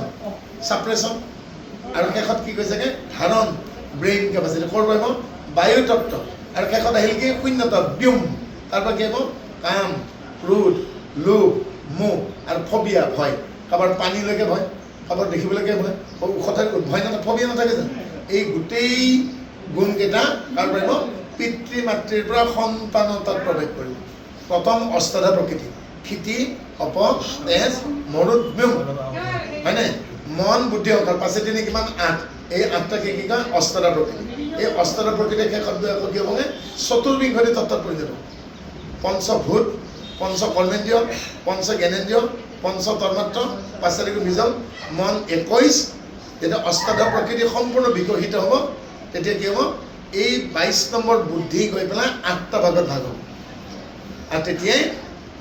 ছাপ্ৰেশ্যন, আৰু শেষত কি কৈছেগে? ধাৰণ, ব্ৰেইন কেপাচিটি। ক'ৰ পাৰিব? বায়ুতত্ত্ব। আৰু শেষত আহিল কি? শূন্যতা, ব্যোম। তাৰপৰা কি হ'ব? কাম, ক্ৰোধ, লোভ, মোহ আৰু ফবিয়া, ভয়। কাৰোবাৰ পানীলৈকে ভয়, কাৰোবাৰ দেখিবলৈকে ভয়, ভয় নাথাকে, ফবিয়া নাথাকে জানো? এই গোটেই গুণকেইটা কাৰ পাৰিব? পিতৃ মাতৃৰ পৰা সন্তানতাত প্ৰৱেশ কৰিব। প্ৰথম অষ্টাধা প্ৰকৃতি, ক্ষিতি, অপ, তেজ, মৰুত, ব্যোম, হয়নে? মন, বুদ্ধি, অহংকাৰ, 5 3 কিমান? 8। এই 8টাকে কি কয়? অষ্টাধা প্ৰকৃতি। এই অষ্টাধা প্ৰকৃতিৰ শেষত আকৌ কি হ'বগে? চতুৰ্বিংশতি তত্ত্বত পৰিণত। পঞ্চভূত, পঞ্চ কৰ্মেন্দ্ৰিয়, পঞ্চ জ্ঞানেন্দ্ৰিয়, পঞ্চ তন্মাত্ৰ, 5 বিজন, মন 21। যেতিয়া অষ্টাধা প্ৰকৃতি সম্পূৰ্ণ বিকশিত হ'ব, তেতিয়া কি হ'ব? এই 22 নম্বৰ বুদ্ধি গৈ পেলাই 8টা ভাগত ভাগ হ'ব। আৰু তেতিয়াই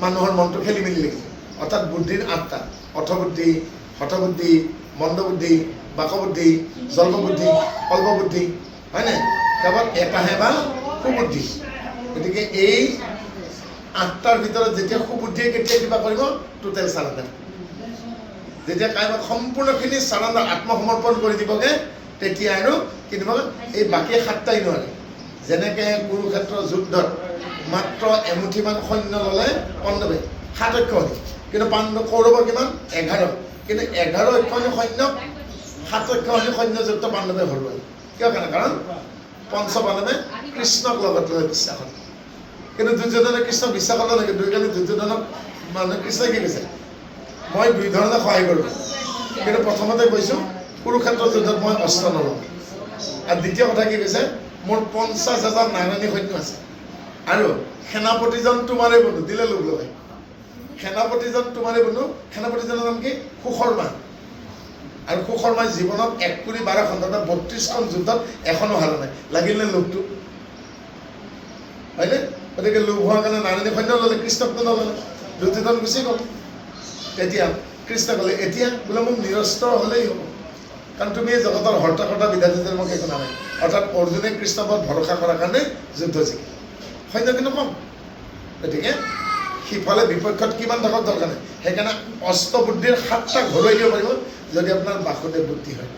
মানুহৰ মনটো খেলি মেলি লাগিব। অৰ্থাৎ বুদ্ধিৰ 8টা: অৰ্থবুদ্ধি, হঠবুদ্ধি, মন্দবুদ্ধি, বাকবুদ্ধি, জল্পবুদ্ধি, কল্পবুদ্ধি, হয়নে? কেৱল এটাহে বা সুবুদ্ধি। গতিকে এই 8টাৰ ভিতৰত যেতিয়া সুবুদ্ধিয়ে কেতিয়া কিবা কৰিব? Total surrender. যেতিয়া কাৰোবাক সম্পূৰ্ণখিনি চাৰেণ্ডাৰ, আত্মসমৰ্পণ কৰি দিবগে, তেতিয়া আৰু কি দিব? এই বাকী 7টাই নোৱাৰে। যেনেকৈ কুৰুক্ষেত্ৰ যুদ্ধত মাত্ৰ এমুঠিমান সৈন্য ল'লে পাণ্ডৱে, 7 অক্ষণী, কিন্তু কৌৰৱৰ কিমান? 11। কিন্তু 11 অক্ষণী সৈন্যক 7 অক্ষণী সৈন্যযুক্ত পাণ্ডৱে হৰুৱালে। কিয় কাৰণে? কাৰণ পঞ্চপাণ্ডৱে কৃষ্ণক লগত লৈ বিশ্বাস কৰে। কিন্তু দুৰ্যোধনে কৃষ্ণক বিশ্বাস কৰা নাই। কিন্তু দুৰ্যোধনক মানে কৃষ্ণই কি কৈছে? মই 2 ধৰণে সহায় কৰোঁ, কিন্তু প্ৰথমতে কৈছোঁ কুৰুক্ষেত্ৰ যুদ্ধত মই অস্ত্ৰ নলওঁ। আৰু দ্বিতীয় কথা কি কৈছে? মোৰ 50,000 নাৰায়ণী সৈন্য আছে, আৰু সেনাপতিজন তোমাৰে বন্ধু, দিলে লোভ লগাই। সেনাপতিজন তোমাৰে বন্ধু। সেনাপতিজনৰ নাম কি? সুশৰ্মা। আৰু সুশৰ্মাই জীৱনত 1 কোটি 12 সন্তান, 32খন যুদ্ধত এখনো হাৰা নাই। লাগিলে লোভটো, হয়নে? গতিকে লোভ হোৱাৰ কাৰণে নাৰায়ণী সৈন্য ল'লে, কৃষ্ণকটো নল'লে। দুৰ্যোধন গুচি গ'ল। তেতিয়া কৃষ্ণ ক'লে, এতিয়া বোলে মোক নিৰস্ত্ৰ হ'লেই হ'ব, কাৰণ তুমি এই জগতৰ হৰ্তা কৰ্তা বিধাতা যে মোক একো নালাগে। অৰ্থাৎ অৰ্জুনে কৃষ্ণৰ ওপৰত ভৰসা কৰাৰ কাৰণে যুদ্ধ জিকিলে। সৈন্য কিন্তু কম। গতিকে সিফালে বিপক্ষত কিমান থাকক দৰকাৰ নাই। সেইকাৰণে অষ্টবুদ্ধিৰ 7টা ঘৰুৱাই দিব পাৰিব যদি আপোনাৰ বাসুদেৱ বুদ্ধি হয়,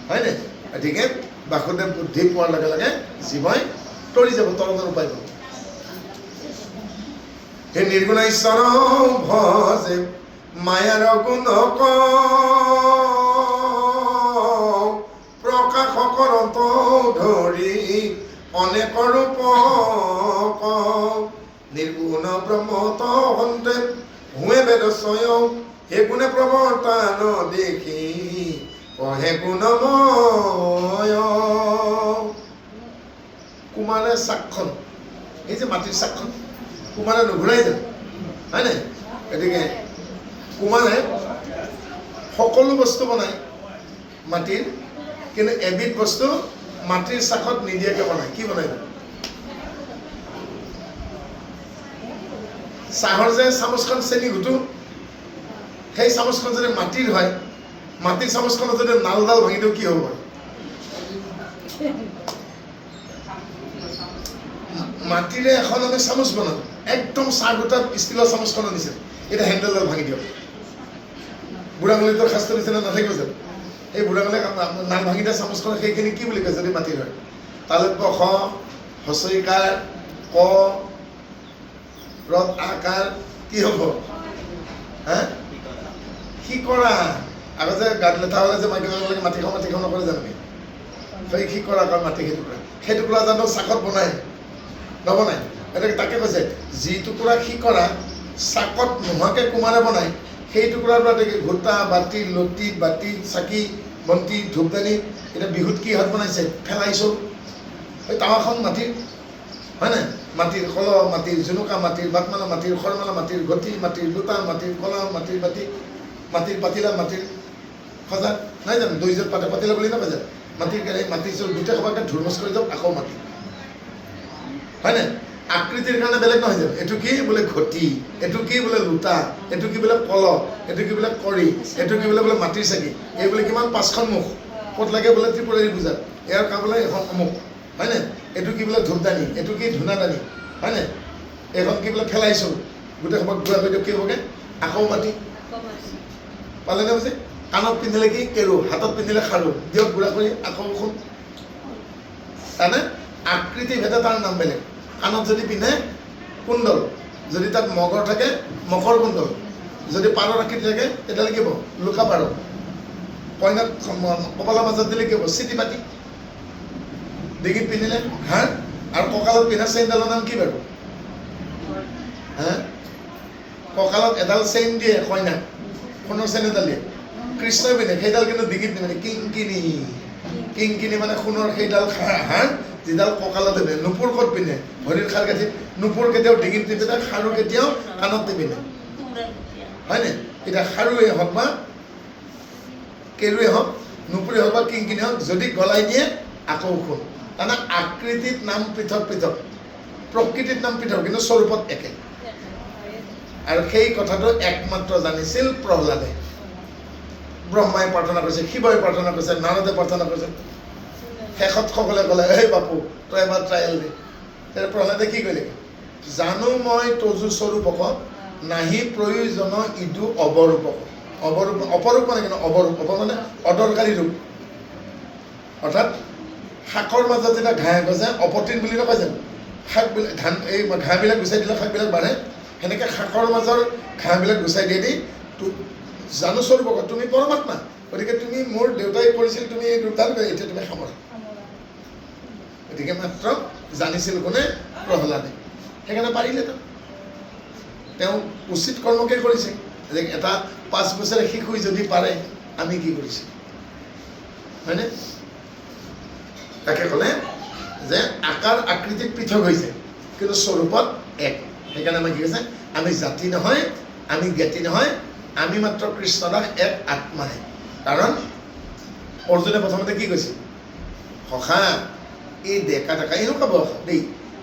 হয়নে? গতিকে বাসুদেৱ বুদ্ধি পোৱাৰ লগে লগে জীৱই তৰি যাব, তৰণৰ উপায় পাব। হে নিৰ্গুণ ঈশ্বৰ ভজে মায়াৰ গুণ প্ৰকাশ কৰত ধৰি অনেক ৰূপ নিৰ্গুণ ব্ৰহ্মত হন্তে হুৱে বেদ স্বয়ং হে গুণে প্ৰৱৰ্তন দেখি কহে গুণময়। কুমাৰে চাকখন, এই যে মাটিৰ চাকখন কুমাৰে নুঘূৰাই যায়, হয় নাই? গতিকে কুমাৰে সকলো বস্তু বনায় মাটিৰ, কিন্তু এবিধ বস্তু মাটিৰ চাকত নিদিয়াকৈ বনায়। কি বনায়? চাহৰ যে চামুচখন চেনি ঘুটো, সেই চামুচখন যদি মাটিৰ হয়, মাটিৰ চামুচখনত যদি নালডাল ভাঙি দিওঁ কি হ'ব? মাটিৰে এখন আমি চামুচ বনালোঁ একদম চাহ গোটা ষ্টিলৰ চামুচখনৰ নিচিনা এতিয়া হেণ্ডেলডাল ভাঙি দিয়ক বুঢ়াঙুলিটোৰ শাস্ত্ৰৰ নিচিনা নাথাকিব জানো সেই বুঢ়াঙুলিয়ে নাল ভাঙি দিয়া চামুচখন সেইখিনি কি বুলি কয় যদি মাটিৰ হয় তালব্য খ হচৰিকাৰ ক ৰদ আকাৰ কি হ'ব হা শিকৰা আগতে গাত লেঠা হ'লে যে মাইকী মানুহবিলাকে মাটিখন নকৰে জানো সেই শিকৰা কয় মাটি সেই টুকুৰা জানো চাকত বনায় নবনায় এতিয়া তাকে কৈছে যি টুকুৰা শিকৰা চাকত নোহোৱাকৈ কুমাৰে বনায় সেই টুকুৰাৰ পৰা ঘোটা বাতি লটি বাতি চাকি বন্তি ধূপদানি এতিয়া বিহুত কি হাত বনাইছে ফেলাইছোঁ এই টাৱাখন মাটিৰ হয় নাই মাটিৰ কলহ মাটিৰ জুনুকা মাটিৰ বাটমালা মাটিৰ খৰমালা মাটিৰ ঘটি মাটিৰ লোটা মাটিৰ কলহ মাটিৰ বাতি মাটিৰ পাতিলা মাটিৰ সজা নাই জানো দুইযোৰ পাতে পাতিলা বুলি নকয় জানো মাটিৰ কেৰাহী মাটিৰ চোৰ গোটেই সবাকে ধুৰমুচ কৰি যাওক আকৌ মাটি হয় নাই আকৃতিৰ কাৰণে বেলেগ নহয় জানো এইটো কি বোলে ঘটি এইটো কি বোলে লোটা এইটো কি বোলে কলহ এইটো কি বোলে কৰি এইটো কি বোলে মাটিৰ চাকি এই বোলে কিমান 5খন মুখ ক'ত লাগে বোলে ত্ৰিপুৰাৰী পূজাত ইয়াৰ কাবলৈ এখন অমুক হয় নাই এইটো কি বোলে ধূপদানি এইটো কি ধূনাদানি হয় নাই এইখন কি বোলে ফেলাইছোঁ গোটেই সবাক ঘূৰা কৰি দিয়ক কি হ'বগৈ আকৌ মাটি পালেনে বুজি কাণত পিন্ধিলে কি কেৰু হাতত পিন্ধিলে খাৰু দিয়ক ঘূৰা কৰি আকৌ শুন তাৰমানে আকৃতি ভেদে তাৰ নাম বেলেগ কাণত যদি পিন্ধে কুণ্ডল যদি তাত মগৰ থাকে মকৰ কুণ্ডল যদি পাৰৰ আকৃতি থাকে তেতিয়াহ'লে কি হ'ব লুকা পাৰ কইনাক কপালৰ মাজত দিলে কি হ'ব চিটি পাতি ডিঙিত পিন্ধিলে হা আৰু কঁকালত পিন্ধা চেইনডালৰ নাম কি বাৰু হা কঁকালত এডাল চেইন দিয়ে কইনাক সোণৰ চেইন এডাল দিয়ে কৃষ্ণই পিন্ধে সেইডাল কিন্তু ডিঙিত নিপিন্ধে কিংকিনি মানে সোণৰ সেইডাল হা যিডাল কঁকালত পিন্ধে নুপুৰ ক'ত পিন্ধে ভৰিৰ খাৰ গাঁঠিত নুপুৰ কেতিয়াও ডিঙিত নিপিন্ধে খাৰু কেতিয়াও কাণত নিপিন্ধে হয়নে এতিয়া খাৰুৱে হওক বা কেৰুৱে হওক নুপুৰে হওক বা কিংকিনি হওক যদি গলাই দিয়ে আকৌ শুন তাৰমানে আকৃতিত নাম পৃথক পৃথক প্ৰকৃতিত নাম পৃথক কিন্তু স্বৰূপত একে আৰু সেই কথাটো একমাত্ৰ জানিছিল প্ৰহ্লাদে ব্ৰহ্মাই প্ৰাৰ্থনা কৰিছে শিৱই প্ৰাৰ্থনা কৰিছে নাৰদে প্ৰাৰ্থনা কৰিছে শেষত সকলে ক'লে এই বাপু তই এবাৰ ট্ৰায়েল দে তেতিয়া প্ৰহ্লাদে কি কৰিলে জানো মই তজু স্বৰূপক নাহি প্ৰয়োজন ইদু অৱৰূপক অপৰূপ মানে কিন্তু অৱৰূপ মানে অদৰকাৰী ৰূপ অৰ্থাৎ শাকৰ মাজত যেতিয়া ঘাঁহ গজে অপতীন বুলি নকয় জানো শাকবিলাক ধান এই ঘাঁহবিলাক গুচাই দিলে শাকবিলাক বাঢ়ে সেনেকৈ শাকৰ মাজৰ ঘাঁহবিলাক গুচাই দিয়ে দি জানো স্বৰূপক তুমি পৰমাত্মা গতিকে তুমি মোৰ দেউতাই কৰিছিল তুমি এই ৰূপদান কৰি এতিয়া তুমি সামৰা গতিকে মাত্ৰ জানিছিল কোনে প্ৰহ্লাদে সেইকাৰণে পাৰিলে তেওঁ উচিত কৰ্মকে কৰিছে যে এটা 5 বছৰীয়া শিশুই যদি পাৰে আমি কি কৰিছোঁ হয়নে তাকে ক'লে যে আকাৰ আকৃতিত পৃথক হৈছে কিন্তু স্বৰূপত এক সেইকাৰণে আমাৰ কি কৈছে আমি জাতি নহয় আমি জ্ঞাতি নহয় আমি মাত্ৰ কৃষ্ণদাস এক আত্মাহে কাৰণ অৰ্জুনে প্ৰথমতে কি কৈছে সখা এই ডেকা এনেকুৱা বয়স দেই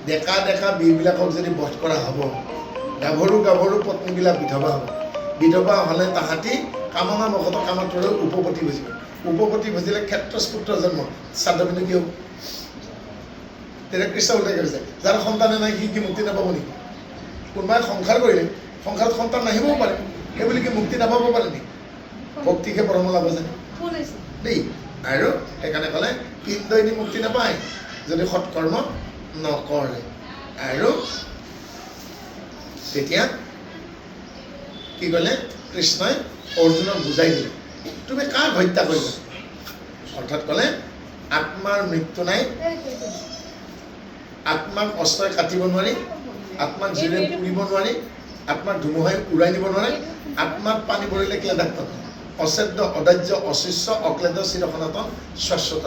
ডেকা বীৰবিলাকক যদি বধ কৰা হ'ব গাভৰু পত্নীবিলাক বিধৱা হ'লে তাহাঁতি কামনা মগত কামত পৰে উপপতি বুজিলে ক্ষেত্ৰস্পুত্ৰ জন্ম শ্ৰাদ্ধ পিন্ধি কি হ'ব তেতিয়া কৃষ্ণ উল্লেখ কৰিছে যাৰ সন্তানে নাই সি কি মুক্তি নাপাব নেকি কোনোবাই সংসাৰ কৰিলে সংসাৰত সন্তান নাহিবও পাৰে সেইবুলি কি মুক্তি নাপাব পাৰে নেকি ভক্তিকে পৰম লাভ জানে দেই আৰু সেইকাৰণে ক'লে পিণ্ডইনী মুক্তি নাপায় যদি সৎকৰ্ম নকৰে আৰু তেতিয়া কি ক'লে কৃষ্ণই অৰ্জুনক বুজাই দিলে তুমি কাক হত্যা কৰিবা অৰ্থাৎ ক'লে আত্মাৰ মৃত্যু নাই আত্মাক অস্ত্ৰই কাটিব নোৱাৰি আত্মাক জুইৰে পুৰিব নোৱাৰি আত্মাক ধুমুহাই উৰাই নিব নোৱাৰে আত্মাত পানী পৰিলে ক্লেদাক নহয় অচেদ্য অদাহ্য অশিষ্য অক্লেদ চিৰসনাতন শাশ্বত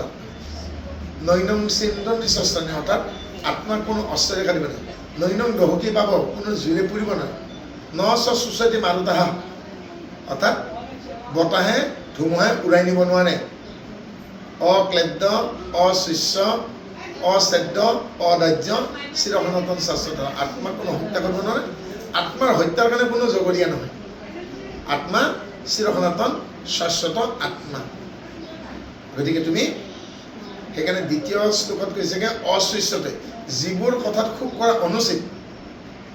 নৈনং চিন্দন নিস্থানে অৰ্থাৎ আত্মাক কোনো অস্ত্ৰৰে কাটিব নোৱাৰে নৈনং দহকি পাব কোনো জুইৰে পুৰিব নোৱাৰে চুচতি মাৰুতাহা অৰ্থাৎ বতাহে ধুমুহাই উৰাই নিব নোৱাৰে অক্লেদ্য অশিষ্য অচেদ্য অদাহ্য চিৰসনাতন শাশ্বত আত্মাক কোনো হত্যা কৰিব নোৱাৰে আত্মাৰ হত্যাৰ কাৰণে কোনো জগৰীয়া নহয় আত্মা চিৰসনাতন শাশ্বত আত্মা গতিকে তুমি সেইকাৰণে দ্বিতীয় শ্লোকত কৈছেগৈ অশিষ্যতে, যিবোৰ কথাত খুব কৰা অনুচিত।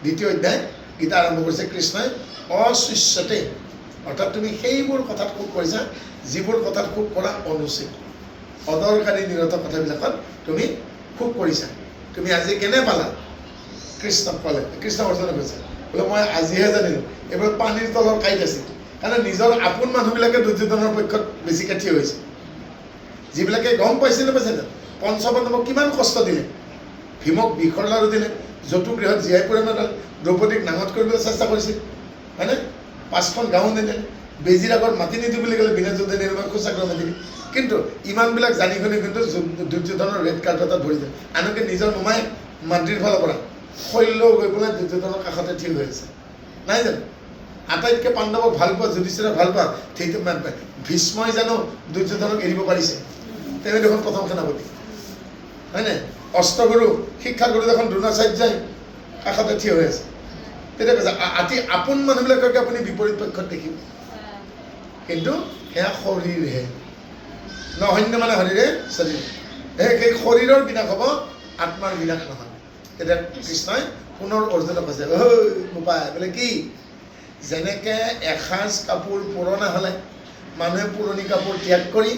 দ্বিতীয় অধ্যায় গীতা আৰম্ভ কৰিছে কৃষ্ণই অশিষ্যতে, অৰ্থাৎ তুমি সেইবোৰ কথাত খুব কৰিছা যিবোৰ কথাত খুব কৰা অনুচিত, অদৰকাৰী নিৰত কথাবিলাকত তুমি খুব কৰিছা। তুমি আজি কেনে পালা? কৃষ্ণক ক'লে, কৃষ্ণ অৰ্জুনে কৈছে বোলে মই আজিহে জানিলোঁ এইবোৰ পানীৰ তলৰ কাঁইট আছিল। কাৰণ নিজৰ আপোন মানুহবিলাকে দুৰ্যোধনৰ পক্ষত বেছিকৈ থিয় হৈছে। যিবিলাকে গম পাইছে নাপাইছে পঞ্চপাণ্ডৱক কিমান কষ্ট দিলে, ভীমক বিষৰ লাৰু দিলে, যতুগৃহত জীয়াই পৰে দ্ৰৌপদীক নাঙঠ কৰিবলৈ চেষ্টা কৰিছিল, হয়নে? 5খন গাঁও নিলে, বেজীৰ আগত মাতি নিদিওঁ বুলি ক'লে বিনা যুদ্ধে নিৰ্মাণ খোচাগ্ৰ মাতি দিলে। কিন্তু ইমানবিলাক জানি শুনি কিন্তু দুৰ্যোধনৰ ৰেড কাৰ্ড এটা ধৰি যায়। আনকি নিজৰ মোমাই মাতৃৰ ফালৰ পৰা শৈল্য গৈ পেলাই দুৰ্যোধনৰ কাষতে থিয় হৈ আছে, নাই জানো? আটাইতকৈ পাণ্ডৱক ভাল পোৱা, যুধিষ্ঠিৰক ভাল পোৱা, সেইটো ভীষ্মই জানো দুৰ্যোধনক এৰিব পাৰিছে? তেওঁ দেখোন প্ৰথম সেনাপতি, হয়নে? অস্ত্ৰগুৰু শিক্ষাগুৰু দেখোন দ্ৰোণাচাৰ্যই কাষতে থিয় হৈ আছে। তেতিয়া কৈছে আতি আপোন মানুহবিলাককে আপুনি বিপৰীত পক্ষত দেখিব। কিন্তু সেয়া শৰীৰহে, নহন্য মানে শৰীৰে শৰীৰ, সেই শৰীৰৰ বিনাশ হ'ব, আত্মাৰ বিনাশ নহয়। তেতিয়া কৃষ্ণই পুনৰ অৰ্জুনক কৈছে ঐ গোপাই বোলে কি, যেনেকৈ এসাঁজ কাপোৰ পুৰণা হ'লে মানুহে পুৰণি কাপোৰ ত্যাগ কৰি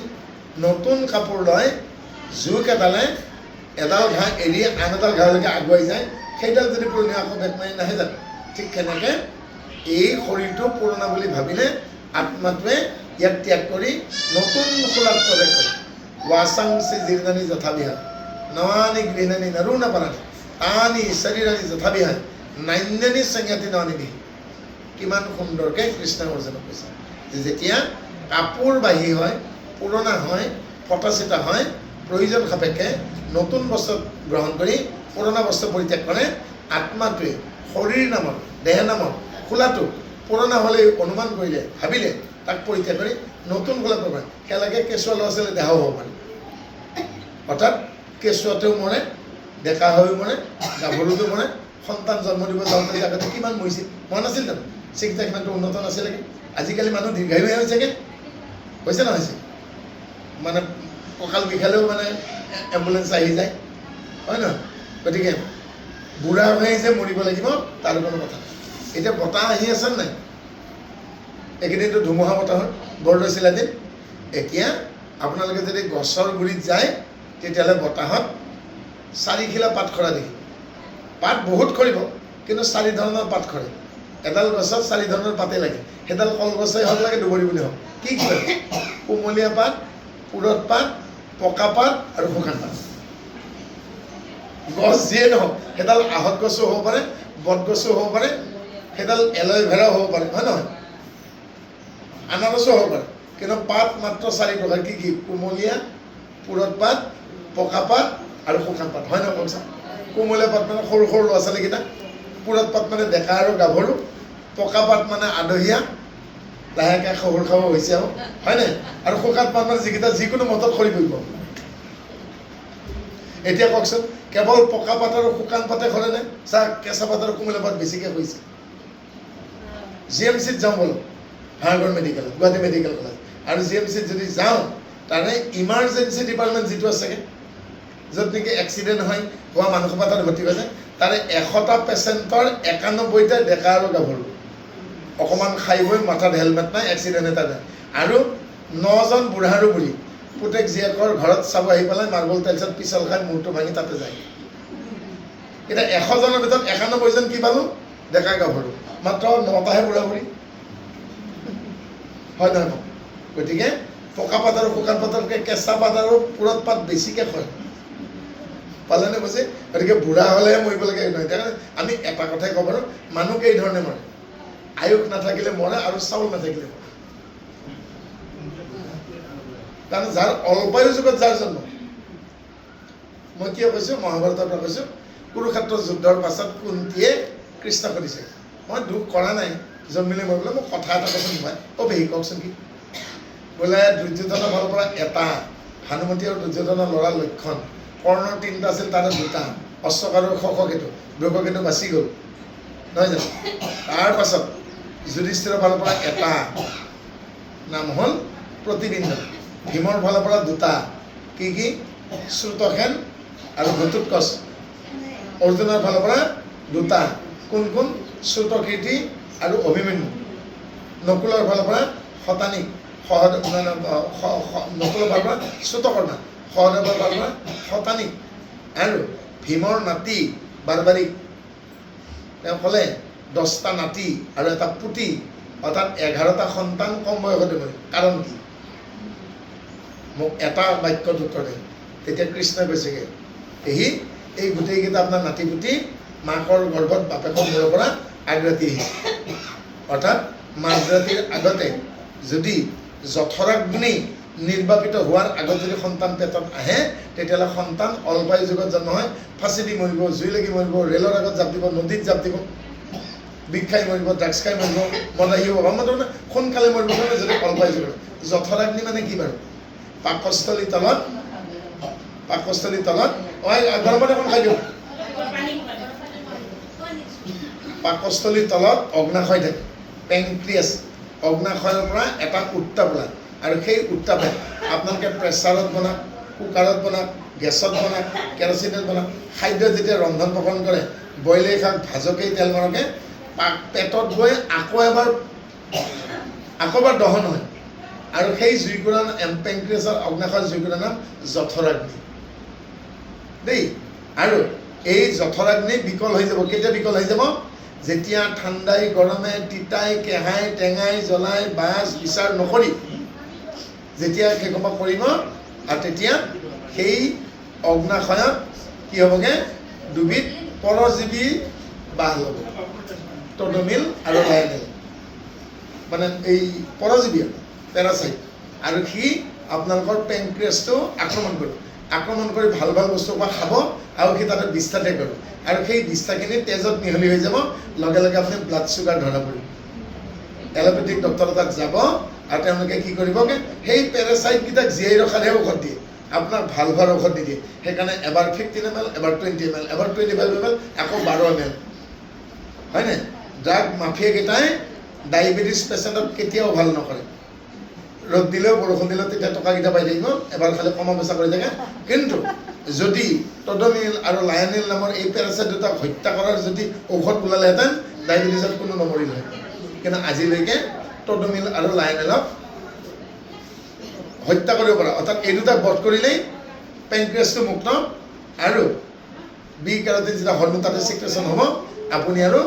নতুন কাপোৰ লয়, জোক এডালে এডাল ঘাঁহ এৰি আন এডাল ঘাঁহলৈকে আগুৱাই যায়, সেইডাল যদি পুৰণি আকৌ বেক মাৰি নাহে জানো? ঠিক সেনেকৈ এই শৰীৰটো পুৰণা বুলি ভাবিলে আত্মাটোৱে ইয়াক ত্যাগ কৰি নতুন খোলাত প্ৰৱেশ কৰে। ৱাচাংসি জীৰ্ণানি যথাবিহাৰ নৱানি গৃহানি নাৰু নাপাৰানি তানি শৰীৰানি যথাবিহাৰ নান্যানি সংজ্ঞাতি ননিবি। কিমান সুন্দৰকৈ কৃষ্ণই অৰ্জুনক কৈছে যে যেতিয়া কাপোৰ বাঢ়ি হয়, পুৰণা হয়, ফটা চিটা হয়, প্ৰয়োজন সাপেক্ষে নতুন বস্ত্ৰ গ্ৰহণ কৰি পুৰণা বস্ত্ৰ পৰিত্যাগ কৰে, আত্মাটোৱে শৰীৰ নামত দেহ নামত খোলাটো পুৰণা হ'লে অনুমান কৰিলে ভাবিলে তাক পৰিত্যাগ কৰি নতুন খোলা পাব পাৰে। সেনেকৈ কেঁচুৱা ল'ৰা ছোৱালী দেহাও হ'ব পাৰে, অৰ্থাৎ কেঁচুৱাতেও মৰে, ডেকা হৈও মৰে, গাভৰুটো মৰে। সন্তান জন্ম দিব যাওঁতে জাগাতে কিমান মৰিছিল, মৰা নাছিল জানো? চিকিৎসা সিমানটো উন্নত নাছিলেগৈ। আজিকালি মানুহ দীৰ্ঘায়ু হৈছেগৈ, হৈছে নহৈছে? মানে কঁকাল বিষালেও মানে এম্বুলেঞ্চ আহি যায়, হয় নহয়? গতিকে বুঢ়া হৈ যে মৰিব লাগিব তাৰ কোনো কথা নাই। এতিয়া বতাহ আহি আছে নাই? এইকেইদিনটো ধুমুহা বতাহৰ বৰদৈচিলা দিন। এতিয়া আপোনালোকে যদি গছৰ গুৰিত যায় তেতিয়াহ'লে বতাহত 4 খিলা পাত খৰা দেখিব। পাত বহুত খৰিব, কিন্তু 4 ধৰণৰ পাত খৰে। এডাল গছত 4 ধৰণৰ পাতেই লাগে। সেইডাল কলগছেই হওক লাগে, দুবৰি বুলি হওক, কি কৰে? কুমলীয়া পাত, পুৰঠ পাত, পকা পাত আৰু শুকান পাত। গছ যিয়ে নহওক, সেইডাল আহঁত গছো হ'ব পাৰে, বট গছো হ'ব পাৰে, সেইডাল এল'ভেৰাও হ'ব পাৰে, হয় নহয়? আনাৰসো হ'ব পাৰে, কিন্তু পাত মাত্ৰ 4 প্ৰকাৰ। কি কি? কুমলীয়া, পুৰঠ পাত, পকা পাত আৰু শুকান পাত, হয় নহয় কওকচোন? কুমলীয়া পাত মানে সৰু সৰু ল'ৰা ছোৱালীকেইটা, পুৰঠ পাত মানে ডেকা আৰু গাভৰু, পকা পাত মানে আদহীয়া লাহেকৈ শহুৰ খাব হৈছে আৰু, হয়নে? আৰু শুকান পাত মানে যিকেইটা যিকোনো মতত সৰি পৰিব। এতিয়া কওকচোন, কেৱল পকা পাত আৰু শুকান পাতে সৰেনে? চাওক, কেঁচা পাত আৰু কুমলীয়া পাত বেছিকৈ হৈছে। GMCত যাওঁ ব'লক, ভাৰগড় মেডিকেল, গুৱাহাটী মেডিকেল কলেজ। আৰু GMCত যদি যাওঁ, তাৰে ইমাৰ্জেঞ্চি ডিপাৰ্টমেণ্ট যিটো আছেগৈ, য'ত নেকি এক্সিডেণ্ট হয় হোৱা মানুহসোপা তাত ভৰ্তি হৈছে, তাৰে 100টা পেচেণ্টৰ 91টা ডেকা আৰু গাভৰু, অকণমান খাই বৈ মাথাত হেলমেট নাই, এক্সিডেণ্ট এটা নাই। আৰু 9জন বুঢ়া আৰু বুঢ়ী পুতেক জীয়েকৰ ঘৰত চাব আহি পেলাই মাৰ্বল টাইলছত পিছল খাই মূৰটো ভাঙি তাতে যায়। এতিয়া 100জনৰ ভিতৰত 91জন কি পালোঁ? ডেকা গাভৰু, মাত্ৰ 9টাহে বুঢ়া বুঢ়ী, হয় নহয়? গতিকে পকা পাত আৰু শুকান পাততকৈ কেঁচা পাত আৰু পুৰঠ পাত বেছিকৈ হয়, পালেনে বুজি? গতিকে বুঢ়া হ'লেহে মৰিব লাগে নহয়। এতিয়া আমি এটা কথাই ক'ব পাৰোঁ, মানুহ কেইধৰণে মৰে? আয়ুস নাথাকিলে মৰে আৰু চাউল নাথাকিলে মৰে। কাৰণ যাৰ অল্পায়ু যুগত যাৰ জন্ম, মই কিয় কৈছোঁ? মহাভাৰতৰ পৰা কৈছোঁ। কুৰুক্ষেত্ৰ যুদ্ধৰ পাছত কুন্তীয়ে কৃষ্ণক সুধিছে, মই দুখ কৰা নাই জন্মিলে মই বোলে, মোক কথা এটা কচোন ভাই। পেহী কওকচোন কি? বোলে দুৰ্যোধনৰ ফালৰ পৰা এটা, ভানুমতী আৰু দুৰ্যোধনৰ ল'ৰা লক্ষণ, কৰ্ণৰ 3টা আছিল, তাৰে 2টা, অশ্বক আৰু শশকেতু, দ্ৰৌপদীটো বাচি গ'ল, নহয় জানো? তাৰ পাছত যুধিষ্ঠিৰৰ ফালৰ পৰা এটা, নাম হ'ল প্ৰতিবিম্ব। ভীমৰ ফালৰ পৰা 2টা, কি কি? শ্ৰুতসেন আৰু ঘটোৎকচ। অৰ্জুনৰ ফালৰ পৰা দুটা, কোন কোন? শ্ৰুতকীৰ্তি আৰু অভিমন্যু। নকুলৰ ফালৰ পৰা শতানিক, নকুলৰ ফালৰ পৰা শ্ৰুতকৰ্ণা, সহদেৱৰ ফালৰ পৰা শতানিক আৰু ভীমৰ নাতি বাৰ্বাৰিক। তেওঁ ক'লে 10টা নাতি আৰু এটা পুতি, অৰ্থাৎ 11টা সন্তান কম বয়সতে মৰিল। কাৰণ কি? মোক এটা বাক্যত উত্তৰ দিম। তেতিয়া কৃষ্ণই কৈছেগৈ, এই গোটেইকেইটা আপোনাৰ নাতি পুতি মাকৰ গৰ্ভত বাপেকৰ মূৰৰ পৰা আগৰাতি আহিছে। অৰ্থাৎ মাজৰাতিৰ আগতে যদি যঠৰাগ্নি নিৰ্বাপিত হোৱাৰ আগত যদি সন্তান পেটত আহে, তেতিয়াহ'লে সন্তান অল্পায়ু যুগত জন্ম হয়, ফাঁচি দি মৰিব, জুই লাগি মৰিব, ৰেলৰ আগত জাপ দিব, নদীত জাপ দিব, বিষ খাই মৰিব, ড্ৰাগছ খাই মৰিব, মদাহী হ'ব, মানে সোনকালে মৰিব কাৰণে যদি অল্পায়ু যুগত। যঠৰাগ্নি মানে কি বাৰু? পাকস্থলীৰ তলত গৰমত এখন খাই দিওঁ। পাকস্থলীৰ তলত অগ্নাশয় থাকে, পেংক্ৰিয়াছ। অগ্নাশয়ৰ পৰা এটা উত্তাপ ওলায় আৰু সেই উত্তাপে আপোনালোকে প্ৰেছাৰত বনাওক, কুকাৰত বনাওক, গেছত বনাওক, কেৰাচিনত বনাওক, খাদ্য যেতিয়া ৰন্ধন প্ৰকৰণ কৰে, বইলেই খাওক, ভাজকেই তেল মাৰকে, পেটত গৈ আকৌ এবাৰ দহন হয়। আৰু সেই জুইকুৰাৰ পেংক্ৰিয়াছৰ অগ্নাশয়ৰ জুইকুৰাৰ নাম যঠৰাগ্নি দেই। আৰু এই যঠৰাগ্নি বিকল হৈ যাব। কেতিয়া বিকল হৈ যাব? যেতিয়া ঠাণ্ডাই গৰমে তিতাই কেহাই টেঙাই জ্বলাই বাছ বিচাৰ নকৰি যেতিয়া সেইকমা কৰিব, আৰু তেতিয়া সেই অগ্নাশয়ত কি হ'বগৈ? দুবিধ পৰজীৱী বাহ ল'ব, টডমিল আৰু লায়নেল। মানে এই পৰজীৱী পেৰাচাইট। আৰু সি আপোনালোকৰ পেংক্ৰিয়াছটো আক্ৰমণ কৰি ভাল বস্তু পৰা খাব আৰু সি তাতে বিষ্ঠা ত্যাগ কৰিব। আৰু সেই বিষ্ঠাখিনি তেজত মিহলি হৈ যাব, লগে লগে আপুনি ব্লাড চুগাৰ ধৰা পৰিব। এল'পেথিক ডক্টৰৰ তাত যাব আৰু তেওঁলোকে কি কৰিবগৈ? সেই পেৰাচাইটকেইটাক জীয়াই ৰখাৰহে ঔষধ দিয়ে, আপোনাক ভাল ঔষধ নিদিয়ে। সেইকাৰণে এবাৰ 15 ml, এবাৰ 20 ml, এবাৰ 25 ml, আকৌ 12 ml, হয়নে? ড্ৰাগ মাফিয়াকেইটাই ডায়েবেটিছ পেচেণ্টক কেতিয়াও ভাল নকৰে। ৰ'দ দিলেও বৰষুণ দিলেও তেতিয়া টকাকেইটা পাই থাকিব, এবাৰ খালি কমা বেচা কৰি থাকে। কিন্তু যদি টডমিল আৰু লায়নেল নামৰ এই পেৰাচাইট দুটাক হত্যা কৰাৰ যদি ঔষধ ওলালেহেঁতেন, ডায়েবেটিছত কোনো নমৰিল হয়। কিন্তু আজিলৈকে টডমিল আৰু লায়নেলক হত্যা কৰিব পৰা, অৰ্থাৎ এই দুটাক বধ কৰিলেই পেংক্ৰিয়াছটো মুক্ত আৰু বি কেৰটিন যেতিয়া হৰম'ন তাতে ছিক্ৰেশ্যন হ'ব, আপুনি আৰু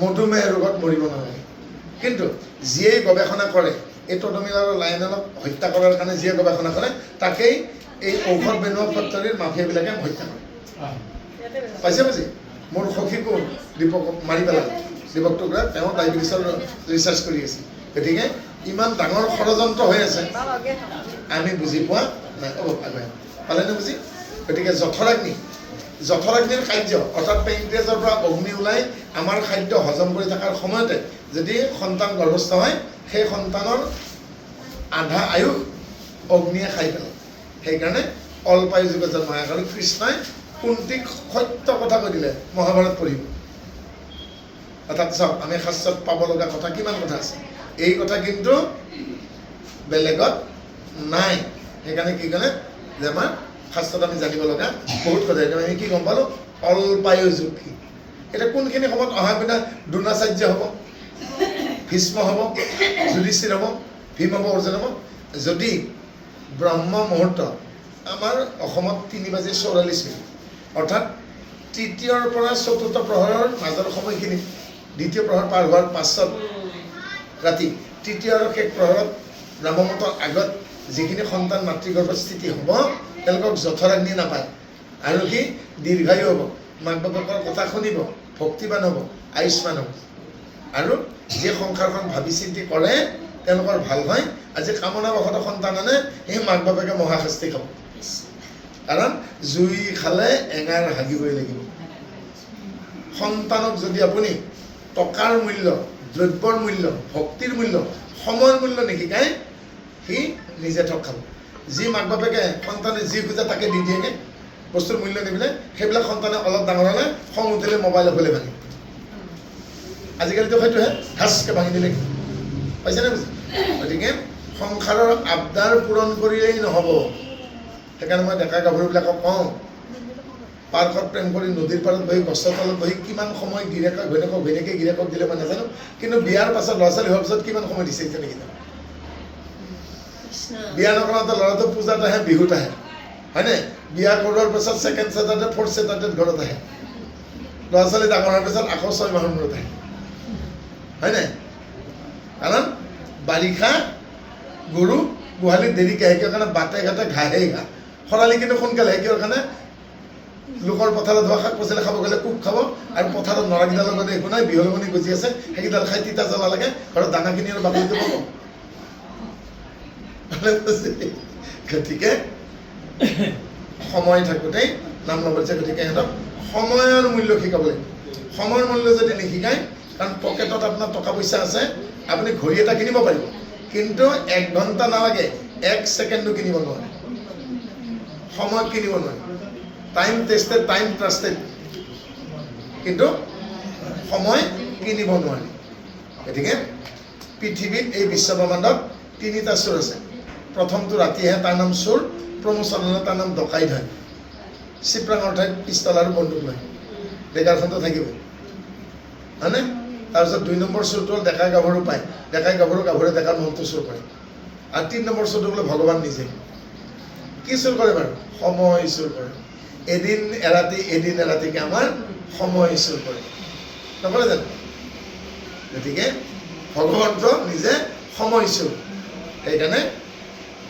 মধুমেহ ৰোগত মৰিব নালাগে। কিন্তু যিয়েই গৱেষণা কৰে, এই টডমিল আৰু লায়নেলক হত্যা কৰাৰ কাৰণে যিয়ে গৱেষণা কৰে, তাকেই এই ঔষধ বনোৱা ফেক্টৰীৰ মাফিয়াবিলাকে হত্যা কৰে। পাইছে বুজি? মোৰ সখীকো দীপক মাৰি পেলালে, দীপক টুকুৰা। তেওঁ ডায়েবেটিছৰ ৰিচাৰ্চ কৰি আছে। গতিকে ইমান ডাঙৰ ষড়যন্ত্ৰ হৈ আছে, আমি বুজি পোৱা নাই। পালেনে বুজি? গতিকে যঠৰাগ্নিৰ কাৰ্য, অৰ্থাৎ পেংক্ৰিয়াছৰ পৰা অগ্নি ওলাই আমাৰ খাদ্য হজম কৰি থকাৰ সময়তে যদি সন্তান গৰ্ভস্থ হয়, সেই সন্তানৰ আধা আয়ুস অগ্নিয়ে খাই পেলায়। সেইকাৰণে অল্পায়ু যুগত জন্ম হয়। আৰু কৃষ্ণই কুন্তীক সত্য কথা কৈ দিলে, মহাভাৰত পঢ়িব। অৰ্থাৎ চাওক, আমি শাস্ত্ৰত পাব লগা কথা কিমান কথা আছে, এই কথা কিন্তু বেলেগত নাই। সেইকাৰণে কি ক'লে যে আমাৰ শাস্ত্ৰত আমি জানিব লগা বহুত কথা। এতিয়া আমি কি গম পালোঁ? অল্পায়ু যুগ কি। এতিয়া কোনখিনি সময়ত অহা পিনা দ্ৰোণাচাৰ্য হ'ব, ভীষ্ম হ'ব, যুধিষ্ঠিৰ হ'ব, ভীম হ'ব, অৰ্জুন হ'ব। যদি ব্ৰহ্ম মুহূৰ্ত আমাৰ অসমত 3:44, অৰ্থাৎ তৃতীয়ৰ পৰা চতুৰ্থ প্ৰহৰৰ মাজৰ সময়খিনি, দ্বিতীয় প্ৰহৰ পাৰ হোৱাৰ পাছত ৰাতি তৃতীয় আৰু শেষ প্ৰহৰত ব্ৰহ্মমুহূৰ্তৰ আগত যিখিনি সন্তান মাতৃগৰ্ভত স্থিতি হ'ব, তেওঁলোকক যঠৰাগ্নি নাপায় আৰু সি দীৰ্ঘায়ু হ'ব, মাক বাপেকৰ কথা শুনিব, ভক্তিবান হ'ব, আয়ুষ্মান হ'ব। আৰু যি সংসাৰখন ভাবি চিন্তি কৰে তেওঁলোকৰ ভাল হয়। আজি কামনাবশত সন্তান আনে, সেই মাক বাপেকে মহাশাস্তি খাব। কাৰণ জুই খালে এঙাৰ হাগিবই লাগিব। সন্তানক যদি আপুনি টকাৰ মূল্য, দ্ৰব্যৰ মূল্য, ভক্তিৰ মূল্য, সময়ৰ মূল্য নিশিকায়, সি নিজে ঠগ খাব। যি মাক বাপেকে সন্তানে যি খোজে তাকে দি দিয়েগৈ, বস্তুৰ মূল্য নিবিলে, সেইবিলাক সন্তানে অলপ ডাঙৰ হ'লে খং উঠিলে মোবাইল খুলে ভাঙি। আজিকালিতো সেইটোহে, ধাচকৈ ভাঙি দিলে। পাইছেনে বুজি? গতিকে সংসাৰৰ আবদাৰ পূৰণ কৰিলেই নহ'ব, সেইকাৰণে মই ডেকা গাভৰুবিলাকক কওঁ, পাৰ্কত প্ৰেম কৰি নদীৰ পাৰত বহি গছৰ তলত বহি কিমান সময় ঘৈণীয়েকে গিৰিয়েকক দিলে মই নাজানো, কিন্তু বিয়াৰ পাছত ল'ৰা ছোৱালী হোৱাৰ পিছত কিমান সময় দিছে এতিয়া নেকি? বিয়া নকৰাতে ল'ৰাটো পূজাত আহে, বিহুত আহে, হয়নে? বিয়া কৰোৱাৰ পিছত ছেকেণ্ড ছেটাৰডে, ফ'ৰ্থ ছেটাৰডেত ঘৰত আহে, ল'ৰা ছোৱালী ডাঙৰ হোৱাৰ পিছত আকৌ 6 মাহৰ মূৰত আহে, হয়নে? কাৰণ বাৰিষা গৰু গোহালিত দেৰিকৈ আহে, কিয় কাৰণে বাটে ঘাটে ঘাঁহেই ঘাঁহ, খৰালি কিন্তু সোনকালে আহে, কিয় কাৰণে লোকৰ পথাৰত হোৱা শাক পাচলি খাব গ'লে পোক খাব, আৰু পথাৰত নৰাকেইডালৰ লগত একো নাই, বিহলঙনি গজি আছে, সেইকেইডাল খাই তিতা জ্বলা লাগে, ঘৰত দানাখিনি আৰু বাকলিটো পাব। গতিকে সময় থাকোঁতেই নাম ল'বছে, গতিকে সিহঁতক সময়ৰ মূল্য শিকাব লাগিব। সময়ৰ মূল্য যদি নিশিকায়, কাৰণ পকেটত আপোনাৰ টকা পইচা আছে, আপুনি ঘড়ী এটা কিনিব পাৰিব, কিন্তু 1 ঘণ্টা নালাগে, 1 ছেকেণ্ডো কিনিব নোৱাৰে, সময় কিনিব নোৱাৰে। টাইম টেষ্টেড, টাইম ট্ৰাষ্টেড, কিন্তু সময় কিনিব নোৱাৰি। গতিকে পৃথিৱীত এই বিশ্বব্ৰহ্মাণ্ডত 3টা চোৰ আছে। প্ৰথমটো ৰাতিহে, তাৰ নাম চোৰ। প্ৰমোচন হ'লে তাৰ নাম ডকাইত হয়। চিপৰাঙৰ ঠাইত পিষ্টল আৰু বন্দুক লয়, ডেকাৰখনটো থাকিব, হয়নে? তাৰপিছত 2 নম্বৰ চোৰটো হ'ল ডেকা গাভৰু পায়, ডেকাই গাভৰু, গাভৰুৱে ডেকাৰ মনটো চোৰ কৰে। আৰু 3 নম্বৰ চোৰটো বোলে ভগৱান নিজে। কি চোৰ কৰে বাৰু? সময় চোৰ কৰে। এদিন এৰাতিকে আমাৰ সময় চোৰ কৰে, নকৰে জানো? গতিকে ভগৱন্ত নিজে সময় চোৰ। সেইকাৰণে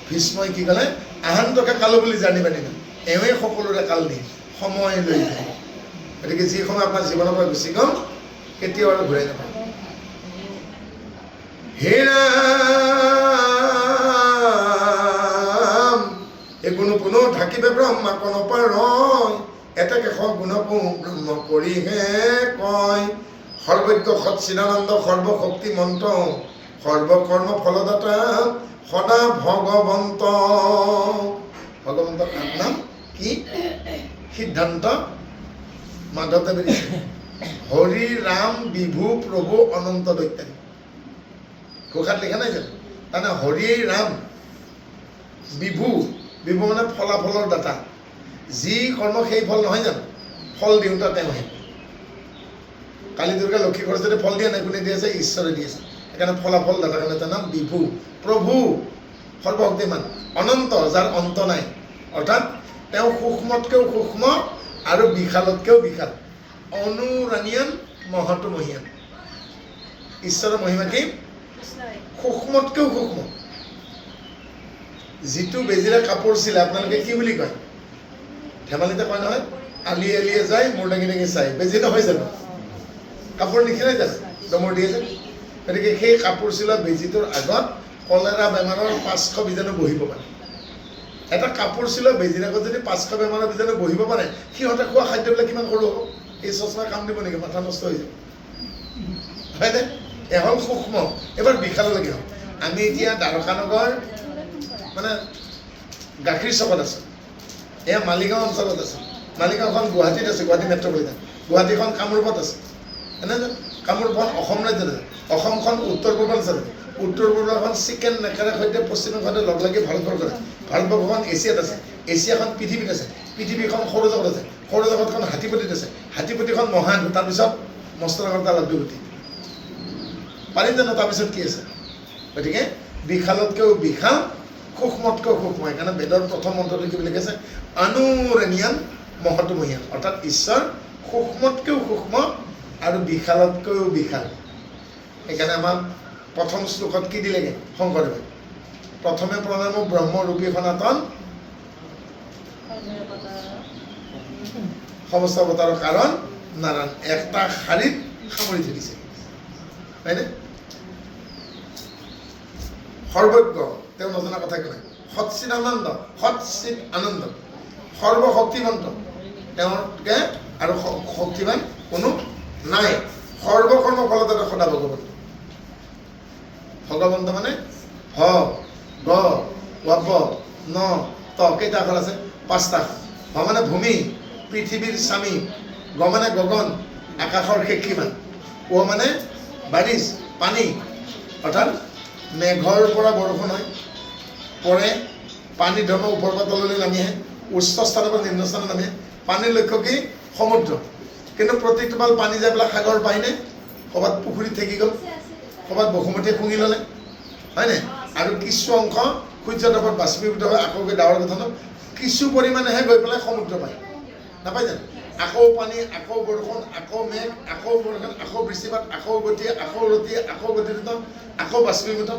ভীষ্মই কি ক'লে? আহান্তকে কালো বুলি জানিবা নিবা, এওঁৱে সকলোৰে কাল নিয়ে, সময় লৈ যায়। গতিকে যি সময় আপোনাৰ জীৱনৰ পৰা গুচি গ'ল, কেতিয়াও আৰু ঘূৰাই নাপায়। হে ৰাম, এই গুণ পুনো থাকিবে ব্ৰহ্মা কোন পাৰয়, এটা কেশ গুণ ব্ৰহ্ম কৰিহে কয়। সৰ্বজ্ঞ সচ্চিদানন্দ সৰ্বশক্তি মন্ত্ৰ, সৰ্বকৰ্ম ফলদাতা সদা ভগৱন্ত। ভগৱন্তৰ নাম কি? সিদ্ধান্ত মাধৱদেৱে দিছে, হৰি ৰাম বিভু প্ৰভু অনন্ত দৈত্যানী। ঘোষাত লিখা নাই জানো? তাৰমানে হৰি ৰাম বিভু, বিভু মানে ফলাফলৰ দাতা, যি কৰ্ম সেই ফল নহয় জানো? ফল দিওঁতা তেওঁহে। কালী দুৰ্গা লক্ষী সৰস্বতী ফল দিয়া নাই, কোনে দি আছে? ঈশ্বৰে দি আছে। সেইকাৰণে ফলাফল দাতাৰ কাৰণে তাৰ নাম বিভু। প্ৰভু সৰ্বশক্তিমান, অনন্ত, যাৰ অন্ত নাই, অৰ্থাৎ তেওঁ সূক্ষ্মতকৈও সূক্ষ্ম আৰু বিশালতকৈও বিশাল। অনুৰাণীয়ান মহতো মহিয়ান। ঈশ্বৰৰ মহিমা কি? সূক্ষ্মতকৈও সূক্ষ্ম। যিটো বেজিৰে কাপোৰ চিলে আপোনালোকে কি বুলি কয়? ধেমালিতে কয় নহয়, আলি আলিয়ে যায় মোৰ দাঙি দাঙি চাই। বেজি নহয় জানো? কাপোৰ নিখিনাই জানো? দমৰ দিয়ে যে। গতিকে সেই কাপোৰ চিলোৱা বেজিটোৰ আগত কলেৰা বেমাৰৰ 500 বীজাণু বহিব পাৰে। এটা কাপোৰ চিলোৱা বেজিৰ আগত যদি 500 বেমাৰৰ বীজাণু বহিব পাৰে, সিহঁতে খোৱা খাদ্যবিলাক কিমান সৰু হ'ব? এই চচমা কাম দিব নেকি? মাথা নষ্ট হৈ যাব, হয়নে? এখন সূক্ষ্ম, এবাৰ বিশাললৈকে হওক। আমি এতিয়া দ্বাৰকানগৰ মানে গাখীৰ চকত আছোঁ, এয়া মালিগাঁও অঞ্চলত আছে। মালিগাঁওখন গুৱাহাটীত আছে, গুৱাহাটী মেট্ৰপলিটান। গুৱাহাটীখন কামৰূপত আছে, এনেই কামৰূপখন অসম ৰাজ্যত আছে। অসমখন উত্তৰ পূৰ্বাঞ্চলত, উত্তৰ পূৰ্বাঞ্চলখন চিকেন নেকাৰে সৈতে পশ্চিমৰ সৈতে লগ লাগি ভাৰতবৰ্ষ আছে। ভাৰতবৰ্ষখন এছিয়াত আছে, এছিয়াখন পৃথিৱীত আছে, পৃথিৱীখন সৌৰজগত আছে, সৌৰজগতখন হাতীপতিত আছে, হাতীপতিখন মহান, তাৰপিছত মস্তনগৰ লাড্ডুগুটি। পাৰিম জানো? তাৰপিছত কি আছে? গতিকে বিশালতকৈও বিশাল, সূক্ষ্মতকৈও সূক্ষ্ম। সেইকাৰণে বেদৰ প্ৰথম মন্ত্ৰটো কি বুলি কৈছে? অনুৰণীয়ান মহতো মহিয়ান, অৰ্থাৎ ঈশ্বৰ সূক্ষ্মতকৈও সূক্ষ্ম আৰু বিশালতকৈও বিশাল। সেইকাৰণে আমাৰ প্ৰথম শ্লোকত কি দিলেগে শংকৰদেৱে? প্ৰথমে প্ৰণাম ব্ৰহ্মৰূপী সনাতন সমস্ত অৱতাৰৰ কাৰণ নাৰায়ণ। একটা শাৰীত সামৰি থৈ দিছে, হয়নে? সৰ্বজ্ঞ, তেওঁ নজনা কথা একো নাই। সচ্চিদ আনন্দ, সচ্চিদ আনন্দ, সৰ্বশক্তিমন্ত, তেওঁতকে আৰু শক্তিমান কোনো নাই। সৰ্বকৰ্ম ফলদাতা সদা ভগৱন্ত। ভগৱন্ত মানে হ, গ, ৱ, ন, ত। কেইটা আখৰ আছে? 5টা। ভ মানে ভূমি, পৃথিৱীৰ স্বামী। গ মানে গগন, আকাশৰ সেক্ষীমান। ও মানে বাৰিছ, পানী, অৰ্থাৎ মেঘৰ পৰা বৰষুণ হয়, পৰে, পানী ধৰ্ম ওপৰৰ পৰা তললৈ নামি আহে, উচ্চ স্থানৰ পৰা নিম্ন স্থানত নামি আহে। পানীৰ লক্ষ্য কি? সমুদ্ৰ। কিন্তু প্ৰতি টোপাল পানী যাই পেলাই সাগৰ পায়নে? ক'ৰবাত পুখুৰীত থাকি গ'ল, ক'ৰবাত বসুমতীয়ে শুঙি ল'লে, হয়নে? আৰু কিছু অংশ সূৰ্য তাপত বাষ্পীভূত হৈ আকৌ গৈ ডাৱৰ গঠনত কিছু পৰিমাণেহে গৈ পেলাই সমুদ্ৰ পায়, নাপায় জানো? আকৌ পানী, আকৌ বৰষুণ, আকৌ মেঘ, আকৌ বৰষুণ, আকৌ বৃষ্টিপাত, আকৌ গতি, আকৌ ৰতি, আকৌ গতিৰোধ, আকৌ বাষ্পীভূত।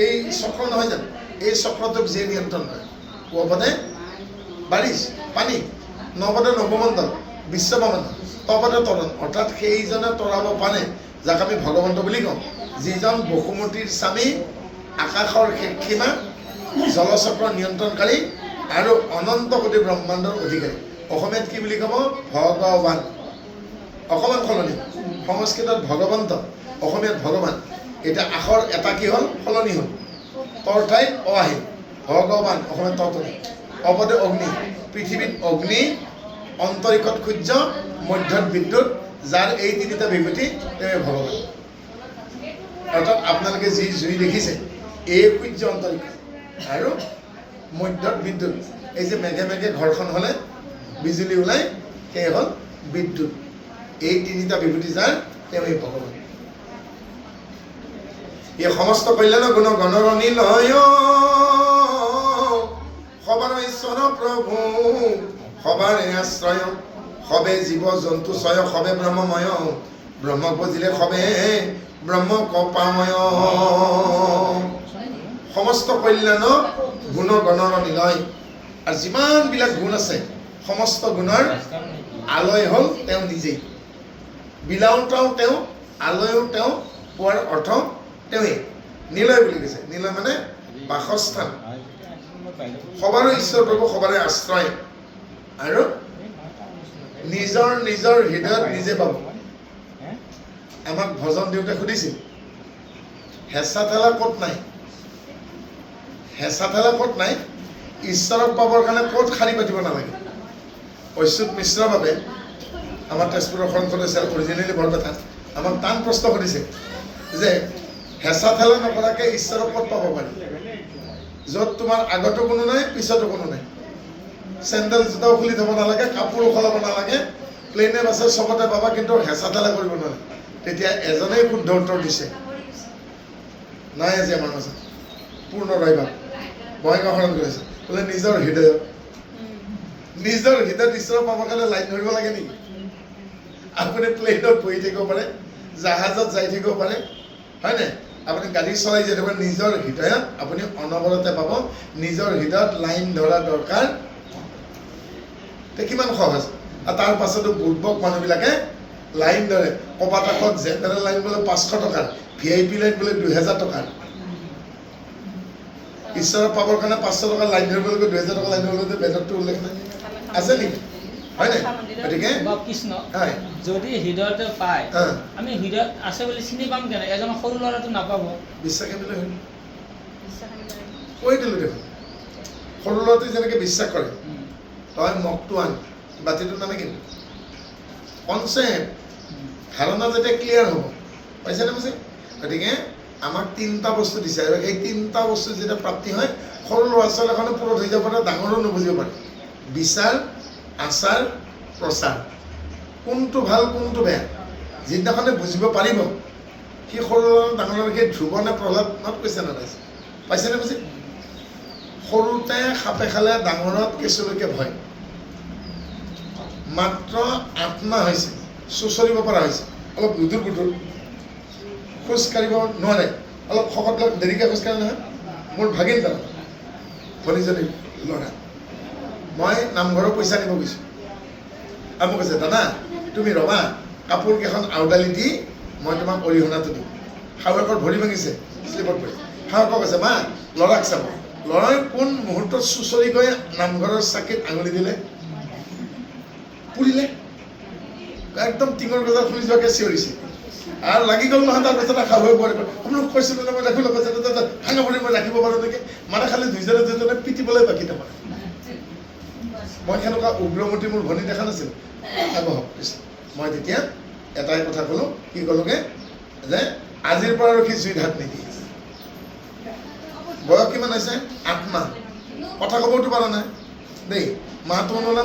এই চক্ৰ নহয় জানো? এই চক্ৰটোক যিয়ে নিয়ন্ত্ৰণ কৰে। পূবতে বাৰিষ পানী, নৱপদে নৱমণ্ডল, বিশ্বব্ৰহ্মাণ্ড, তপদে তৰণ, অৰ্থাৎ সেইজনে তৰাব পাৰে যাক আমি ভগৱন্ত বুলি কওঁ, যিজন বসুমতীৰ স্বামী, আকাশৰ সীমা, জলচক্ৰ নিয়ন্ত্ৰণকাৰী আৰু অনন্ত কোটি ব্ৰহ্মাণ্ডৰ অধিকাৰী। অসমীয়াত কি বুলি ক'ব? ভগৱান। অকণমান সলনি, সংস্কৃতত ভগৱন্ত, অসমীয়াত ভগৱান। এতিয়া আখৰ এটা কি হ'ল? সলনি হ'ল। তৰ ঠাইত অ আহিল, ভগৱান অসমীয়াত ততনে। অপদে অগ্নি, পৃথিৱীত অগ্নি, অন্তৰিক্ষত সূৰ্য, মধ্যত বিদ্যুৎ, যাৰ এই তিনিটা বিভূতি তেওঁ ভগৱান। অৰ্থাৎ আপোনালোকে যি জুই দেখিছে এই সূৰ্য অন্তৰিক্ষ আৰু মধ্যত বিদ্যুৎ। এই যে মেঘে মেঘে ঘৰখন হ'লে বিজুলী ওলাই, সেই হ'ল বিদ্যুৎ। এই তিনিটা বিভূতি যাৰ তেওঁ এই ভগৱান। এই সমস্ত কল্যাণ গুণ গণৰণী লয়, সবাৰ ঈশ্বৰ প্ৰভু, সবাৰে আশ্ৰয়, সবে জীৱ জন্তু ছয়, সবে ব্ৰহ্মময়, ব্ৰহ্মক বুজিলে সবে ব্ৰহ্ম কপাময়। সমস্ত কল্যাণ গুণ গণৰণী লয়। আৰু যিমানবিলাক গুণ আছে সমস্ত গুণৰ আলয় হ'ল তেওঁ নিজেই। বিলাওঁতাও তেওঁ, আলয়ো তেওঁ, পোৱাৰ অৰ্থ তেওঁৱেই। নিলয় বুলি কৈছে, নিলয় মানে বাসস্থান। সবাৰে ঈশ্বৰ প্ৰভু, সবাৰে আশ্ৰয়, আৰু নিজৰ নিজৰ হৃদয়ত নিজে পাব। আমাক ভজন দিওঁতে সুধিছিল, হেঁচা ঠেলা ক'ত নাই? হেঁচা ঠেলা ক'ত নাই? ঈশ্বৰক পাবৰ কাৰণে ক'ত শাৰী পাতিব নালাগে। অচ্যুত মিশ্ৰৰ বাবে আমাৰ তেজপুৰৰ শংকৰ আছিল অৰিজিনেলি বৰপেটা, আমাক টান প্ৰশ্ন সুধিছে যে হেঁচা ঠেলা নকৰাকৈ ঈশ্বৰক ক'ত পাব পাৰি? য'ত তোমাৰ আগতো কোনো নাই, পিছতো কোনো নাই। চেণ্ডেল জোতাও খুলি থ'ব নালাগে, কাপোৰো সলাব নালাগে, প্লেনে বাছে চবতে পাবা, কিন্তু হেঁচা ঠেলা কৰিব নোৱাৰে। তেতিয়া এজনেই শুদ্ধ উত্তৰ দিছে, নাই আজি আমাৰ মাজত, পূৰ্ণ ৰয়বা বঙাইগাঁও শৰণ কৰিছে, বোলে নিজৰ হৃদয়ত। নিজৰ হৃদয়ত ঈশ্বৰ পাবৰ কাৰণে লাইন ধৰিব লাগে নেকি? আপুনি প্লেনত বহি থাকিব পাৰে, জাহাজত যাই থাকিব পাৰে, হয়নে? আপুনি গাড়ী চলাই যাই থাকিব, নিজৰ হৃদয়ত আপুনি অনবৰতে পাব। নিজৰ হৃদয়ত লাইন ধৰা দৰকাৰ। কিমান সহজ। আৰু তাৰ পাছতো বুৰ্বক মানুহবিলাকে লাইন ধৰে। ক'ৰবাত আকৌ জেনেৰেল লাইন বোলে 500 টকাৰ, VIP লাইন বোলে 2000 টকাৰ। ঈশ্বৰক পাবৰ কাৰণে 500 টকাৰ লাইন ধৰিব লাগিব, 2000 টকা লাইন ধৰিব লাগিব, বেদতটো উল্লেখ নাই, আছে নেকি? হয়নে? গতিকে কৃষ্ণ যদি হৃদয়তে পায়, আমি হৃদয়ত আছে বুলি চিনি পাম কেনে? এজন সৰু ল'ৰাটো নাপাব। বিশ্বাসে বুলি কৈ দিলোঁ দেখোন। সৰু ল'ৰাটোৱে যেনেকৈ বিশ্বাস কৰে, তই মগটো আন, বাতিটো নানে কিন্তু কনচেপ্ট ধাৰণা যেতিয়া ক্লিয়াৰ হ'ব, পাইছেনে বুজি? গতিকে আমাক 3টা বস্তু দিছে, আৰু সেই 3টা বস্তু যেতিয়া প্ৰাপ্তি হয়, সৰু ল'ৰা ছোৱালীখনে পূৰত হৈ যাব পাৰে, ডাঙৰো নুবুজিব পাৰে। বিচাৰ, আচাৰ, প্ৰচাৰ, কোনটো ভাল কোনটো বেয়া যিদিনাখনে বুজিব পাৰিব, সি সৰু ল'ৰা ডাঙৰলৈকে ধ্ৰুৱ নে প্ৰহ্লাদত কৈছে নাপাইছে, পাইছেনে বুজি? সৰুতে সাপে খালে, ডাঙৰত কেঁচুলৈকে ভয়। মাত্ৰ 8 মাহ হৈছে, চুঁচৰিব পৰা হৈছে, অলপ লুধুৰ বুধুৰ, খোজ কাঢ়িব নোৱাৰে, অলপ শকত লগ দেৰিকৈ খোজকাঢ়ে নহয়। মোৰ ভাগিন তাৰমানে ভনীজনী ল'ৰা, মই নামঘৰৰ পইচা নিব গৈছোঁ, আৰু মোক কৈছে, দাদা তুমি ৰবা, কাপোৰ কেইখন আউডালি দি মই তোমাক অৰিহণাটো দিম। শাহুৱেকৰ ভৰি ভাঙিছে, শ্লিপত পৰি। শাহুৱেকক কৈছে, মা ল'ৰাক চাব। ল'ৰাই কোন মুহূৰ্তত চুঁচৰি গৈ নামঘৰৰ চাকিত আঙুলি দিলে, পুৰিলে, একদম টিঙৰ গজাৰ খুলি যোৱাকৈ চিঞৰিছে। আৰু লাগি গ'ল নহয়, তাৰ পিছত শাহুৱে বোৱাৰী আপোনাক কৈছিলোঁ যে মই ৰাখিব ভাঙা ভৰি মই ৰাখিব পাৰোঁ নেকি? মানে খালি দুইজনে পিটিবলৈ বাকী নাপায়। মই সেনেকুৱা উগ্ৰমতী মোৰ ভনী দেখা নাছিলোঁ। মই তেতিয়া এটাই কথা ক'লোঁ, কি ক'লোগে যে আজিৰ পৰা ৰখি জুইত হাত নিদিয়ে। বয়স কিমান হৈছে? 8 মাহ। কথা ক'বতো পৰা নাই দেই মাতো নহ'লে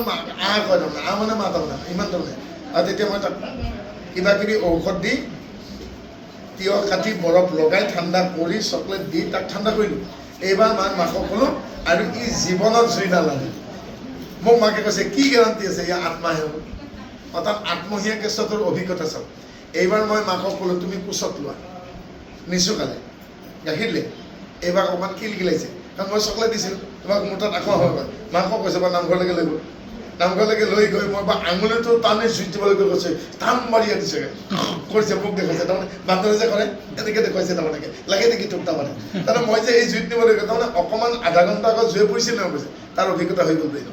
কয় তাৰমানে মানে মা তাৰমানে ইমান তাৰমানে আৰু তেতিয়া মই তাক কিবা কিবি ঔষধ দি তিয়হ কাটি বৰফ লগাই ঠাণ্ডা কৰি চকলেট দি তাক ঠাণ্ডা কৰিলোঁ এইবাৰ মাকক ক'লোঁ আৰু ই জীৱনত জুই নালাগে মোক মাকে কৈছে কি গেৰাণ্টি আছে ইয়াৰ আত্মাহে হ'ব অৰ্থাৎ আত্মহীয়া কেছটোৰ অভিজ্ঞতা চাওক এইবাৰ মই মাকক ক'লোঁ তুমি কোচত লোৱা নিচুকালে গাখীৰ দিলে এইবাৰ অকণমান কিলকিলাইছে কাৰণ মই চকলেট দিছিলোঁ তোমাক মোৰ তাত আকৌ হয় মাকক কৈছে বা নামঘৰলৈকে লৈ গ'ল নামঘৰলৈকে লৈ গৈ মই বা আঙুলিটো টানি জুই দিবলৈ গৈ কৈছে টান মাৰি আনিছেগৈ কৰিছে মোক দেখুৱাইছে তাৰমানে বান্দৰে যে কৰে এনেকৈ দেখুৱাইছে তাৰমানে লাগে নেকি তোক তাৰমানে তাৰমানে মই যে এই জুইত নিবলৈ গৈ তাৰমানে অকণমান আধা ঘণ্টা আগত জুয়ে পৰিছিল নহয় কৈছে তাৰ অভিজ্ঞতা হৈ গ'ল বুলি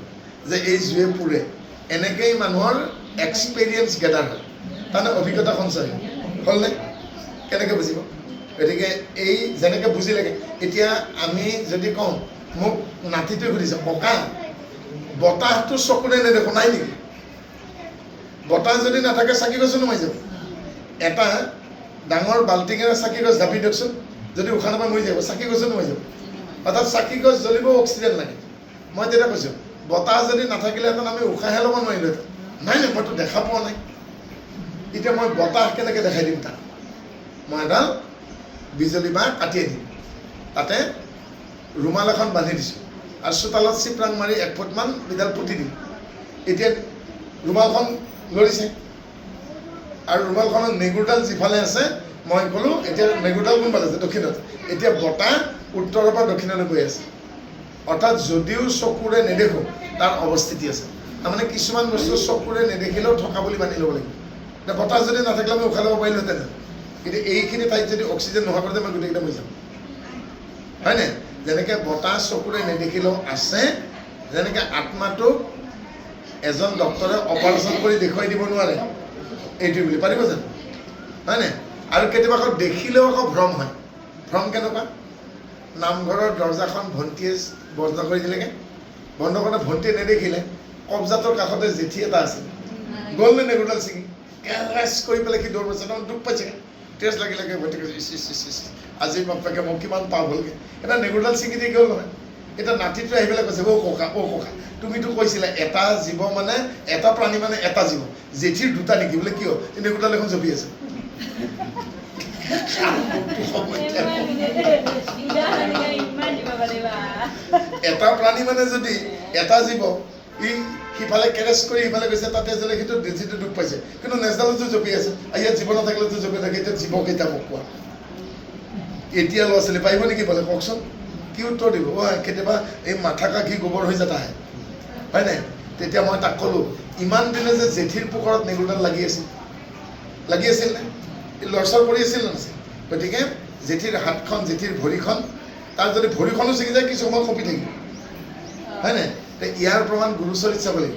যে এই জুয়ে পুৰে এনেকেই মানুহৰ এক্সপিৰিয়েঞ্চ গেডাৰ হয় তাৰমানে অভিজ্ঞতা সঞ্চয় হ'লনে কেনেকৈ বুজিব গতিকে এই যেনেকৈ বুজিলেগে এতিয়া আমি যদি কওঁ মোক নাতিটোৱে সুধিছে ককা বতাহটো চকুৰে নেদেখো নাই নেকি বতাহ যদি নাথাকে চাকি গছো নুমাই যাব এটা ডাঙৰ বাল্টিঙেৰে চাকি গছ জাপি দিয়কচোন যদি উশাহ নাপাই মৰি যাব চাকি গছো নুমাই যাব অৰ্থাৎ চাকি গছ জ্বলিব অক্সিজেন লাগে মই তেতিয়া কৈছোঁ বতাহ যদি নাথাকিলেহেঁতেন আমি উশাহে ল'ব নোৱাৰিলোহেঁতেন নাই নাই মইতো দেখা পোৱা নাই এতিয়া মই বতাহ কেনেকৈ দেখাই দিম তাক মই এডাল বিজুলী বাঁহ কাটিয়ে দিম তাতে ৰুমাল এখন বান্ধি দিছোঁ আৰু চোতালত চিপৰাং মাৰি 1 ফুটমান এডাল পুতি দিম এতিয়া ৰুমালখন লৰিছে আৰু ৰুমালখনৰ নেগুৰডাল যিফালে আছে মই ক'লোঁ এতিয়া নেগুৰডাল কোনফালে আছে দক্ষিণত এতিয়া বতাহ উত্তৰৰ পৰা দক্ষিণলৈ গৈ আছে অৰ্থাৎ যদিও চকুৰে নেদেখোঁ তাৰ অৱস্থিতি আছে তাৰমানে কিছুমান বস্তু চকুৰে নেদেখিলেও থকা বুলি মানি ল'ব লাগিব এতিয়া বতাহ যদি নাথাকিলে আমি উশাহ ল'ব পাৰিলোহেঁতেন কিন্তু এইখিনি ঠাইত যদি অক্সিজেন নোহোৱা কৰোঁতে মই গোটেইকেইটা মৰি যাম হয়নে যেনেকৈ বতাহ চকুৰে নেদেখিলেও আছে যেনেকৈ আত্মাটোক এজন ডক্টৰে অপাৰেশ্যন কৰি দেখুৱাই দিব নোৱাৰে এইটো বুলি পাৰিব জানো হয়নে আৰু কেতিয়াবা আকৌ দেখিলেও আকৌ ভ্ৰম হয় ভ্ৰম কেনেকুৱা নামঘৰৰ দৰ্জাখন ভণ্টিয়ে বন্ধ কৰি দিলেগৈ বন্ধ কৰোঁতে ভণ্টিয়ে নেদেখিলে কবজাটোৰ কাষতে জেঠী এটা আছিল গ'ল নে নেগুৰডাল ছিঙি কেৰেচ কৰি পেলাই সি দৌৰ পাইছে দুখ পাইছেগৈ টেষ্ট লাগিলেগৈ ভণ্টি আজি বাপেকে মোক কিমান পাপ হ'লগৈ এটা নেগুৰডাল ছিঙি দি গ'ল নহয় এতিয়া নাতিটোৱে আহি পেলাই কৈছে অ' ককা তুমিতো কৈছিলা এটা জীৱ মানে এটা প্ৰাণী মানে এটা জীৱ জেঠীৰ দুটা নেকি বোলে কিয় নেগুৰডাল এখন জপি আছে এটা প্ৰাণী মানে যদি এটা জীৱ ই সিফালে কেৰেচ কৰি সিফালে গৈছে তাতে যেনে সেইটো যিটো দুখ পাইছে কিন্তু নেজডালতো জপি আছে ইয়াত জীৱ নাথাকিলেতো জপি থাকে এতিয়া জীৱ কেইটা মোক কোৱা এতিয়া ল'ৰা ছোৱালী পাৰিব নেকি বোলে কওকচোন কি উত্তৰ দিব কেতিয়াবা এই মাথা কাষি গোবৰ হৈ যাতা হয় নাই তেতিয়া মই তাক ক'লোঁ ইমান দিনে যে জেঠীৰ পোকৰত নেগুৰডাল লাগি আছিল নে লৰচৰ কৰি আছিল নাছিল গতিকে জেঠীৰ হাতখন জেঠীৰ ভৰিখন তাৰ যদি ভৰিখনো ছিঙি যায় কিছু সময় কঁপি থাকিব হয় নাই ইয়াৰ প্ৰমাণ গুৰুচৰিত চাব লাগিব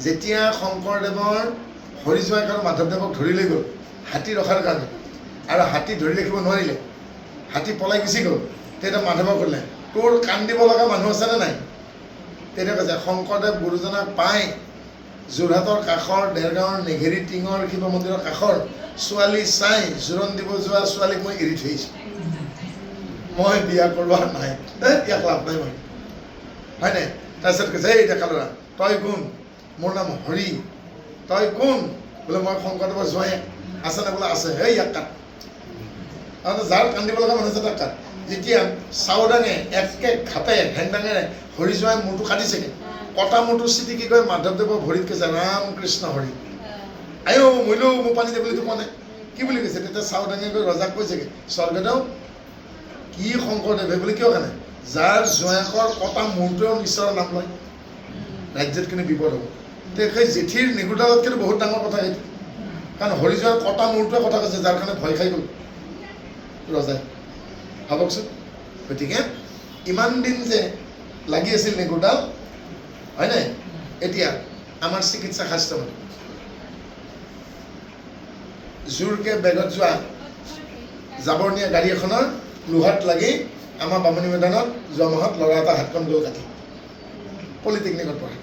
যেতিয়া শংকৰদেৱৰ হৰিজোঁৱাইক আৰু মাধৱদেৱক ধৰি লৈ গ'ল হাতী ৰখাৰ কাৰণে আৰু হাতী ধৰি ৰাখিব নোৱাৰিলে হাতী পলাই গুচি গ'ল তেতিয়া মাধৱক ক'লে তোৰ কাণ দিব লগা মানুহ আছেনে নাই তেতিয়া কৈছে শংকৰদেৱ গুৰুজনাক পাই যোৰহাটৰ কাষৰ দেৰগাঁৱৰ নেঘেৰী টিঙৰ শিৱ মন্দিৰৰ কাষৰ ছোৱালী চাই জোৰণ দিব যোৱা ছোৱালীক মই এৰি থৈ আহিছোঁ মই বিয়া কৰোৱা নাই ইয়াক লাভ নাই মই হয় নাই তাৰপিছত কৈছে এই ডেকা ল'ৰা তই কোন মোৰ নাম হৰি তই কোন বোলে মই শংকৰদেৱৰ জোঁৱাই আছেনে বোলে আছে হেই ইয়াক কাট তাৰমানে যাৰ কান্দিব লগা মানুহ আছে তাক কাট যেতিয়া চাউদাঙে একে ঘাপে হেংদাঙেৰে হৰি জোঁৱাই মূৰটো কাটিছেগৈ কটা মূৰটো চিটিকি গৈ মাধৱদেৱৰ ভৰিত কৈছে ৰাম কৃষ্ণ হৰি আই মৰিলেও মোৰ পানী দে বুলিতো কোৱা নাই কি বুলি কৈছে তেতিয়া চাউদাঙে গৈ ৰজাক কৈছেগৈ স্বৰ্গদেউ কি শংকৰদেৱে বুলি কিয় কাৰণে যাৰ জোঁৱায়েকৰ কটা মূৰটোৱেও ঈশ্বৰৰ নাম লয় ৰাজ্যত কিন্তু বিপদ হ'ব সেই জেঠীৰ নেগুৰডালত কিন্তু বহুত ডাঙৰ কথা সেইটো কাৰণ হৰি জোঁৱাইৰ কটা মূৰটোৱে কথা কৈছে যাৰ কাৰণে ভয় খাই গ'ল ৰজাই ভাবকচোন গতিকে ইমান দিন যে লাগি আছিল নেগুৰডাল হয় নাই এতিয়া আমাৰ চিকিৎসা শাস্ত্ৰমতে জোৰকে বেগত যোৱা জাবৰ নিয়া গাড়ী এখনৰ লোহাত লাগি আমাৰ বামুণী মৈদানত যোৱা মাহত ল'ৰা এটা হাতখন গ'ল কাটি পলিটেকনিকত পঢ়া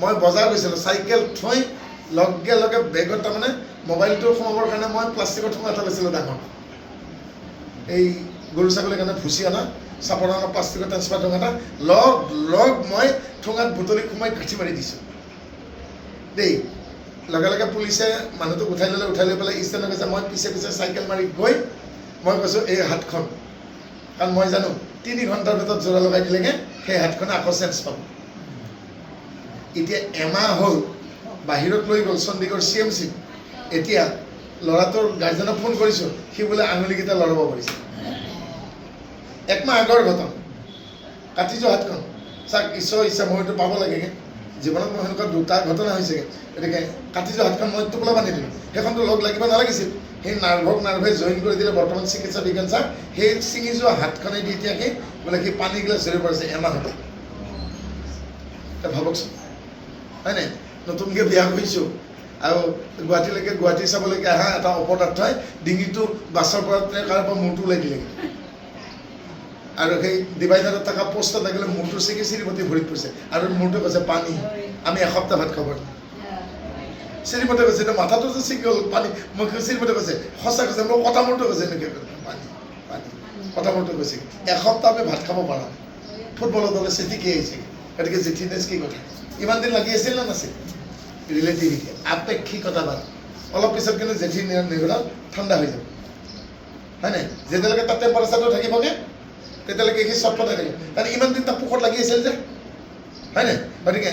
মই বজাৰ গৈছিলোঁ চাইকেল থৈ লগে লগে বেগত তাৰমানে মোবাইলটো সোমাবৰ কাৰণে মই প্লাষ্টিকত সোমাই এটা লৈছিলোঁ ডাঙৰ এই গৰু ছাগলীৰ কাৰণে ভুচি অনা চাপৰানৰ 5 টকা ট্ৰান্সফাৰ ঠোঙা এটা লগ মই ঠোঙাত বুটলি সোমাই কাঠি মাৰি দিছোঁ দেই লগে লগে পুলিচে মানুহটোক উঠাই লৈ পেলাই ষ্টেণ্ডত গৈছে মই পিছে চাইকেল মাৰি গৈ মই কৈছোঁ এই হাতখন কাৰণ মই জানো 3 ঘণ্টাৰ ভিতৰত জোৰা লগাই দিলেগে সেই হাতখনে আকৌ চেঞ্জ পাব এতিয়া এমাহ হ'ল বাহিৰত লৈ গ'ল চণ্ডীগড় CMC এতিয়া ল'ৰাটোৰ গাৰ্জেনক ফোন কৰিছোঁ সি বোলে আঙুলিকেইটা লৰাব পাৰিছে 1 মাহ আগৰ ঘটনা কাটি যোৱা হাতখন চাক ইচ্ছা মইতো পাব লাগেগে জীৱনত মই সেনেকুৱা 2টা ঘটনা হৈছেগে গতিকে কাটি যোৱা হাতখন মই টোপোলা বান্ধি দিলোঁ সেইখনতো লগ লাগিব নালাগিছিল সেই নাৰ্ভে জইন কৰি দিলে বৰ্তমান চিকিৎসা বিজ্ঞান ছাৰ সেই ছিঙি যোৱা হাতখনে দি এতিয়া কি বোলে সি পানী গিলাচ ঝৰি পৰিছে এমাহতে ভাবকচোন হয় নাই নতুনকৈ বিয়া কৰিছোঁ আৰু গুৱাহাটী চাবলৈকে আহা এটা অপদাৰ্থই ডিঙিটো বাছৰ পৰা কাৰোবাৰ পৰা মূৰটো ওলাই দিলেগৈ আৰু সেই ডিভাইডাৰত থকা পোষ্ট থাকিলে মূৰটো ছিঙি চিৰিমতি ভৰিত পৰিছে আৰু মূৰটো কৈছে পানী আমি এসপ্তাহ ভাত খাব চিৰিমতে কৈছে এতিয়া মাথাটো যে ছিঙি গ'ল পানী মই চিৰিমতে কৈছে সঁচা কৈছে মই কটা মূৰটো কৈছে এনেকৈ পানী কটা মূৰটো কৈছে এসপ্তাহ আমি ভাত খাব পৰা নাই ফুটবলৰ দলে চিঠি কি আহিছে গতিকে জেঠিনেছ কি কথা ইমান দিন লাগি আছিল নে নাছিল ৰিলেটিভিটি আপেক্ষিকতা বাদ অলপ পিছত কিন্তু জেঠি নিৰ্গোলাল ঠাণ্ডা হৈ যাব হয় নাই যেতিয়ালৈকে তাত টেম্পাৰেচাৰটো থাকিবগে তেতিয়ালৈকে সি চটপটাই থাকিব কাৰণ ইমান দিন তাক পোখত লাগি আছিল যে হয় নাই গতিকে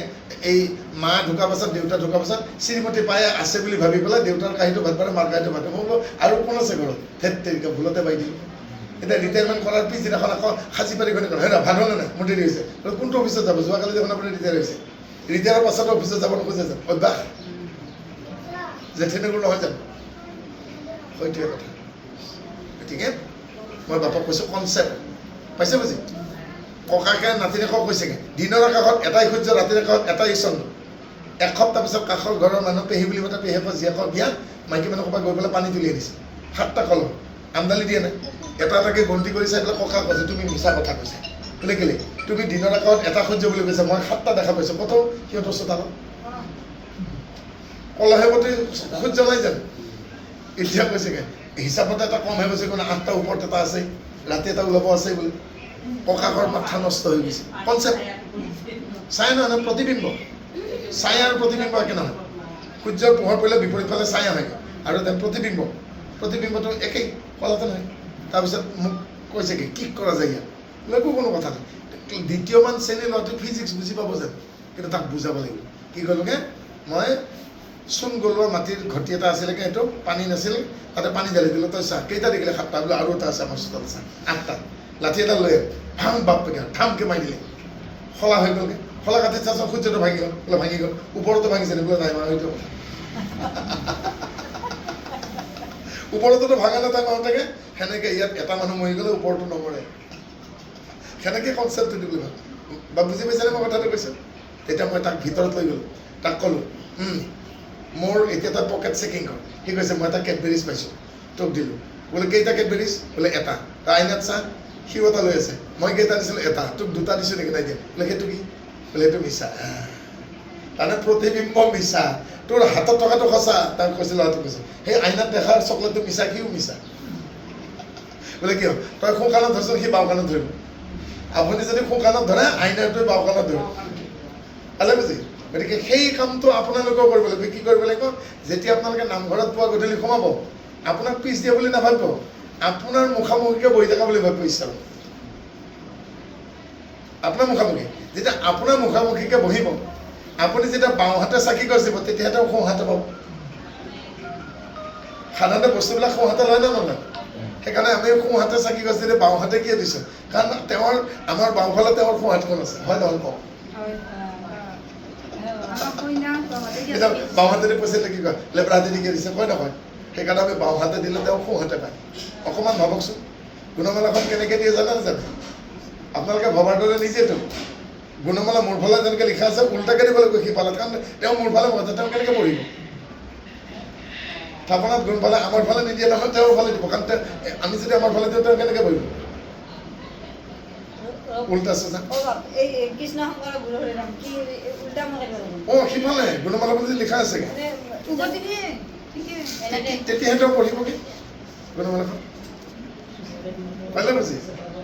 এই মা ঢুকা পাছত দেউতা ঢুকা পাছত শ্ৰীমতী পাই আছে বুলি ভাবি পেলাই দেউতাৰ কাহিটো ভাত পাৰে মাৰ কাহিটো ভাত মই বোলো আৰু কোন আছে ঘৰত ধেত তেৰিকা ভুলতে পাই দিলোঁ এতিয়া ৰিটায়াৰমেণ্ট কৰাৰ পিছদিনাখন আকৌ সাঁচি পাৰি ঘনে হয় না ভাল হ'লে নাই মোৰ দেৰি হৈছে কোনটো অফিচত যাব যোৱাকালি দেখোন আপুনি ৰিটায়াৰ হৈছে ৰিটায়াৰৰ পাছতো অফিচত যাব নোখোজে যেন অভ্যাস জেঠিনেগুৰ নহয় জানো সেইটোৱে কথা গতিকে মই বাপক কৈছোঁ কনচেপ্ট পাইছে বুজি ককাকে নাতিনীয়েকক কৈছেগৈ দিনৰ আকাশত এটাই সূৰ্য ৰাতিৰ আকাশত এটাই চন্দ্ৰ এসপ্তাহ পিছত কাষৰ ঘৰৰ মানুহ পেহী বুলি মাতে পেহীয়েকৰ জীয়েকৰ বিয়া মাইকী মানুহৰ পৰা গৈ পেলাই পানী তুলি আনিছে 7টা কলম আমদালি দিয়া নাই এটা এটাকৈ গন্তি কৰি চাই পেলাই ককা কৈছে তুমি মিছা কথা কৈছা বোলে কেলে তুমি দিনৰ আকাশত এটা সূৰ্য বুলি কৈছা মই 7টা দেখা পাইছোঁ কত সিহঁতৰ চোতালত কলহে প্ৰতি সূৰ্য নাই জানো এতিয়া কৈছেগৈ হিচাপতে এটা কমহে কৈছে কোনো 8টা ওপৰত এটা আছে ৰাতি এটা ওলাব আছে বুলি ককাকৰ মাথা নষ্ট হৈ গৈছে কনচেপ্ট চাই নহয় প্ৰতিবিম্ব ছায়া আৰু প্ৰতিবিম্ব একে নহয় সূৰ্যৰ পোহৰ পৰিলে বিপৰীত ফালে ছায়া হয় আৰু প্ৰতিবিম্বটো একেই কলাতে নহয় তাৰপিছত মোক কৈছে কি কৰা যায় ইয়াত একো কোনো কথা নাই দ্বিতীয়মান শ্ৰেণীৰ ল'ৰাটোৱে ফিজিক্স বুজি পাব যেন কিন্তু তাক বুজাব লাগিব কি ক'লোগে মই চূণ গলোৱা মাটিৰ ঘটি এটা আছিলে সেইটো পানী নাছিল তাতে পানী ঢালি দিলোঁ তই চাহ কেইটা দেখিলে 7টা বোলে আৰু এটা আছে আমাৰ চোতাল চাহ 8টা লাঠি এটা লৈ ভাং বাপ পেকে ঠামকৈ মাৰি দিলে খলা হৈ গ'লগৈ খলা কাঠিত চাচোন সূৰ্যটো ভাঙি গ'ল বোলে ভাঙি গ'ল ওপৰতো ভাঙিছে বোলে নাই মাৰা সেইটো কথা ওপৰতো ভাঙা নাথাকে মাৰোঁতেগে সেনেকৈ ইয়াত এটা মানুহ মৰি গ'লে ওপৰতো নমৰে সেনেকৈ কনচেপ্টটো দিবলৈ ভাল বা বুজি পাইছেনে মই কথাটো কৈছোঁ তেতিয়া মই তাক ভিতৰত লৈ গ'লোঁ তাক ক'লোঁ মোৰ এতিয়া তই পকেট চেকিং কৰ সি কৈছে মই এটা কেডবেৰিজ পাইছোঁ তোক দিলোঁ বোলে কেইটা কেডবেৰিজ বোলে এটা তই আইনাত চা সিও এটা লৈ আছে মই কেইটা দিছিলোঁ এটা তোক 2টা দিছোঁ নেকি নাই দিয়া বোলে সেইটো কি বোলে সেইটো মিছা তাৰমানে প্ৰতিবিম্ব মিছা তোৰ হাতত থকাটো সঁচা তাক কৈছে ল'ৰাটো কৈছে সেই আইনাত দেখাৰ চকলেটটো মিছা সিও মিছা বোলে কিয় তই সোঁ কাণত ধৰছ সি বাওঁ কাণত ধৰিব আপুনি যদি সোঁ কাণত ধৰে আইনাটোৱে বাওঁ কাণত ধৰিব ভালে বুজি গতিকে সেই কামটো আপোনালোকেও কৰিব লাগিব কি কৰিব লাগিব যেতিয়া আপোনালোকে নামঘৰত পোৱা গধূলি সোমাব আপোনাক পিছ দিয়ে বুলি নাভাবিব আপোনাৰ মুখামুখিকৈ বহি থকা বুলি ভাবিব ইচ্ছা আপোনাৰ মুখামুখি যেতিয়া আপোনাৰ মুখামুখিকৈ বহিব আপুনি যেতিয়া বাওঁহাতে চাকি গছিব তেতিয়াহে তেওঁ সোঁহাতে পাব সাধাৰণতে বস্তুবিলাক সোঁহাতে লয় নে নলয় সেইকাৰণে আমি সোঁহাতে চাকি গছ দিলে বাওঁহাতে কিয় দিছোঁ কাৰণ তেওঁৰ আমাৰ বাওঁফালে তেওঁৰ সোঁহাতখন আছে হয় নহয় কওক এতিয়া বাওঁহাতেদি পইচা কি কয় লেবৰা হাতেদি কিয় দিছে কয় নকয় সেইকাৰণে আমি বাওঁহাতে দিলে তেওঁ সোঁহাতে পায় অকণমান ভাবকচোন গুণমালাখন কেনেকৈ দিয়ে জানে নাজানে আপোনালোকে ভবাৰ দৰে নিজেতো গুণমালা মোৰ ফালে যেনেকৈ লিখা আছে উল্টাকৈ দিব লাগিব সি পালে কাৰণ তেওঁ মোৰ ফালে পঢ়ে তেওঁ কেনেকৈ পঢ়িব থাপনাত গুণ ফালে আমাৰ ফালে নিদিয়ে নহয় তেওঁৰ ফালে দিব কাৰণ আমি যদি আমাৰ ফালে দিওঁ তেওঁ কেনেকৈ পঢ়িব উল্টা আছে অঁ সিফালে গুণমালা বুলি লিখা আছে তেতিয়াহে তেওঁ পঢ়িব কি গুণমালাখন পাৰিলে বুজি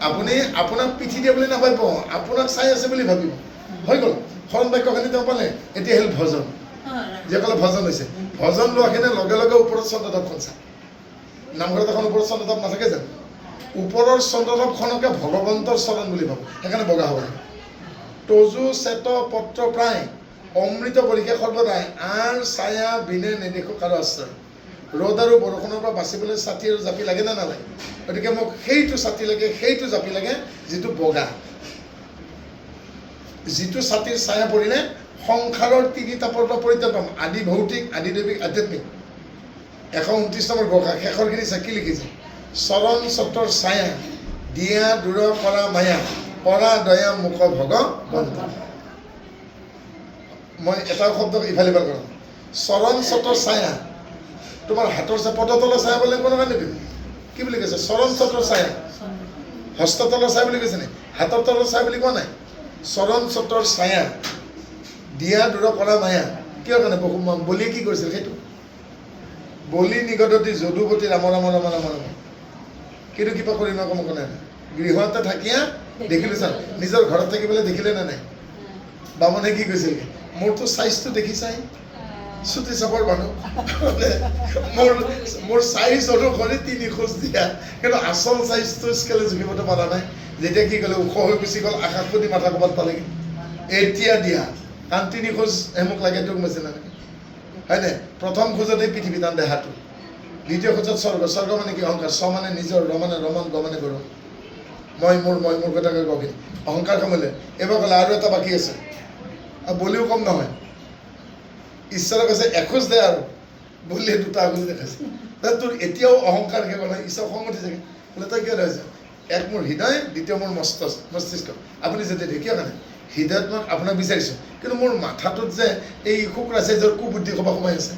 আপুনি আপোনাক পিঠি দিয়ে বুলি নাভাবিব, আপোনাক চাই আছে বুলি ভাবিব। হৈ গ'ল শৰণ বাক্যখিনি তেওঁ পালে। এতিয়া হ'ল ভজন। যিসকলে ভজন হৈছে, ভজন লোৱাখিনি লগে লগে ওপৰত চন্দ্ৰদৱখন চায়। নামঘৰত এখন ওপৰত চন্দ্ৰদৱ নাথাকে জানো? ওপৰৰ চন্দ্ৰদৱখনকে ভগৱন্তৰ চৰণ বুলি ভাবোঁ, সেইকাৰণে বগা হ'ব লাগে। তজু চেত পত্ৰ প্ৰায় অমৃত পৰীক্ষা সৰ্বদাই আৰ ছায়া বিনে নেদেখো কাৰো আশ্ৰয়। ৰ'দ আৰু বৰষুণৰ পৰা বাচিবলৈ ছাতি আৰু জাপি লাগে নে নালাগে? গতিকে মোক সেইটো ছাতি লাগে, সেইটো জাপি লাগে যিটো বগা, যিটো ছাতিৰ ছায়া পৰিলে সংসাৰৰ তিনি তাপৰ পৰা পৰিত্ৰাণ পাম। আদি ভৌতিক, আদি দৈৱিক, আধ্যাত্মিক। 129 নম্বৰ ঘোষা শেষৰখিনি চাকি লিখিছে, চৰণ চতৰ ছায়া দিয়া দূৰ কৰা মায়া পৰা দয়া মুখ ভগৱন্ত। মই এটা শব্দ ইফালে ইফাল কৰোঁ, চৰণ চতৰ ছায়া। তোমাৰ হাতৰ পদতলৰ ছায়া বুলি কোনো কাৰণে দিবি কি বুলি কৈছে? চৰণ চতৰ ছায়া। হস্ততলৰ ছায়া বুলি কৈছে নে? হাতৰ তলৰ ছায়া বুলি কোৱা নাই। চৰণ চতৰ ছায়া দিয়া দূৰ কৰা মায়া। কিয় কাৰণে? বলিয়ে কি কৰিছিল সেইটো? বলি নিগদতি যদুপতি ৰাম ৰাম ৰাম ৰাম ৰাম। কিন্তু কিবা কৰি নকম নাই। গৃহতে থাকিয়া দেখিলোঁ চাম, নিজৰ ঘৰত থাকিবলৈ দেখিলে নে নাই? বামুণে কি কৈছিল? মোৰতো চাইজটো দেখিছাই, চুটি চাপৰ মানুহ, মোৰ চাইজ অনুসৰি 3 খোজ দিয়া, কিন্তু আচল চাইজটো স্কেলে জুখিবতো পৰা নাই। যেতিয়া কি ক'লে ওখ হৈ গুচি গ'ল, আকাশ প্ৰতি মাথা ক'ৰবাত পালেগৈ। এতিয়া দিয়া কাৰণ 3 খোজ মোক লাগে, তোক মেচিন নালাগে হয়নে? প্ৰথম খোজতেই পৃথিৱী টান দেহাটো, দ্বিতীয় খোজত স্বৰ্গ। স্বৰ্গ মানে কি? অহংকাৰ। চ মানে নিজৰ, ৰ মানে ৰমন, গ মানে গৌৰৱ। মই মোৰ কথাকে গভীৰ অহংকাৰ কমিলে। এইবাৰ ক'লে আৰু এটা বাকী আছে, আৰু বলিও কম নহয়। ঈশ্বৰে কৈছে এখোজ দে, আৰু বলিয়ে 2টা আঙুলি দেখাইছে। তোৰ এতিয়াও অহংকাৰ শেষ নাই। ঈশ্বৰ খং উঠি থাকে, বোলে তই কিয় দেখাইছ? এক মোৰ হৃদয়, দ্বিতীয় মোৰ মস্তিষ্ক। আপুনি যেতিয়া দেখিয়া কাৰণে হৃদয়ত মই আপোনাক বিচাৰিছোঁ, কিন্তু মোৰ মাথাটোত যে এই শুক্ৰাচাৰ্যৰ কুবুদ্ধি সভা সোমাই আছে।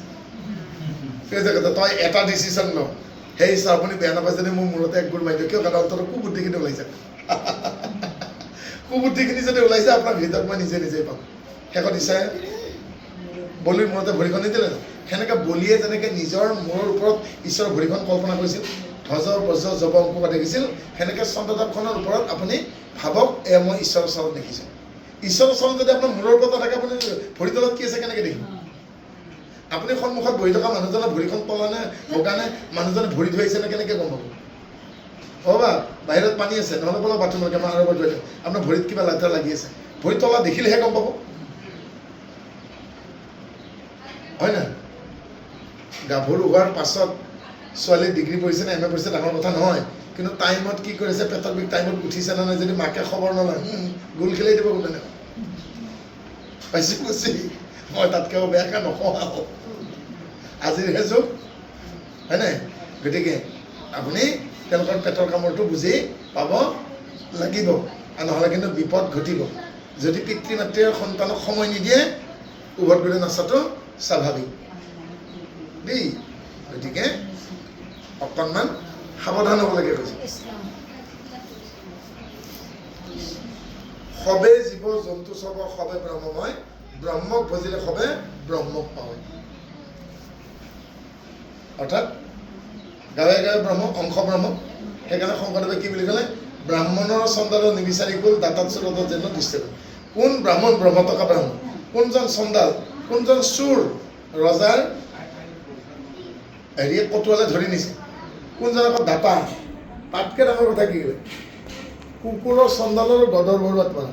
সেই যে কথা, তই এটা ডিচিশ্যন ল, সেই ঈশ্বৰ আপুনি বেয়া নাপায় যদি মোৰ মূৰতে এক গোৰ মাৰি দিয়ক। কিয়? কাৰণ অন্তৰত কুবুদ্ধিখিনি ওলাইছে। কুবুদ্ধিখিনি যদি ওলাইছে, আপোনাক হৃদয়ত মই নিজে পাম। শেষত ঈশ্বৰে বলিৰ মূৰতে ভৰিখন নিদিলে ন? সেনেকৈ বলিয়ে যেনেকৈ নিজৰ মূৰৰ ওপৰত ঈশ্বৰৰ ভৰিখন কল্পনা কৰিছিল, ধ্বজ বজ্ৰ জব অংকুকা দেখিছিল, সেনেকৈ চন্দ্ৰদৱখনৰ ওপৰত আপুনি ভাবক, মই ঈশ্বৰৰ চৰণ দেখিছোঁ। ঈশ্বৰৰ চৰণ যদি আপোনাৰ মূৰৰ ওপৰত থাকে, আপুনি ভৰি তলত কি আছে কেনেকৈ দেখিব? আপুনি সন্মুখত বহি থকা মানুহজনৰ ভৰিখন তলা নে বগা নে, মানুহজনে ভৰি ধুৱাইছে নে, কেনেকৈ গম পাব? বা বাহিৰত পানী আছে, নহ'লে বোলে বাথৰুমলৈকে মই আৰু এবাৰ ধুৱাই দিওঁ, আপোনাৰ ভৰিত কিবা লেতেৰা লাগি আছে, ভৰি তলা দেখিলেহে গম পাব, হয় না? গাভৰু হোৱাৰ পাছত ছোৱালী ডিগ্ৰী পঢ়িছে নে MA পঢ়িছে ডাঙৰ কথা নহয়, কিন্তু টাইমত কি কৰিছে, পেটৰ বিষ টাইমত উঠিছে নে নাই, যদি মাকে খবৰ নলয় গোল খেলাই দিব কোনে পাইছে বুজি। মই তাতকৈ বেয়াকৈ নকওঁ, আজিৰহে যুগ হয় নাই? গতিকে আপুনি তেওঁলোকৰ পেটৰ কামোৰটো বুজি পাব লাগিব, আৰু নহ'লে কিন্তু বিপদ ঘটিব। যদি পিতৃ মাতৃয়ে সন্তানক সময় নিদিয়ে, উভত গৈ নাচাটো স্বাভাৱিক দেই। গতিকে অকণমান সাৱধান হ'ব লাগে কৈছে। সবে জীৱ জন্তু চব সবে ব্ৰহ্মময়, ব্ৰহ্মক ভজিলে সবে ব্ৰহ্মক পায়। অৰ্থাৎ গাঁৱে গাঁৱে ব্ৰহ্ম, অংশ ব্ৰহ্ম। সেইকাৰণে শংকৰদেৱে কি বুলি ক'লে? ব্ৰাহ্মণৰ চন্দাল নিবিচাৰি গ'ল দাঁতাত চুৰত যেন দৃষ্টি। কোন ব্ৰাহ্মণ? ব্ৰহ্ম টকা ব্ৰাহ্মণ। কোনজন চন্দাল? কোনজন চোৰ? ৰজাৰ হেৰিয়ে কটুৱালে ধৰি নিছে। কোনজন আকৌ দাতা? তাতকৈ ডাঙৰ কথা কি ক'লে? কুকুৰৰ চন্দালৰ গদৰ বৰুৱাত পৰা